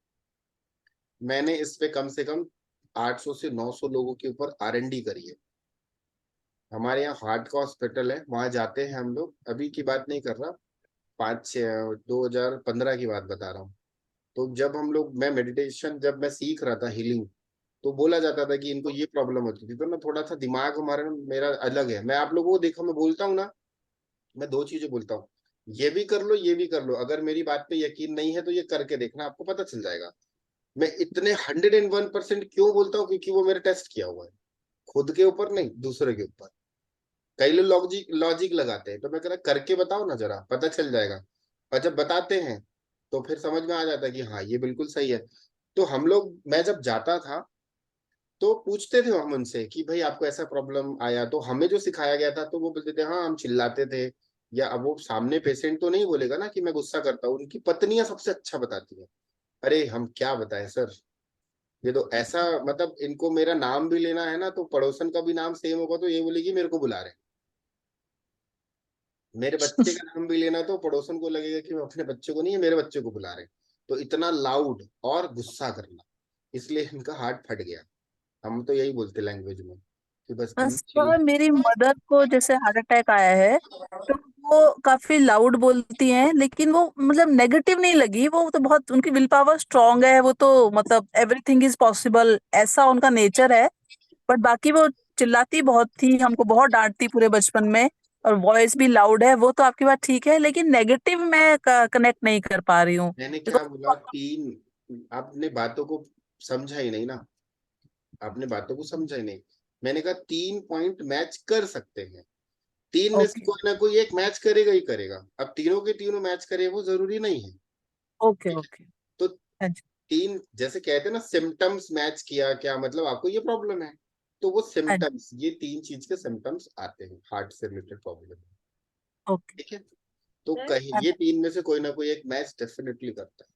मैंने इस पे कम से कम 800 से 900 लोगों के ऊपर R&D करी है। हमारे यहाँ हार्ट का हॉस्पिटल है, वहां जाते हैं हम लोग, अभी की बात नहीं कर रहा, 2015 की बात बता रहा हूँ। तो जब हम लोग, मैं मेडिटेशन जब मैं सीख रहा था, हीलिंग, तो बोला जाता था कि इनको ये प्रॉब्लम होती थी। तो ना थोड़ा सा दिमाग हमारा मेरा अलग है। मैं आप लोगों को देखो, मैं बोलता हूँ ना, मैं 2 चीजें बोलता हूँ, ये भी कर लो ये भी कर लो। अगर मेरी बात पे यकीन नहीं है तो ये करके देखना, आपको पता चल जाएगा। मैं इतने 101% क्यों बोलता हूँ? क्योंकि वो मेरे टेस्ट किया हुआ है, खुद के ऊपर नहीं, दूसरे के ऊपर। कई लोग लॉजिक लगाते हैं, तो मैं कह रहा करके बताओ ना जरा, पता चल जाएगा। और जब बताते हैं तो फिर समझ में आ जाता है कि हाँ ये बिल्कुल सही है। तो हम लोग, मैं जब जाता था तो पूछते थे हम उनसे कि भाई आपको ऐसा प्रॉब्लम आया, तो हमें जो सिखाया गया था तो वो बोलते थे हाँ हम चिल्लाते थे। या अब वो सामने पेशेंट तो नहीं बोलेगा ना कि मैं गुस्सा करता हूँ, उनकी पत्नियां सबसे अच्छा बताती है। अरे हम क्या बताएं सर, ये तो ऐसा, मतलब इनको मेरा नाम भी लेना है ना तो पड़ोसन का भी नाम सेम होगा तो ये बोलेगी मेरे को बुला रहे हैं। मेरे बच्चे का नाम भी लेना तो पड़ोसन को लगेगा कि मैं अपने बच्चे को नहीं है, मेरे बच्चे को बुला रहे हैं। तो इतना लाउड और गुस्सा करना, इसलिए इनका हार्ट फट गया। हम तो यही बोलते लैंग्वेज में कि बस तुम सर मेरी मदर को जैसे हार्ट अटैक आया है, तो वो काफी लाउड बोलती हैं, लेकिन वो मतलब नेगेटिव नहीं लगी। वो तो बहुत, उनकी विल पावर स्ट्रांग है, वो तो मतलब एवरीथिंग इज पॉसिबल, ऐसा उनका नेचर है। बट बाकी वो चिल्लाती बहुत थी, हमको बहुत डांटती पूरे बचपन में, और वॉइस भी लाउड है। वो तो आपकी बात ठीक है, लेकिन नेगेटिव मैं कनेक्ट नहीं कर पा रही हूँ। मैंने क्या बोला, 3, आपने बातों को समझा ही नहीं ना, आपने बातों को समझा ही नहीं। मैंने कहा 3 पॉइंट मैच कर सकते हैं, 3 में से ओके कोई ना कोई एक मैच करेगा ही करेगा। अब तीनों के तीनों मैच करे वो जरूरी नहीं है। Okay okay. तो हाँ जी। 3 जैसे कहते हैं ना, सिम्टम्स मैच किया, क्या मतलब आपको ये प्रॉब्लम है, तो वो हाँ जी। सिम्टम्स, ये 3 चीज के सिम्टम्स आते हैं हार्ट से रिलेटेड प्रॉब्लम। ओके। ठीक है, तो सर कहीं ये 3 में से कोई ना कोई एक मैच डेफिनेटली करता है।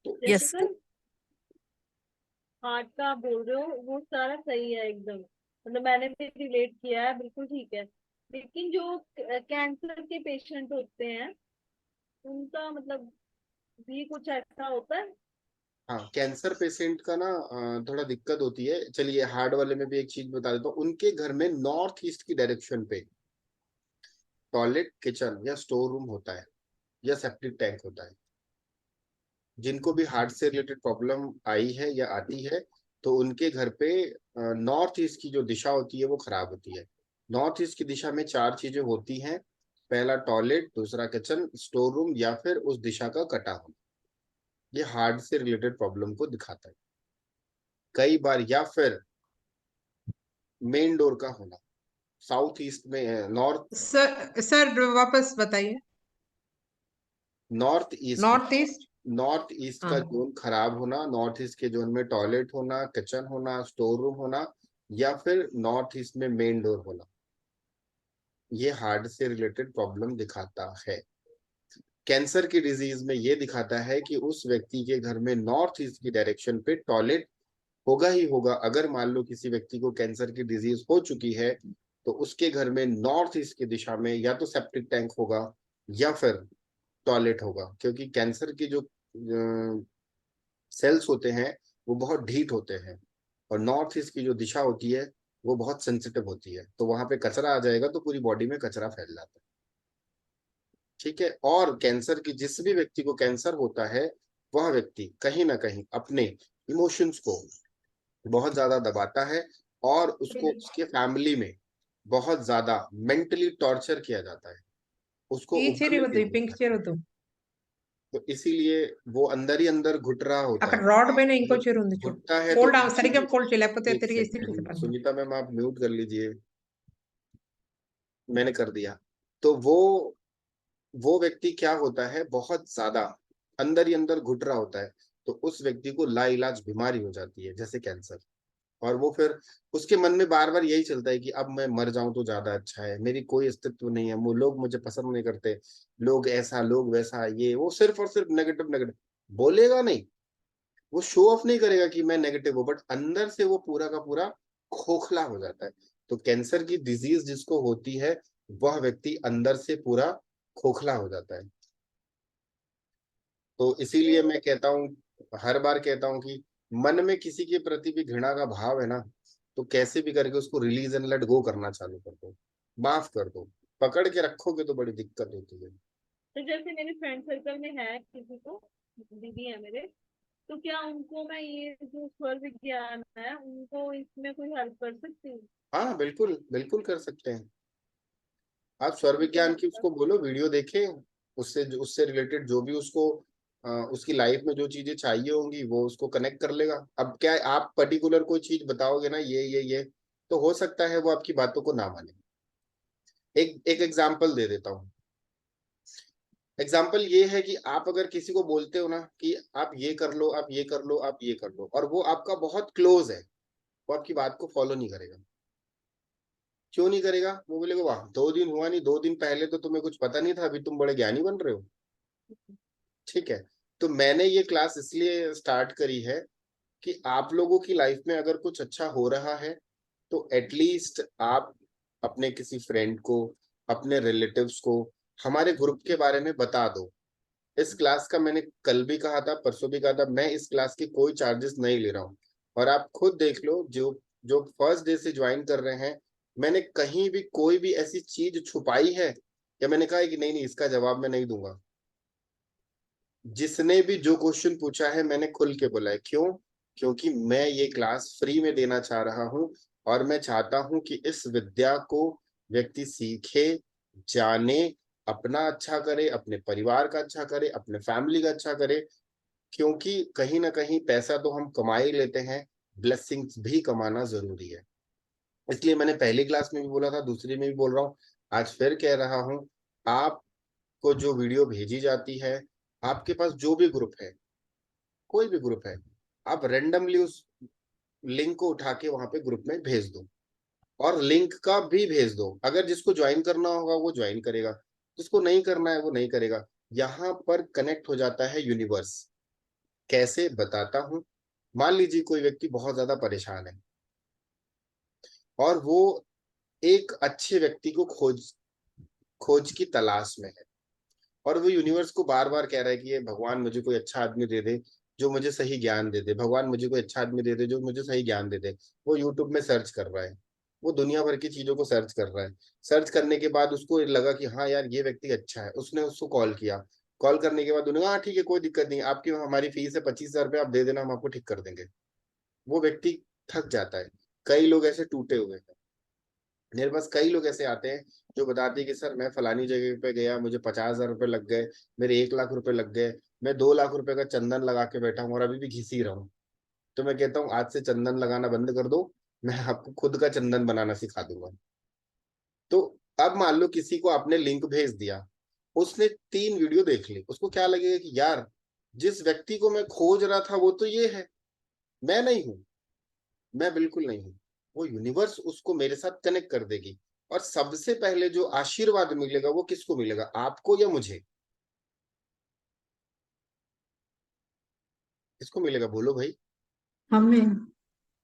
तो जैसे यस। सर हार्ट का आप बोल रहे हो वो सारा सही है एकदम, मतलब मैंने भी रिलेट किया है, बिल्कुल ठीक है। लेकिन जो कैंसर के पेशेंट होते हैं उनका मतलब भी कुछ ऐसा होता है? हाँ, कैंसर पेशेंट का ना थोड़ा दिक्कत होती है। चलिए हार्ट वाले में भी एक चीज बता देता हूँ, उनके घर में नॉर्थ ईस्ट की डायरेक्शन पे टॉयलेट, किचन या स्टोर रूम होता है, या सेप्टिक टैंक होता है। जिनको भी हार्ट से रिलेटेड प्रॉब्लम आई है या आती है, तो उनके घर पे नॉर्थ ईस्ट की जो दिशा होती है वो खराब होती है। नॉर्थ ईस्ट की दिशा में 4 चीजें होती हैं, पहला टॉयलेट, दूसरा किचन, स्टोर रूम, या फिर उस दिशा का कटा होना। ये हार्ट से रिलेटेड प्रॉब्लम को दिखाता है कई बार। या फिर मेन डोर का होना, साउथ ईस्ट में, सर वापस बताइए। North east north east. North east का हाँ। जोन खराब होना, नॉर्थ ईस्ट के जोन में टॉयलेट होना, किचन होना, स्टोर रूम होना, या फिर नॉर्थ ईस्ट में मेन डोर होना, ये हार्ट से रिलेटेड प्रॉब्लम दिखाता है। कैंसर की डिजीज में ये दिखाता है कि उस व्यक्ति के घर में नॉर्थ ईस्ट की डायरेक्शन पे टॉयलेट होगा ही होगा। अगर मान लो किसी व्यक्ति को कैंसर की डिजीज हो चुकी है तो उसके घर में नॉर्थ ईस्ट की दिशा में या तो सेप्टिक टैंक होगा या फिर टॉयलेट होगा, क्योंकि कैंसर की जो सेल्स होते हैं वो बहुत ढीठ होते हैं, और नॉर्थ ईस्ट की जो दिशा होती है वो बहुत सेंसिटिव होती है। तो वहां पे कचरा आ जाएगा तो पूरी बॉडी में कचरा फैल जाता है। ठीक है, और कैंसर की, जिस भी व्यक्ति को कैंसर होता है वह व्यक्ति कहीं ना कहीं अपने इमोशंस को बहुत ज्यादा दबाता है, और उसको उसके फैमिली में बहुत ज्यादा मेंटली टॉर्चर किया जाता है, उसको ಈ ಚೇರ್ उभरने ಇವತ್ತು नहीं ಈ ಪಿಂಕ್ देता ಚೇರ್ है। వద్దు. तो इसीलिए वो अंदर ही अंदर घुट रहा होता అక్కడ है। రాడ్ పైన ఇంకో जब చీర ఉంది చూడు. घुटता है तो ఫోల్డ్ సరిగ్గా इसीलिए, ఫోల్డ్ చేయి లేకపోతే एक తిరిగి ఇస్త్రీ सेकंड చేసేస్తాను. सुनीता मैम आप म्यूट कर लीजिए, मैंने कर दिया। तो वो व्यक्ति क्या होता है, बहुत ज्यादा अंदर ही अंदर घुट रहा होता है, तो उस व्यक्ति को लाइलाज बीमारी हो जाती है जैसे कैंसर। और वो फिर उसके मन में बार बार यही चलता है कि अब मैं मर जाऊं तो ज्यादा अच्छा है, मेरी कोई अस्तित्व नहीं है, वो लोग मुझे पसंद नहीं करते, लोग ऐसा लोग वैसा, ये वो सिर्फ और सिर्फ नेगेटिव नेगेटिव बोलेगा नहीं, वो शो ऑफ नहीं करेगा कि मैं नेगेटिव हूँ, बट अंदर से वो पूरा का पूरा खोखला हो जाता है। तो कैंसर की डिजीज जिसको होती है वह व्यक्ति अंदर से पूरा खोखला हो जाता है। तो इसीलिए मैं कहता हूँ, हर बार कहता हूँ कि मन में किसी के प्रति भी घृणा का भाव है ना, तो कैसे भी करके उसको रिलीज एंड लेट गो करना चालू कर दो, माफ कर दो। पकड़ के रखोगे तो बड़ी दिक्कत होती है। तो जैसे मेरे फ्रेंड सर्कल में है किसी को, दीदी है मेरे, तो क्या उनको मैं ये जो स्वर विज्ञान है उनको इसमें कोई हेल्प कर सकती हूँ? हाँ बिल्कुल बिल्कुल कर सकते हैं। आप स्वर विज्ञान की उसको बोलो वीडियो देखे, उससे रिलेटेड जो भी उसको उसकी लाइफ में जो चीजें चाहिए होंगी वो उसको कनेक्ट कर लेगा। अब क्या है, आप पर्टिकुलर कोई चीज बताओगे ना ये तो हो सकता है वो आपकी बातों को ना माने। एक एग्जाम्पल दे देता हूँ। एग्जाम्पल ये है कि आप अगर किसी को बोलते हो ना कि आप ये कर लो, आप ये कर लो, आप ये कर लो, और वो आपका बहुत क्लोज है, वो आपकी बात को फॉलो नहीं करेगा। क्यों नहीं करेगा? वो बोलेगा वाह 2 दिन हुआ नहीं, 2 दिन पहले तो तुम्हें कुछ पता नहीं था, अभी तुम बड़े ज्ञानी बन रहे हो। ठीक है, तो मैंने ये क्लास इसलिए स्टार्ट करी है कि आप लोगों की लाइफ में अगर कुछ अच्छा हो रहा है तो एटलीस्ट आप अपने किसी फ्रेंड को, अपने रिलेटिव्स को हमारे ग्रुप के बारे में बता दो। इस क्लास का मैंने कल भी कहा था, परसों भी कहा था, मैं इस क्लास के कोई चार्जेस नहीं ले रहा हूँ। और आप खुद देख लो, जो जो फर्स्ट डे से ज्वाइन कर रहे हैं, मैंने कहीं भी कोई भी ऐसी चीज छुपाई है या मैंने कहा है कि नहीं नहीं इसका जवाब मैं नहीं दूंगा? जिसने भी जो क्वेश्चन पूछा है मैंने खुल के बोला है। क्यों? क्योंकि मैं ये क्लास फ्री में देना चाह रहा हूँ और मैं चाहता हूँ कि इस विद्या को व्यक्ति सीखे, जाने, अपना अच्छा करे, अपने परिवार का अच्छा करे, अपने फैमिली का अच्छा करे। क्योंकि कहीं ना कहीं पैसा तो हम कमा ही लेते हैं, ब्लेसिंग्स भी कमाना जरूरी है। इसलिए मैंने पहली क्लास में भी बोला था, दूसरी में भी बोल रहा हूँ, आज फिर कह रहा हूँ, आपको जो वीडियो भेजी जाती है, आपके पास जो भी ग्रुप है, कोई भी ग्रुप है, आप रेंडमली उस लिंक को उठा के वहां पे ग्रुप में भेज दो, और लिंक का भी भेज दो। अगर जिसको ज्वाइन करना होगा वो ज्वाइन करेगा, जिसको नहीं करना है वो नहीं करेगा। यहाँ पर कनेक्ट हो जाता है यूनिवर्स। कैसे बताता हूँ। मान लीजिए कोई व्यक्ति बहुत ज्यादा परेशान है और वो एक अच्छे व्यक्ति को खोज की तलाश में है, और वो यूनिवर्स को बार बार कह रहा है कि ये भगवान मुझे कोई अच्छा आदमी दे दे जो मुझे सही ज्ञान दे दे, भगवान मुझे कोई अच्छा आदमी दे दे जो मुझे सही ज्ञान दे दे। वो यूट्यूब में सर्च कर रहा है, वो दुनिया भर की चीजों को सर्च कर रहा है। सर्च करने के बाद उसको लगा कि हाँ यार ये व्यक्ति अच्छा है, उसने उसको कॉल किया। कॉल करने के बाद उन्होंने हाँ ठीक है कोई दिक्कत नहीं, आपकी हमारी फीस है 25,000 रुपये, आप दे देना, हम आपको ठीक कर देंगे। वो व्यक्ति थक जाता है। कई लोग ऐसे टूटे हुए हैं, मेरे पास कई लोग ऐसे आते हैं जो बताते हैं कि सर मैं फलानी जगह पे गया, मुझे 50,000 रुपये लग गए, मेरे 1 लाख रुपए लग गए, मैं 2 लाख रुपए का चंदन लगा के बैठा हूँ और अभी भी घिस ही रहा हूँ। तो मैं कहता हूँ आज से चंदन लगाना बंद कर दो, मैं आपको खुद का चंदन बनाना सिखा दूंगा। तो अब मान लो किसी को आपने लिंक भेज दिया, उसने 3 वीडियो देख ली, उसको क्या लगेगा कि यार जिस व्यक्ति को मैं खोज रहा था वो तो ये है, मैं नहीं हूं, मैं बिल्कुल नहीं हूं। वो यूनिवर्स उसको मेरे साथ कनेक्ट कर देगी। और सबसे पहले जो आशीर्वाद मिलेगा वो किसको मिलेगा, आपको या मुझे? किसको मिलेगा बोलो भाई? हमें।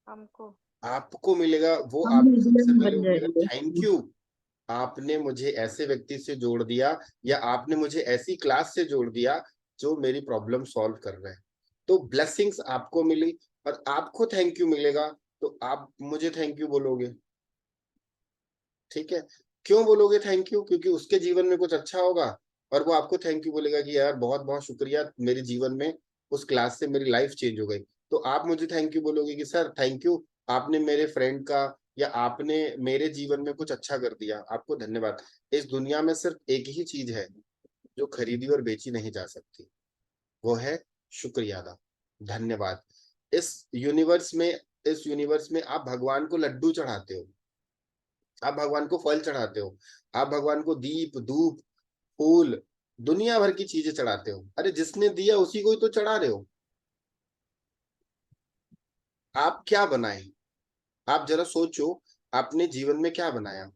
हमको। आपको मिलेगा। वो हम आपको सबसे मीडियम पहले बन वो बोलेगा जाएंगे। थैंक यू, आपने मुझे ऐसे व्यक्ति से जोड़ दिया, या आपने मुझे ऐसी क्लास से जोड़ दिया जो मेरी प्रॉब्लम सॉल्व कर रहे हैं। तो ब्लेसिंग्स आपको मिली और आपको थैंक यू मिलेगा, तो आप मुझे थैंक यू बोलोगे। ठीक है, क्यों बोलोगे थैंक यू? क्योंकि उसके जीवन में कुछ अच्छा होगा और वो आपको थैंक यू बोलेगा कि यार बहुत बहुत शुक्रिया, मेरे जीवन में उस क्लास से मेरी लाइफ चेंज हो गई। तो आप मुझे थैंक यू बोलोगे कि सर थैंक यू, आपने मेरे फ्रेंड का या आपने मेरे जीवन में कुछ अच्छा कर दिया, आपको धन्यवाद। इस दुनिया में सिर्फ एक ही चीज है जो खरीदी और बेची नहीं जा सकती, वो है शुक्रिया अदा, धन्यवाद। इस यूनिवर्स में आप भगवान को लड्डू चढ़ाते हो, आप भगवान को फल चढ़ाते हो, आप भगवान को दीप धूप फूल दुनिया भर की चीजें चढ़ाते हो। अरे जिसने दिया उसी को ही तो चढ़ा रहे हो। आप क्या बनाए? आप जरा सोचो, आपने जीवन में क्या बनाया?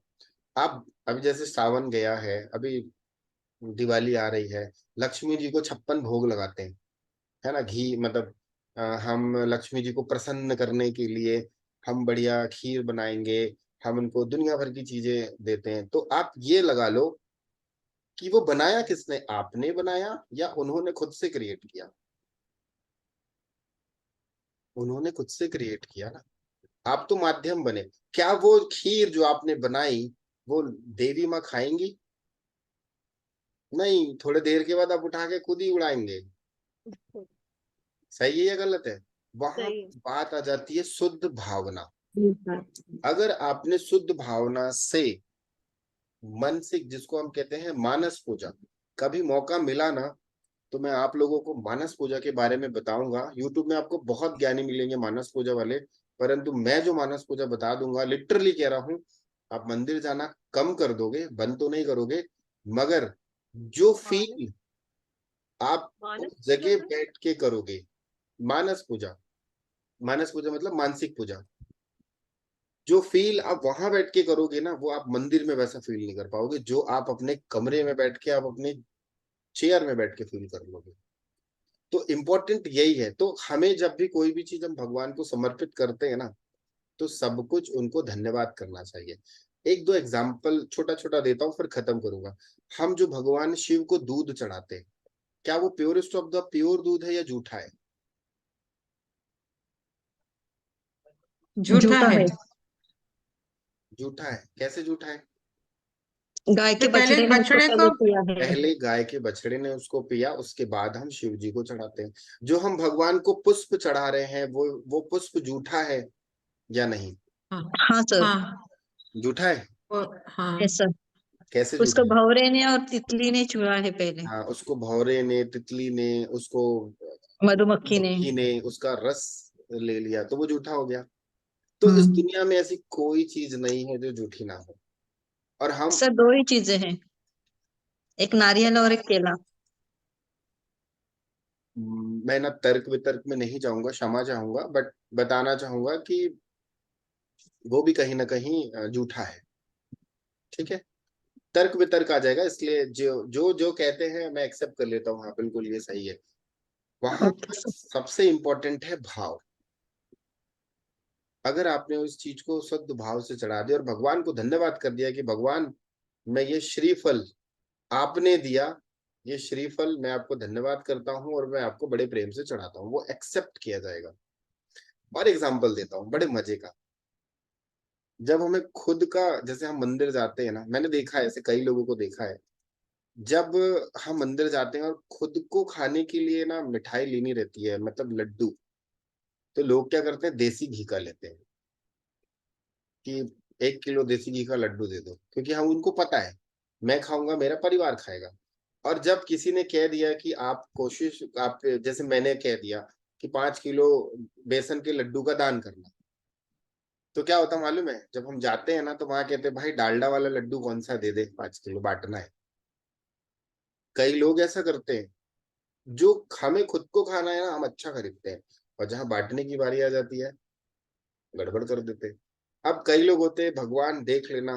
आप अभी जैसे सावन गया है, अभी दिवाली आ रही है, लक्ष्मी जी को 56 भोग लगाते हैं, है ना, घी मतलब हम लक्ष्मी जी को प्रसन्न करने के लिए हम बढ़िया खीर बनाएंगे, हम उनको दुनिया भर की चीजें देते हैं। तो आप ये लगा लो कि वो बनाया किसने? आपने बनाया या उन्होंने खुद से क्रिएट किया? उन्होंने खुद से क्रिएट किया ना, आप तो माध्यम बने। क्या वो खीर जो आपने बनाई वो देवी माँ खाएंगी? नहीं, थोड़े देर के बाद आप उठा के खुद ही उड़ाएंगे। सही है या गलत है? वहां सही है। बात आ जाती है शुद्ध भावना। अगर आपने शुद्ध भावना से मन से, जिसको हम कहते हैं मानस पूजा, कभी मौका मिला ना तो मैं आप लोगों को मानस पूजा के बारे में बताऊंगा। यूट्यूब में आपको बहुत ज्ञानी मिलेंगे मानस पूजा वाले, परंतु मैं जो मानस पूजा बता दूंगा, लिटरली कह रहा हूं, आप मंदिर जाना कम कर दोगे, बंद तो नहीं करोगे, मगर जो फील आप मानस उस पूजा जगह सर? बैठ के करोगे, मानस पूजा, मानस पूजा मतलब मानसिक पूजा, जो फील आप वहां बैठ के करोगे ना, वो आप मंदिर में वैसा फील नहीं कर पाओगे जो आप अपने कमरे में बैठ के, आप अपने चेयर में बैठ के फील कर लोगे। तो इम्पोर्टेंट यही है। तो हमें जब भी कोई भी चीज हम भगवान को समर्पित करते हैं ना, तो सब कुछ उनको धन्यवाद करना चाहिए। एक दो एग्जाम्पल छोटा छोटा देता हूँ, फिर खत्म करूंगा। हम जो भगवान शिव को दूध चढ़ाते हैं, क्या वो प्योरेस्ट ऑफ द प्योर दूध है या झूठा है? झूठा है। झूठा है। कैसे झूठा है? गाय के तो पहले बछड़े ने उसको बछड़े पहले को किया है। पहले गाय के बछड़े ने उसको पिया, उसके बाद हम शिव जी को चढ़ाते हैं। जो हम भगवान को पुष्प चढ़ा रहे हैं, वो पुष्प झूठा है या नहीं? हाँ सर। हाँ झूठा है। हाँ यस सर। कैसे उसको झूठा है? भंवरे ने और तितली ने छुआ है पहले। हाँ, उसको भौरे ने, तितली ने, उसको मधुमक्खी ने। मक्खी ने उसका रस ले लिया, तो वो झूठा हो गया। तो इस दुनिया में ऐसी कोई चीज नहीं है जो झूठी ना हो। और हम सर दो ही चीजें हैं, एक नारियल और एक केला। मैं ना तर्क वितर्क में नहीं जाऊंगा, क्षमा चाहूंगा, बट बताना चाहूंगा कि वो भी कहीं ना कहीं झूठा है। ठीक है, तर्क वितर्क आ जाएगा, इसलिए जो जो जो कहते हैं मैं एक्सेप्ट कर लेता हूँ, हाँ बिल्कुल ये सही है। वहां पर सबसे इंपॉर्टेंट है भाव। अगर आपने उस चीज को शुद्ध भाव से चढ़ा दिया और भगवान को धन्यवाद कर दिया कि भगवान, मैं ये श्रीफल आपने दिया, ये श्रीफल मैं आपको धन्यवाद करता हूँ और मैं आपको बड़े प्रेम से चढ़ाता हूँ, वो एक्सेप्ट किया जाएगा। और एग्जाम्पल देता हूँ बड़े मजे का। जब हमें खुद का, जैसे हम मंदिर जाते हैं ना, मैंने देखा है, ऐसे कई लोगों को देखा है, जब हम मंदिर जाते हैं और खुद को खाने के लिए ना मिठाई लेनी रहती है, मतलब लड्डू, तो लोग क्या करते हैं, देसी घी का लेते हैं कि 1 किलो देसी घी का लड्डू दे दो, क्योंकि हम उनको पता है मैं खाऊंगा, मेरा परिवार खाएगा। और जब किसी ने कह दिया कि आप कोशिश, आप जैसे मैंने कह दिया कि 5 किलो बेसन के लड्डू का दान करना, तो क्या होता मालूम है, जब हम जाते हैं ना तो वहां कहते हैं भाई डालडा वाला लड्डू कौन सा दे दे, 5 किलो बांटना है। कई लोग ऐसा करते हैं। जो हमें खुद को खाना है ना, हम अच्छा खरीदते हैं, और जहां बांटने की बारी आ जाती है, गड़बड़ कर देते हैं। अब कई लोग होते हैं, भगवान देख लेना,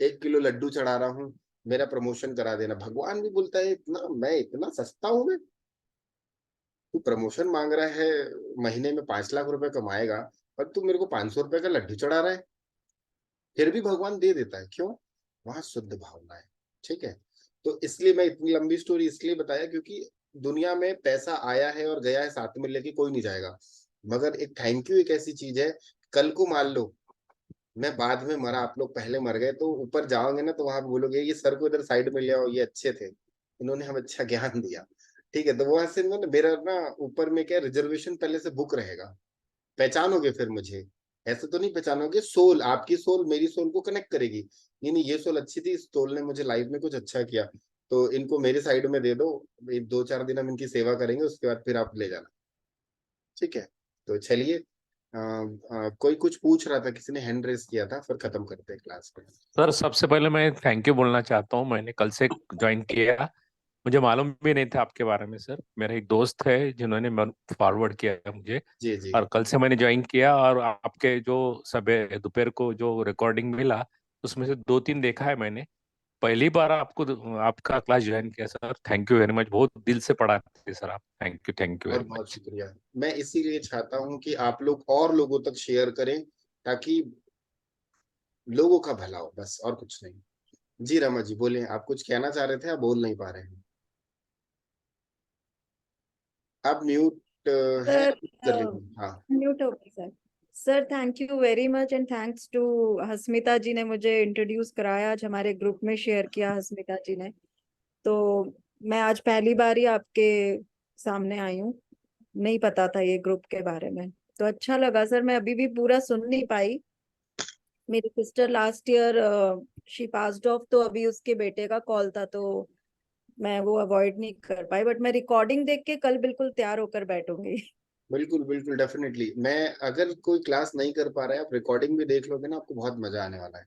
1 किलो लड्डू चढ़ा रहा हूँ, मेरा प्रमोशन करा देना। भगवान भी बोलता है इतना, मैं इतना सस्ता हूं मैं? तू प्रमोशन मांग रहा है, महीने में 5 लाख रुपए कमाएगा, और तू मेरे को 500 रुपए का लड्डू चढ़ा रहा है। फिर भी भगवान दे देता है, क्यों? वहां शुद्ध भावना है। ठीक है, तो इसलिए मैं इतनी लंबी स्टोरी इसलिए बताया क्योंकि दुनिया में पैसा आया है और गया है, साथ में लेके कोई नहीं जाएगा। मगर एक थैंक यू एक ऐसी चीज है, कल को मान लो मैं बाद में मरा, आप लोग पहले मर गए, तो ऊपर जाओगे ना तो वहां पे बोलोगे ये सर को इधर साइड में ले आओ, ये अच्छे थे, इन्होंने हमें अच्छा ज्ञान दिया। ठीक है, तो वो ऐसे मेरा ना ऊपर में क्या रिजर्वेशन पहले से बुक रहेगा, पहचानोगे फिर मुझे। ऐसे तो नहीं पहचानोगे, सोल, आपकी सोल मेरी सोल को कनेक्ट करेगी। नहीं नहीं, ये सोल अच्छी थी, इस सोल ने मुझे लाइफ में कुछ अच्छा किया, तो इनको मेरे साइड में दे दो, 2-4 दिन हम इनकी सेवा करेंगे, उसके बाद फिर आप ले जाना। ठीक है, तो चलिए, कोई कुछ पूछ रहा था, किसी ने हैंड रेस किया था, फिर खत्म करते हैं क्लास को। सर सबसे पहले मैं थैंक यू बोलना चाहता हूँ, मैंने कल से ज्वाइन किया मुझे मालूम भी नहीं था आपके बारे में सर। मेरा एक दोस्त है जिन्होंने फॉरवर्ड किया है मुझे, जी जी और कल से मैंने ज्वाइन किया, और आपके जो सुबह दोपहर को जो रिकॉर्डिंग मिला उसमें से 2-3 देखा है मैंने। पहली बार आपका क्लास ज्वाइन किया sir. Thank you very much, बहुत दिल से पढ़ाते सर आप। थैंक यू और वेरी बहुत मच। शुक्रिया। मैं इसीलिए चाहता हूं कि आप लोग और लोगों तक शेयर करें ताकि लोगों का भला हो, बस और कुछ नहीं। जी रमा जी बोले, आप कुछ कहना चाह रहे थे, आप बोल नहीं पा रहे हैं। आप म्यूट है, सर कर लीजिए। हाँ म्यूट हो गई sir. Sir thank you very much and thanks to Hasmita ji ने मुझे इंट्रोड्यूस कराया, आज हमारे ग्रुप में शेयर किया हस्मिता जी ने। तो मैं आज पहली बार ही आपके सामने आई हूँ, नहीं पता था ये ग्रुप के बारे में, तो अच्छा लगा सर। मैं अभी भी पूरा सुन नहीं पाई, मेरी sister last year she passed of, तो अभी उसके बेटे का कॉल था तो मैं वो अवॉइड नहीं कर पाई, बट मैं रिकॉर्डिंग देख के कल बिल्कुल तैयार होकर बैठूंगी। बिल्कुल बिल्कुल डेफिनेटली। मैं अगर कोई क्लास नहीं कर पा रहा है, आप रिकॉर्डिंग भी देख लोगे ना, आपको बहुत मजा आने वाला है।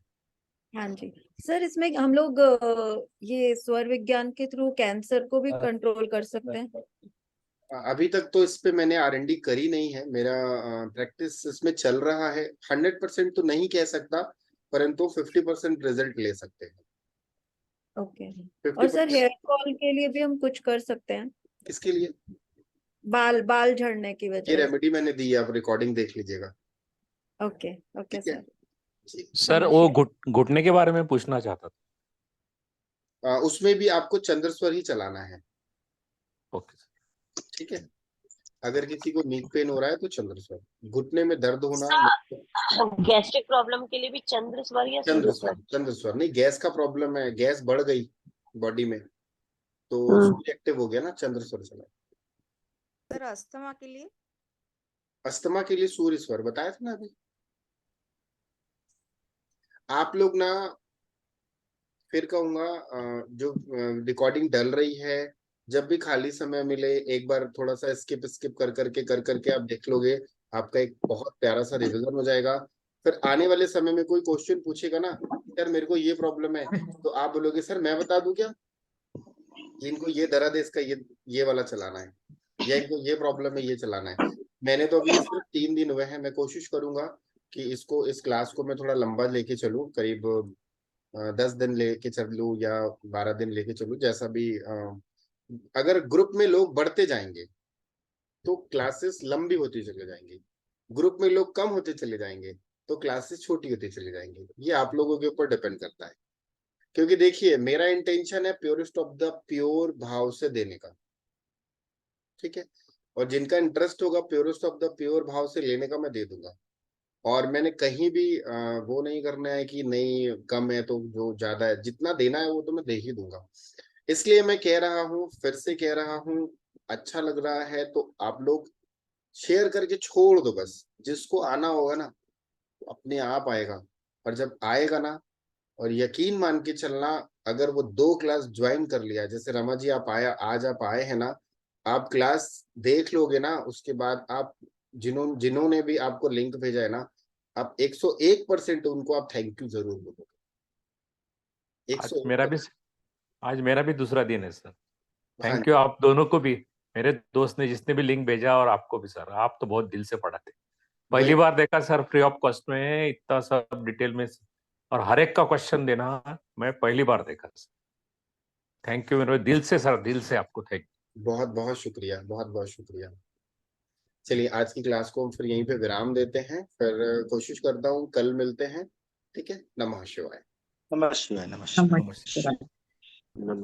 हाँ जी सर, इसमें हम लोग ये स्वर विज्ञान के थ्रू कैंसर को भी कंट्रोल कर सकते हैं? अभी तक तो इस पे मैंने R&D करी नहीं है, मेरा प्रैक्टिस इसमें चल रहा है। 100% तो नहीं कह सकता, परंतु 50% रिजल्ट ले सकते हैं। ओके। और सर 50% हेयर फॉल के लिए भी हम कुछ कर सकते हैं? किसके लिए? बाल बाल झड़ने की ये वजह से। रेमेडी मैंने दी है, आप रिकॉर्डिंग देख लीजिएगा। ओके ओके ठीक है सर। जी। सर वो घुटने के बारे में पूछना चाहता था। उसमें भी आपको चंद्रस्वर ही चलाना है। ओके ठीक है, अगर किसी को नीक पेन हो रहा है तो चंद्रस्वर, घुटने में दर्द होना, गैस्ट्रिक प्रॉब्लम के लिए भी चंद्रस्वर या सूर्यस्वर? चंद्रस्वर नहीं, गैस का प्रॉब्लम है, गैस बढ़ गई बॉडी में तो सूर्य एक्टिव हो गया ना, चंद्रस्वर चला। सर अस्थमा के लिए? अस्थमा के लिए सूर्य स्वर बताया था ना अभी। आप लोग ना, फिर कहूंगा, जो रिकॉर्डिंग डल रही है, जब भी खाली समय मिले एक बार थोड़ा सा स्किप स्किप कर करके आप देख लोगे, आपका एक बहुत प्यारा सा रिवीजन हो जाएगा। फिर आने वाले समय में कोई क्वेश्चन पूछेगा ना, यार मेरे को ये प्रॉब्लम है, तो आप बोलोगे सर मैं बता दूं क्या, इनको ये दर्द है, इसका ये वाला चलाना है, या इनको ये प्रॉब्लम है, ये चलाना है। मैंने तो अभी सिर्फ 3 दिन हुए हैं, मैं कोशिश करूंगा कि इस क्लास को मैं थोड़ा लंबा लेके चलूं, करीब 10 दिन लेके चलूं या 12 दिन लेके चलूं, जैसा भी। अगर ग्रुप में लोग बढ़ते जाएंगे तो क्लासेस लंबी होती चले जाएंगी, ग्रुप में लोग कम होते चले जाएंगे तो क्लासेस छोटी होती चली जाएंगी। ये आप लोगों के ऊपर डिपेंड करता है, क्योंकि देखिए मेरा इंटेंशन है प्योरेस्ट ऑफ द प्योर भाव से देने का। ठीक है, और जिनका इंटरेस्ट होगा प्योरेस्ट ऑफ द प्योर भाव से लेने का, मैं दे दूंगा। और मैंने कहीं भी वो नहीं करना है कि नहीं कम है तो जो ज्यादा है, जितना देना है वो तो मैं दे ही दूंगा। इसलिए मैं कह रहा हूँ, फिर से कह रहा हूँ, अच्छा लग रहा है तो आप लोग शेयर करके छोड़ दो बस। जिसको आना होगा ना अपने आप आएगा, और जब आएगा ना, और यकीन मान के चलना, अगर वो 2 क्लास ज्वाइन कर लिया, जैसे रमा जी आप आज आप आए हैं ना, आप क्लास देख लोगे ना, उसके बाद आप जिन्होंने भी आपको लिंक भेजा है ना, आप 101% उनको आप थैंक यू जरूर बोलोगे। आज मेरा भी दूसरा दिन है सर। हाँ थैंक यू आप दोनों को भी, मेरे दोस्त ने जिसने भी लिंक भेजा, और आपको भी सर, आप तो बहुत दिल से पढ़ाते। पहली बार देखा सर फ्री ऑफ कॉस्ट में इतना सब डिटेल में, और हर एक का क्वेश्चन देना मैं पहली बार देखा। थैंक यू मेरे दिल से सर, दिल से आपको थैंक यू। बहुत बहुत शुक्रिया, बहुत बहुत शुक्रिया। चलिए आज की क्लास को हम फिर यहीं पे विराम देते हैं, फिर कोशिश करता हूँ कल मिलते हैं। ठीक है, नमः शिवाय। नमस्कार।